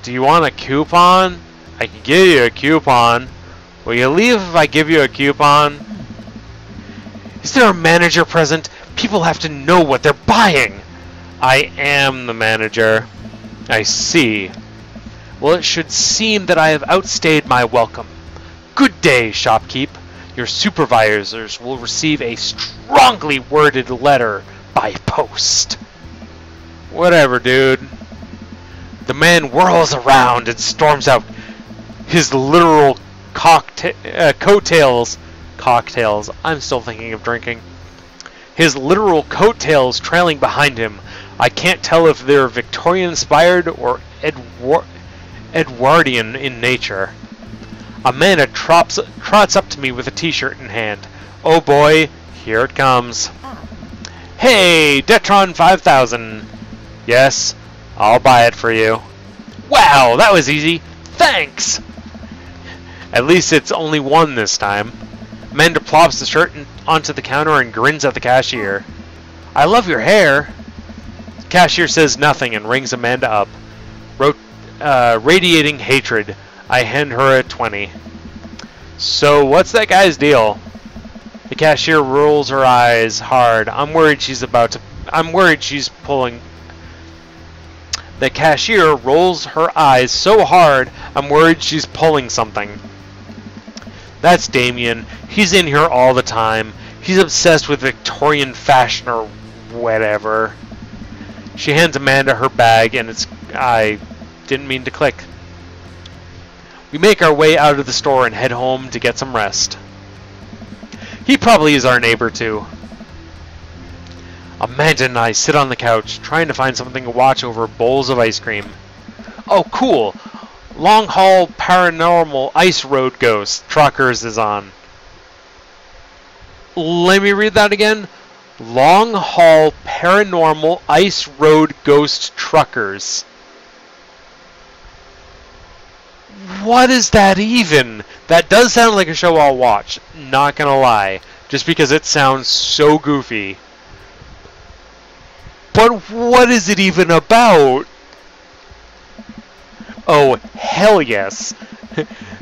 Do you want a coupon? I can give you a coupon. Will you leave if I give you a coupon? Is there a manager present? People have to know what they're buying. I am the manager. I see. Well, it should seem that I have outstayed my welcome. Good day, shopkeep. Your supervisors will receive a strongly worded letter by post. Whatever, dude. The man whirls around and storms out, his literal coattails. I'm still thinking of drinking. His literal coattails trailing behind him. I can't tell if they're Victorian-inspired or Edwardian in nature. Amanda trots up to me with a t-shirt in hand. Oh boy, here it comes. Hey, Detron 5000. Yes, I'll buy it for you. Wow, that was easy. Thanks! At least it's only one this time. Amanda plops the shirt onto the counter and grins at the cashier. I love your hair. The cashier says nothing and rings Amanda up. Radiating hatred. I hand her a 20. So, what's that guy's deal? The cashier rolls her eyes hard. I'm worried she's pulling. The cashier rolls her eyes so hard, I'm worried she's pulling something. That's Damien. He's in here all the time. He's obsessed with Victorian fashion or whatever. She hands Amanda her bag, and I didn't mean to click. We make our way out of the store and head home to get some rest. He probably is our neighbor, too. Amanda and I sit on the couch, trying to find something to watch over bowls of ice cream. Oh, cool! Long Haul Paranormal Ice Road Ghost Truckers is on. Let me read that again. Long Haul Paranormal Ice Road Ghost Truckers. What is that even? That does sound like a show I'll watch, not gonna lie, just because it sounds so goofy. But what is it even about? Oh, hell yes.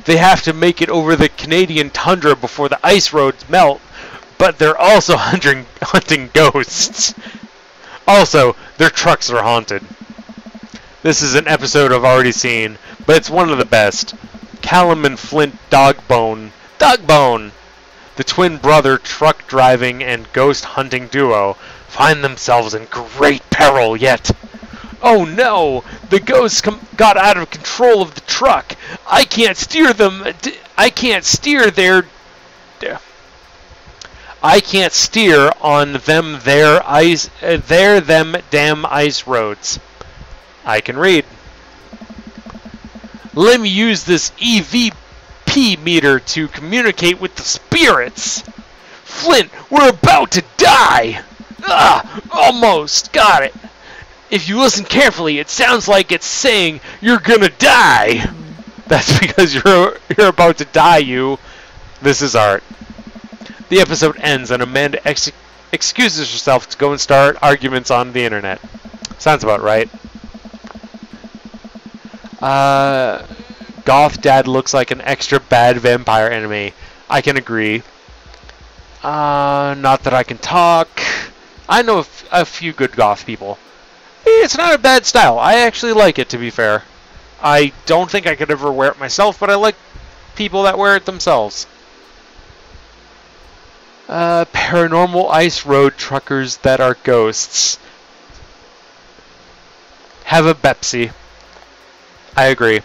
They have to make it over the Canadian tundra before the ice roads melt, but they're also hunting ghosts. Also, their trucks are haunted. This is an episode I've already seen, but it's one of the best. Callum and Flint Dogbone, the twin brother truck driving and ghost hunting duo, find themselves in great peril yet. Oh no! The ghosts got out of control of the truck. I can't steer them. I can't steer on them them damn ice roads. I can read. Let me use this EVP meter to communicate with the spirits. Flint, we're about to die. Almost got it. If you listen carefully, it sounds like it's saying you're gonna die. That's because you're about to die, you. This is art. The episode ends and Amanda excuses herself to go and start arguments on the internet. Sounds about right. Goth Dad looks like an extra bad vampire anime. I can agree. Not that I can talk. I know a few good goth people. It's not a bad style. I actually like it, to be fair. I don't think I could ever wear it myself, but I like people that wear it themselves. Paranormal ice road truckers that are ghosts. Have a Pepsi. I agree.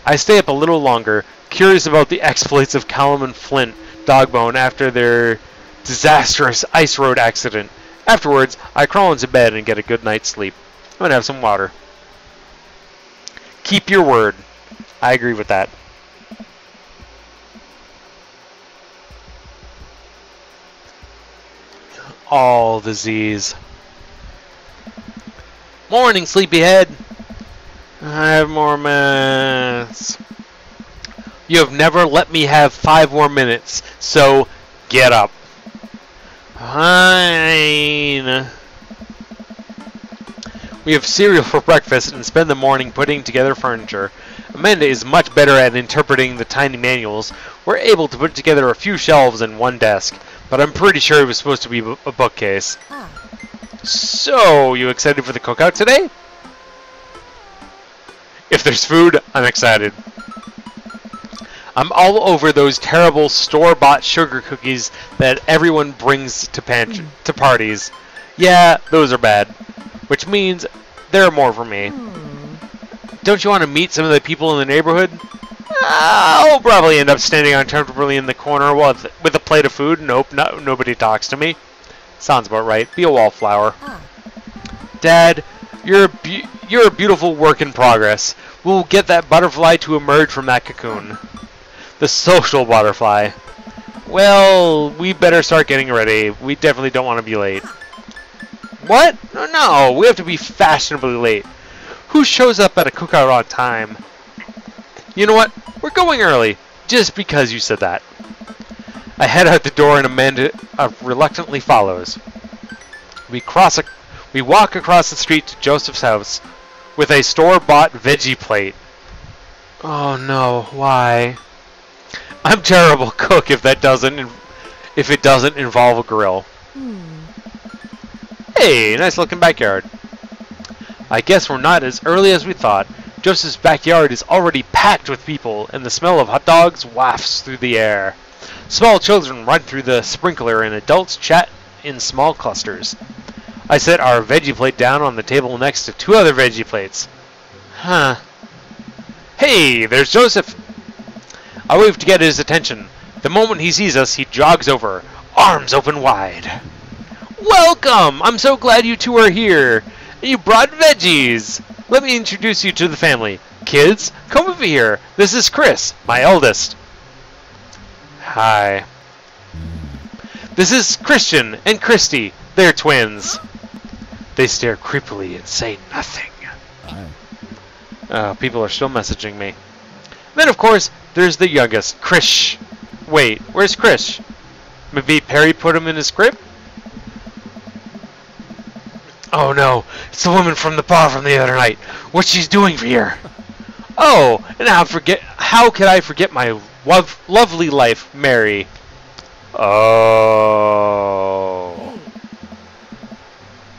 I stay up a little longer, curious about the exploits of Callum and Flint Dogbone after their disastrous ice road accident. Afterwards, I crawl into bed and get a good night's sleep. I'm gonna have some water. Keep your word. I agree with that. All the Z's. Morning, sleepyhead. I have more minutes. You have never let me have 5 more minutes, so get up. Fine. We have cereal for breakfast and spend the morning putting together furniture. Amanda is much better at interpreting the tiny manuals. We're able to put together a few shelves and one desk, but I'm pretty sure it was supposed to be a bookcase. So, you excited for the cookout today? If there's food, I'm excited. I'm all over those terrible store-bought sugar cookies that everyone brings to parties. Yeah, those are bad. Which means there are more for me. Don't you want to meet some of the people in the neighborhood? I'll probably end up standing uncomfortably in the corner with a plate of food. Nope, nobody talks to me. Sounds about right. Be a wallflower. Dad, you're a beautiful work in progress. We'll get that butterfly to emerge from that cocoon. The social butterfly. Well, we better start getting ready. We definitely don't want to be late. What? No, we have to be fashionably late. Who shows up at a cookout on time? You know what? We're going early, just because you said that. I head out the door and Amanda reluctantly follows. We walk across the street to Joseph's house with a store-bought veggie plate. Oh no, why? I'm a terrible cook if it doesn't involve a grill. Hey, nice looking backyard. I guess we're not as early as we thought. Joseph's backyard is already packed with people, and the smell of hot dogs wafts through the air. Small children run through the sprinkler, and adults chat in small clusters. I set our veggie plate down on the table next to 2 other veggie plates. Huh. Hey, there's Joseph! I wave to get his attention. The moment he sees us, he jogs over, arms open wide. Welcome! I'm so glad you 2 are here. You brought veggies. Let me introduce you to the family. Kids, come over here. This is Chris, my eldest. Hi. This is Christian and Christy. They're twins. They stare creepily and say nothing. People are still messaging me. Then, of course, there's the youngest, Krish. Wait, where's Krish? Maybe Perry put him in his crib? Oh no, it's the woman from the bar from the other night. What's she doing here? Oh, and how could I forget my lovely life, Mary? Oh.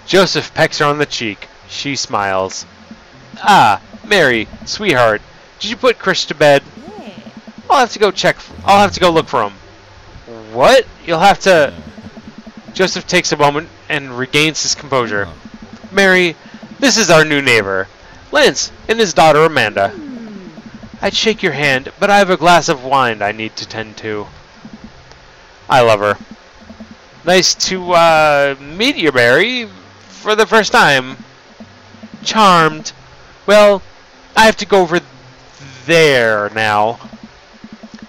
Joseph pecks her on the cheek. She smiles. Ah, Mary, sweetheart, did you put Chris to bed? I'll have to go look for him. What? You'll have to... Joseph takes a moment and regains his composure. Mary, this is our new neighbor, Lance, and his daughter Amanda. I'd shake your hand, but I have a glass of wine I need to tend to. I love her. Nice to meet you, Mary, for the first time. Charmed. Well, I have to go over there now.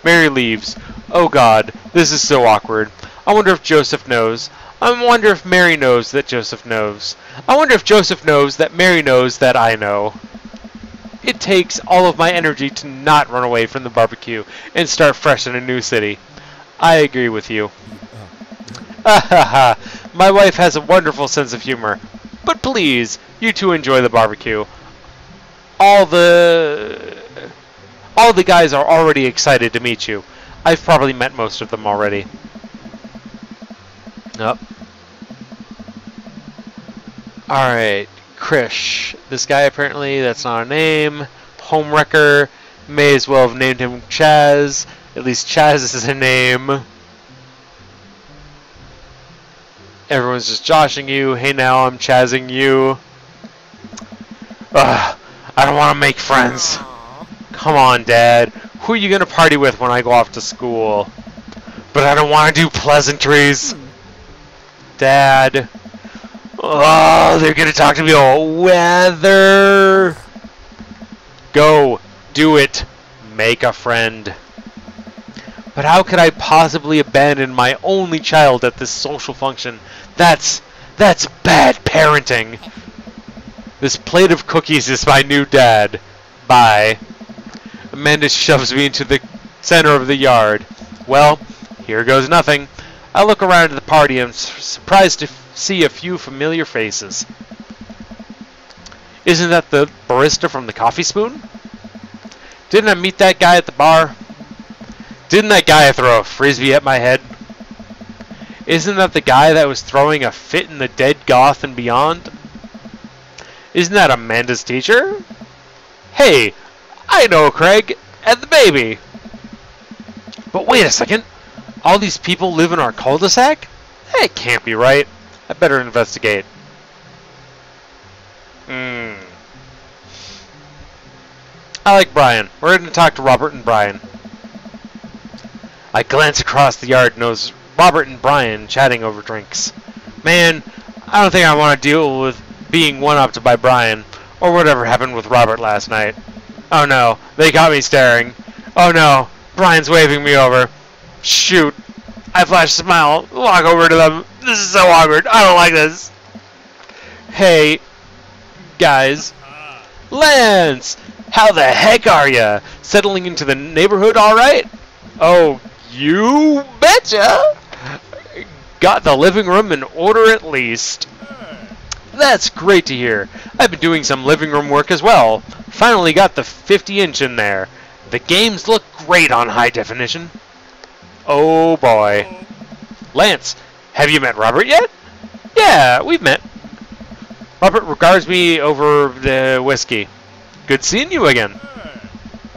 Mary leaves. Oh God, this is so awkward. I wonder if Joseph knows. I wonder if Mary knows that Joseph knows. I wonder if Joseph knows that Mary knows that I know. It takes all of my energy to not run away from the barbecue and start fresh in a new city. I agree with you. My wife has a wonderful sense of humor. But please, you 2 enjoy the barbecue. All the guys are already excited to meet you. I've probably met most of them already. Nope. Alright, Krish. This guy apparently, that's not a name. Homewrecker. May as well have named him Chaz. At least Chaz is a name. Everyone's just joshing you. Hey now, I'm Chazzing you. Ugh, I don't want to make friends. Come on, Dad. Who are you going to party with when I go off to school? But I don't want to do pleasantries. Dad. Oh, they're going to talk to me about weather. Go. Do it. Make a friend. But how could I possibly abandon my only child at this social function? That's bad parenting. This plate of cookies is my new dad. Bye. Amanda shoves me into the center of the yard. Well, here goes nothing. I look around at the party and am surprised to see a few familiar faces. Isn't that the barista from the Coffee Spoon? Didn't I meet that guy at the bar? Didn't that guy throw a frisbee at my head? Isn't that the guy that was throwing a fit in the Dead Goth and Beyond? Isn't that Amanda's teacher? Hey, I know Craig and the baby. But wait a second. All these people live in our cul-de-sac? That can't be right. I better investigate. I like Brian. We're going to talk to Robert and Brian. I glance across the yard and notice Robert and Brian chatting over drinks. Man, I don't think I want to deal with being one-upped by Brian, or whatever happened with Robert last night. Oh no, they got me staring. Oh no, Brian's waving me over. Shoot. I flash a smile, walk over to them. This is so awkward. I don't like this. Hey, guys. Lance! How the heck are ya? Settling into the neighborhood alright? Oh, you betcha! Got the living room in order at least. That's great to hear. I've been doing some living room work as well. Finally got the 50-inch in there. The games look great on high definition. Oh boy. Lance, have you met Robert yet? Yeah, we've met. Robert regards me over the whiskey. Good seeing you again.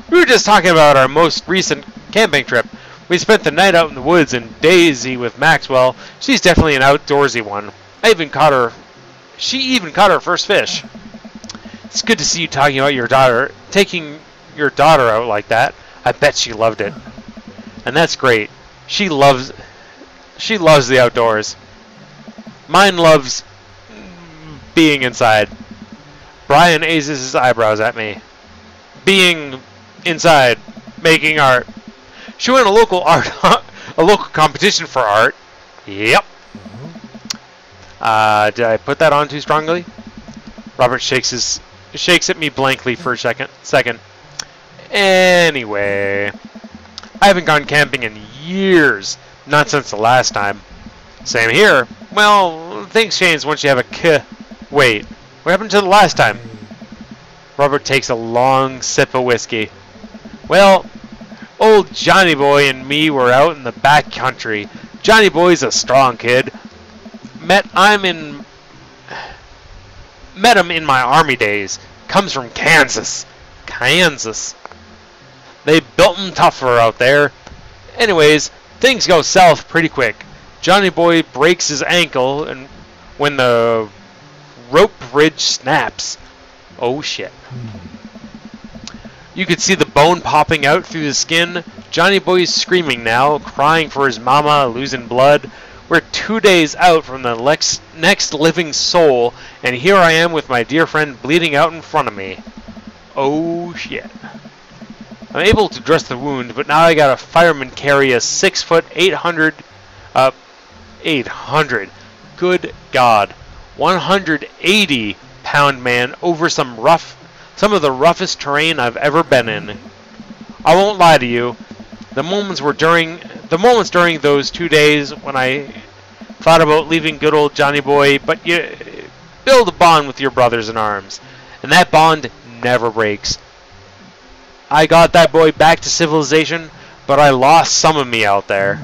We were just talking about our most recent camping trip. We spent the night out in the woods, and Daisy with Maxwell, she's definitely an outdoorsy one. She even caught her first fish. It's good to see you talking about your daughter, taking your daughter out like that. I bet she loved it. And that's great. She loves the outdoors. Mine loves being inside. Brian aises his eyebrows at me. Being inside, making art. She won a local competition for art. Yep. Did I put that on too strongly? Robert shakes at me blankly for a second. Anyway, I haven't gone camping in years. Not since the last time. Same here. Well, things change once you have a Wait, what happened to the last time? Robert takes a long sip of whiskey. Well, old Johnny Boy and me were out in the back country. Johnny Boy's a strong kid. Met him in my army days. Comes from Kansas. They built him tougher out there. Anyways, things go south pretty quick. Johnny Boy breaks his ankle, and when the rope bridge snaps. Oh shit. You could see the bone popping out through the skin. Johnny Boy's screaming now, crying for his mama, losing blood. We're 2 days out from the next living soul, and here I am with my dear friend bleeding out in front of me. Oh shit. I'm able to dress the wound, but now I got a fireman carry a 6 foot 800, good God, 180-pound man over some of the roughest terrain I've ever been in. I won't lie to you. The moments during those 2 days when I thought about leaving good old Johnny Boy, but you build a bond with your brothers in arms, and that bond never breaks. I got that boy back to civilization, but I lost some of me out there.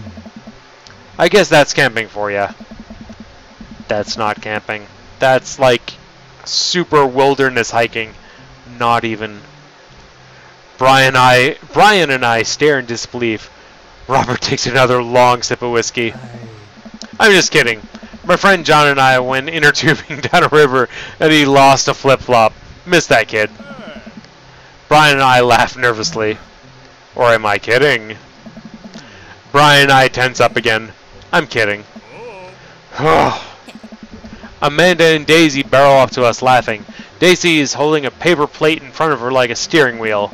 I guess that's camping for you. That's not camping. That's like super wilderness hiking. Not even. Brian and I stare in disbelief. Robert takes another long sip of whiskey. I'm just kidding. My friend John and I went inner tubing down a river and he lost a flip-flop. Missed that kid. Brian and I laugh nervously. Or am I kidding? Brian and I tense up again. I'm kidding. Amanda and Daisy barrel up to us laughing. Daisy is holding a paper plate in front of her like a steering wheel.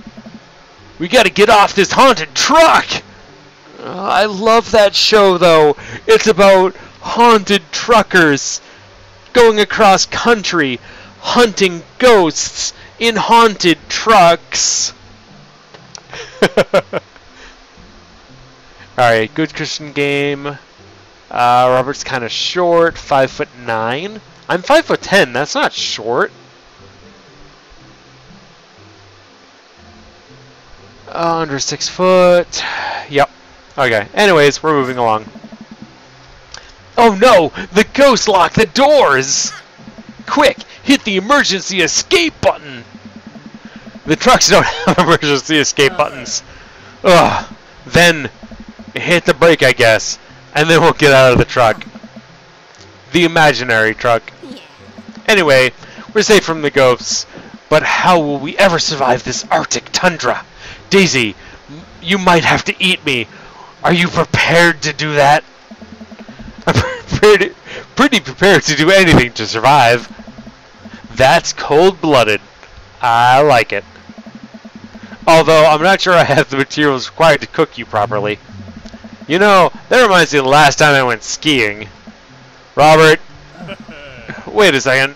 We gotta get off this haunted truck! I love that show though. It's about haunted truckers going across country, hunting ghosts in haunted trucks. Alright, good Christian game. Robert's kind of short, 5'9". I'm 5'10". That's not short. Under 6 foot. Yep. Okay. Anyways, we're moving along. Oh no! The ghost locked the doors! Quick! Hit the emergency escape button! The trucks don't have emergency escape buttons. Ugh. Then hit the brake, I guess. And then we'll get out of the truck. The imaginary truck. Anyway, we're safe from the ghosts. But how will we ever survive this Arctic tundra? Daisy, you might have to eat me. Are you prepared to do that? I'm pretty prepared to do anything to survive. That's cold-blooded. I like it. Although, I'm not sure I have the materials required to cook you properly. You know, that reminds me of the last time I went skiing. Robert, wait a second.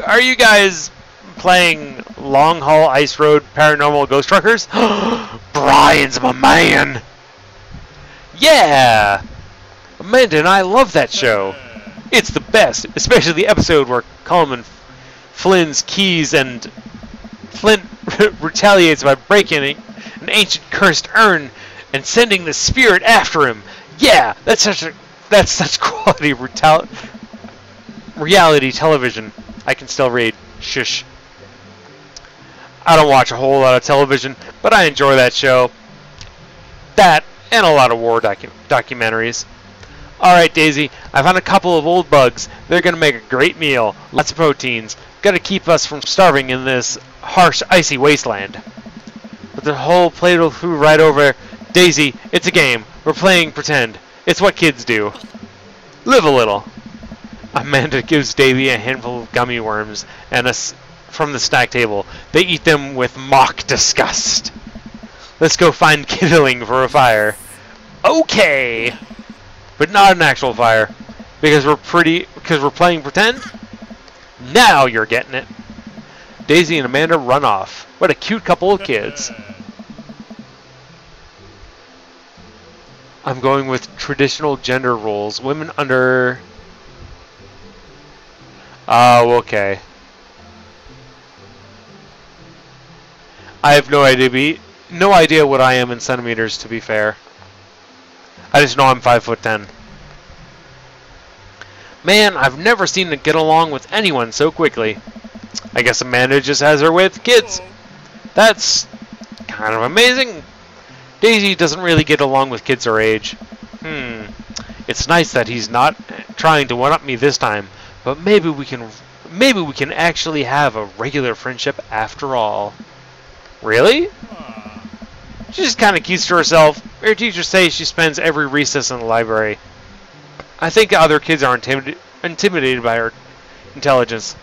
Are you guys playing Long Haul Ice Road Paranormal Ghost Truckers? Brian's my man! Yeah! Amanda and I love that show. It's the best, especially the episode where Coleman Flynn's keys and Flint retaliates by breaking an ancient cursed urn and sending the spirit after him. Yeah, that's such quality reality television. I can still read. Shush. I don't watch a whole lot of television, but I enjoy that show. That and a lot of war documentaries. Alright, Daisy, I found a couple of old bugs. They're gonna make a great meal. Lots of proteins. Gotta keep us from starving in this harsh, icy wasteland. But the whole plate of food right over. Daisy, it's a game. We're playing pretend. It's what kids do. Live a little. Amanda gives Davy a handful of gummy worms and from the snack table. They eat them with mock disgust. Let's go find kindling for a fire. Okay! But not an actual fire. Because we're playing pretend? Now you're getting it. Daisy and Amanda run off. What a cute couple of kids. I'm going with traditional gender roles. Women under... Oh, okay. I have no idea what I am in centimeters, to be fair. I just know I'm 5'10". Man, I've never seen it get along with anyone so quickly. I guess Amanda just has her way with kids. That's kind of amazing. Daisy doesn't really get along with kids her age. It's nice that he's not trying to one-up me this time, but maybe we can actually have a regular friendship after all. Really? She just kind of keeps to herself. Her teachers say she spends every recess in the library. I think other kids are intimidated by her intelligence.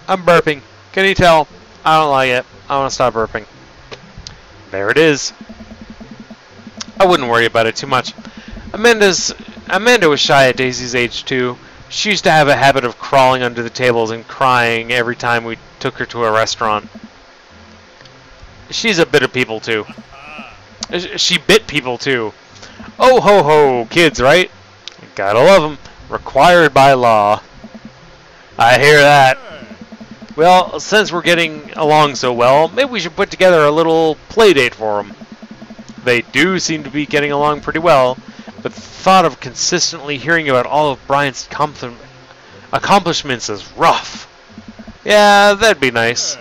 I'm burping. Can you tell? I don't like it. I want to stop burping. There it is. I wouldn't worry about it too much. Amanda was shy at Daisy's age too. She used to have a habit of crawling under the tables and crying every time we took her to a restaurant. She's a bit of people too. She bit people too. Oh ho ho, kids, right? Gotta love them. Required by law. I hear that. Well, since we're getting along so well, maybe we should put together a little play date for them. They do seem to be getting along pretty well, but the thought of consistently hearing about all of Brian's accomplishments is rough. Yeah, that'd be nice.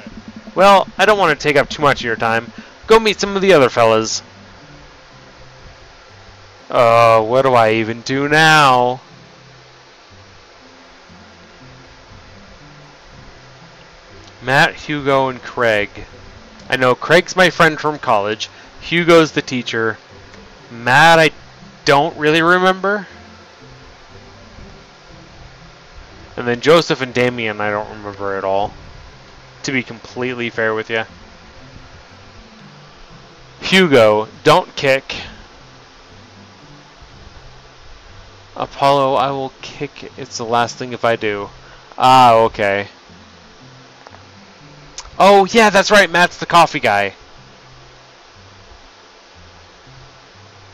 Well, I don't want to take up too much of your time. Go meet some of the other fellas. What do I even do now? Matt, Hugo, and Craig. I know Craig's my friend from college. Hugo's the teacher. Matt, I don't really remember. And then Joseph and Damien, I don't remember at all. To be completely fair with you. Hugo, don't kick. Apollo, I will kick. It's the last thing if I do. Ah, okay. Oh, yeah, that's right. Matt's the coffee guy.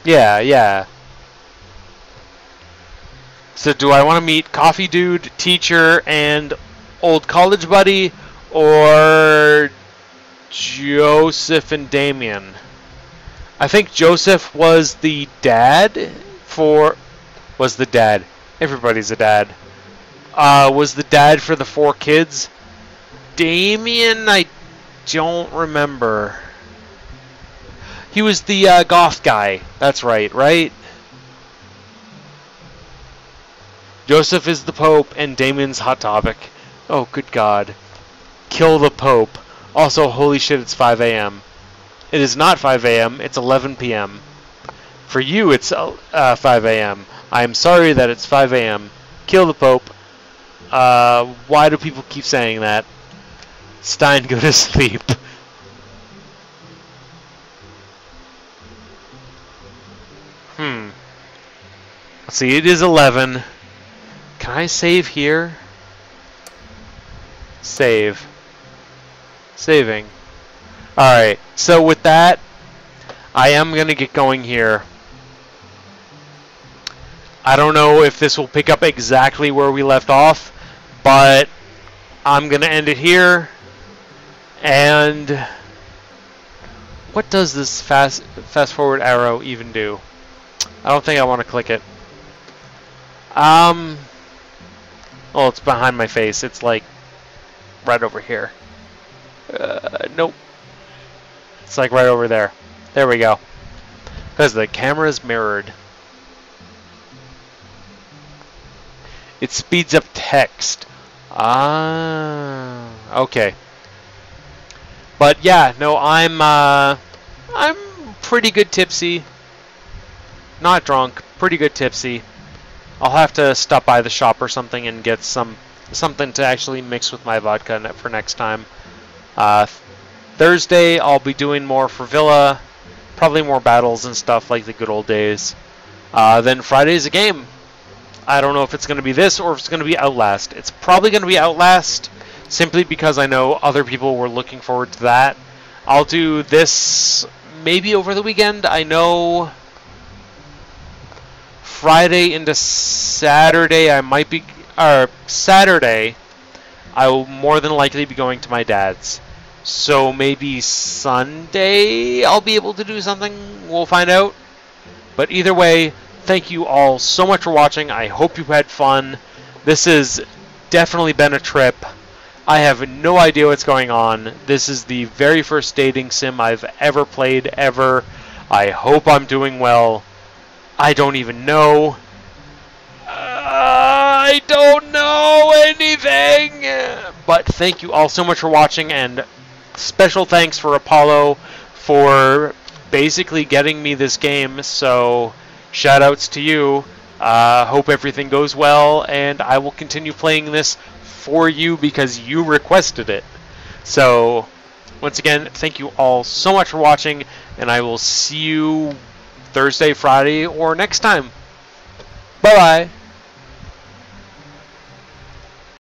Yeah, yeah. So do I want to meet Coffee Dude, Teacher, and Old College Buddy, or Joseph and Damien? I think Joseph was the dad for... Was the dad. Everybody's a dad. Was the dad for the 4 kids. Damien, I don't remember. He was the goth guy. That's right, right? Joseph is the Pope, and Damien's Hot Topic. Oh, good God. Kill the Pope. Also, holy shit, it's 5 a.m. It is not 5 a.m., it's 11 p.m. For you, it's 5 a.m. I am sorry that it's 5 a.m. Kill the Pope. Why do people keep saying that? Stein, go to sleep. Let's see, it is 11. Can I save here? Save. Saving. Alright, so with that, I am going to get going here. I don't know if this will pick up exactly where we left off, but I'm going to end it here. And what does this fast forward arrow even do? I don't think I want to click it. Oh, it's behind my face. It's like right over here. Nope. It's like right over there. There we go. Because the camera's mirrored. It speeds up text. Ah, okay. But yeah, no, I'm pretty good tipsy. Not drunk, pretty good tipsy. I'll have to stop by the shop or something and get something to actually mix with my vodka for next time. Thursday, I'll be doing more for Villa, probably more battles and stuff like the good old days. Then Friday's a game. I don't know if it's going to be this or if it's going to be Outlast. It's probably going to be Outlast, simply because I know other people were looking forward to that. I'll do this maybe over the weekend. I know Friday into Saturday I might be, or Saturday I will more than likely be going to my dad's. So maybe Sunday I'll be able to do something. We'll find out. But either way, thank you all so much for watching. I hope you had fun. This has definitely been a trip. I have no idea what's going on. This is the very first dating sim I've ever played, ever. I hope I'm doing well. I don't even know. I don't know anything. But thank you all so much for watching, and special thanks for Apollo for basically getting me this game. So shout outs to you. Hope everything goes well, and I will continue playing this for you because you requested it. So once again, thank you all so much for watching, and I will see you Thursday, Friday, or next time. Bye-bye.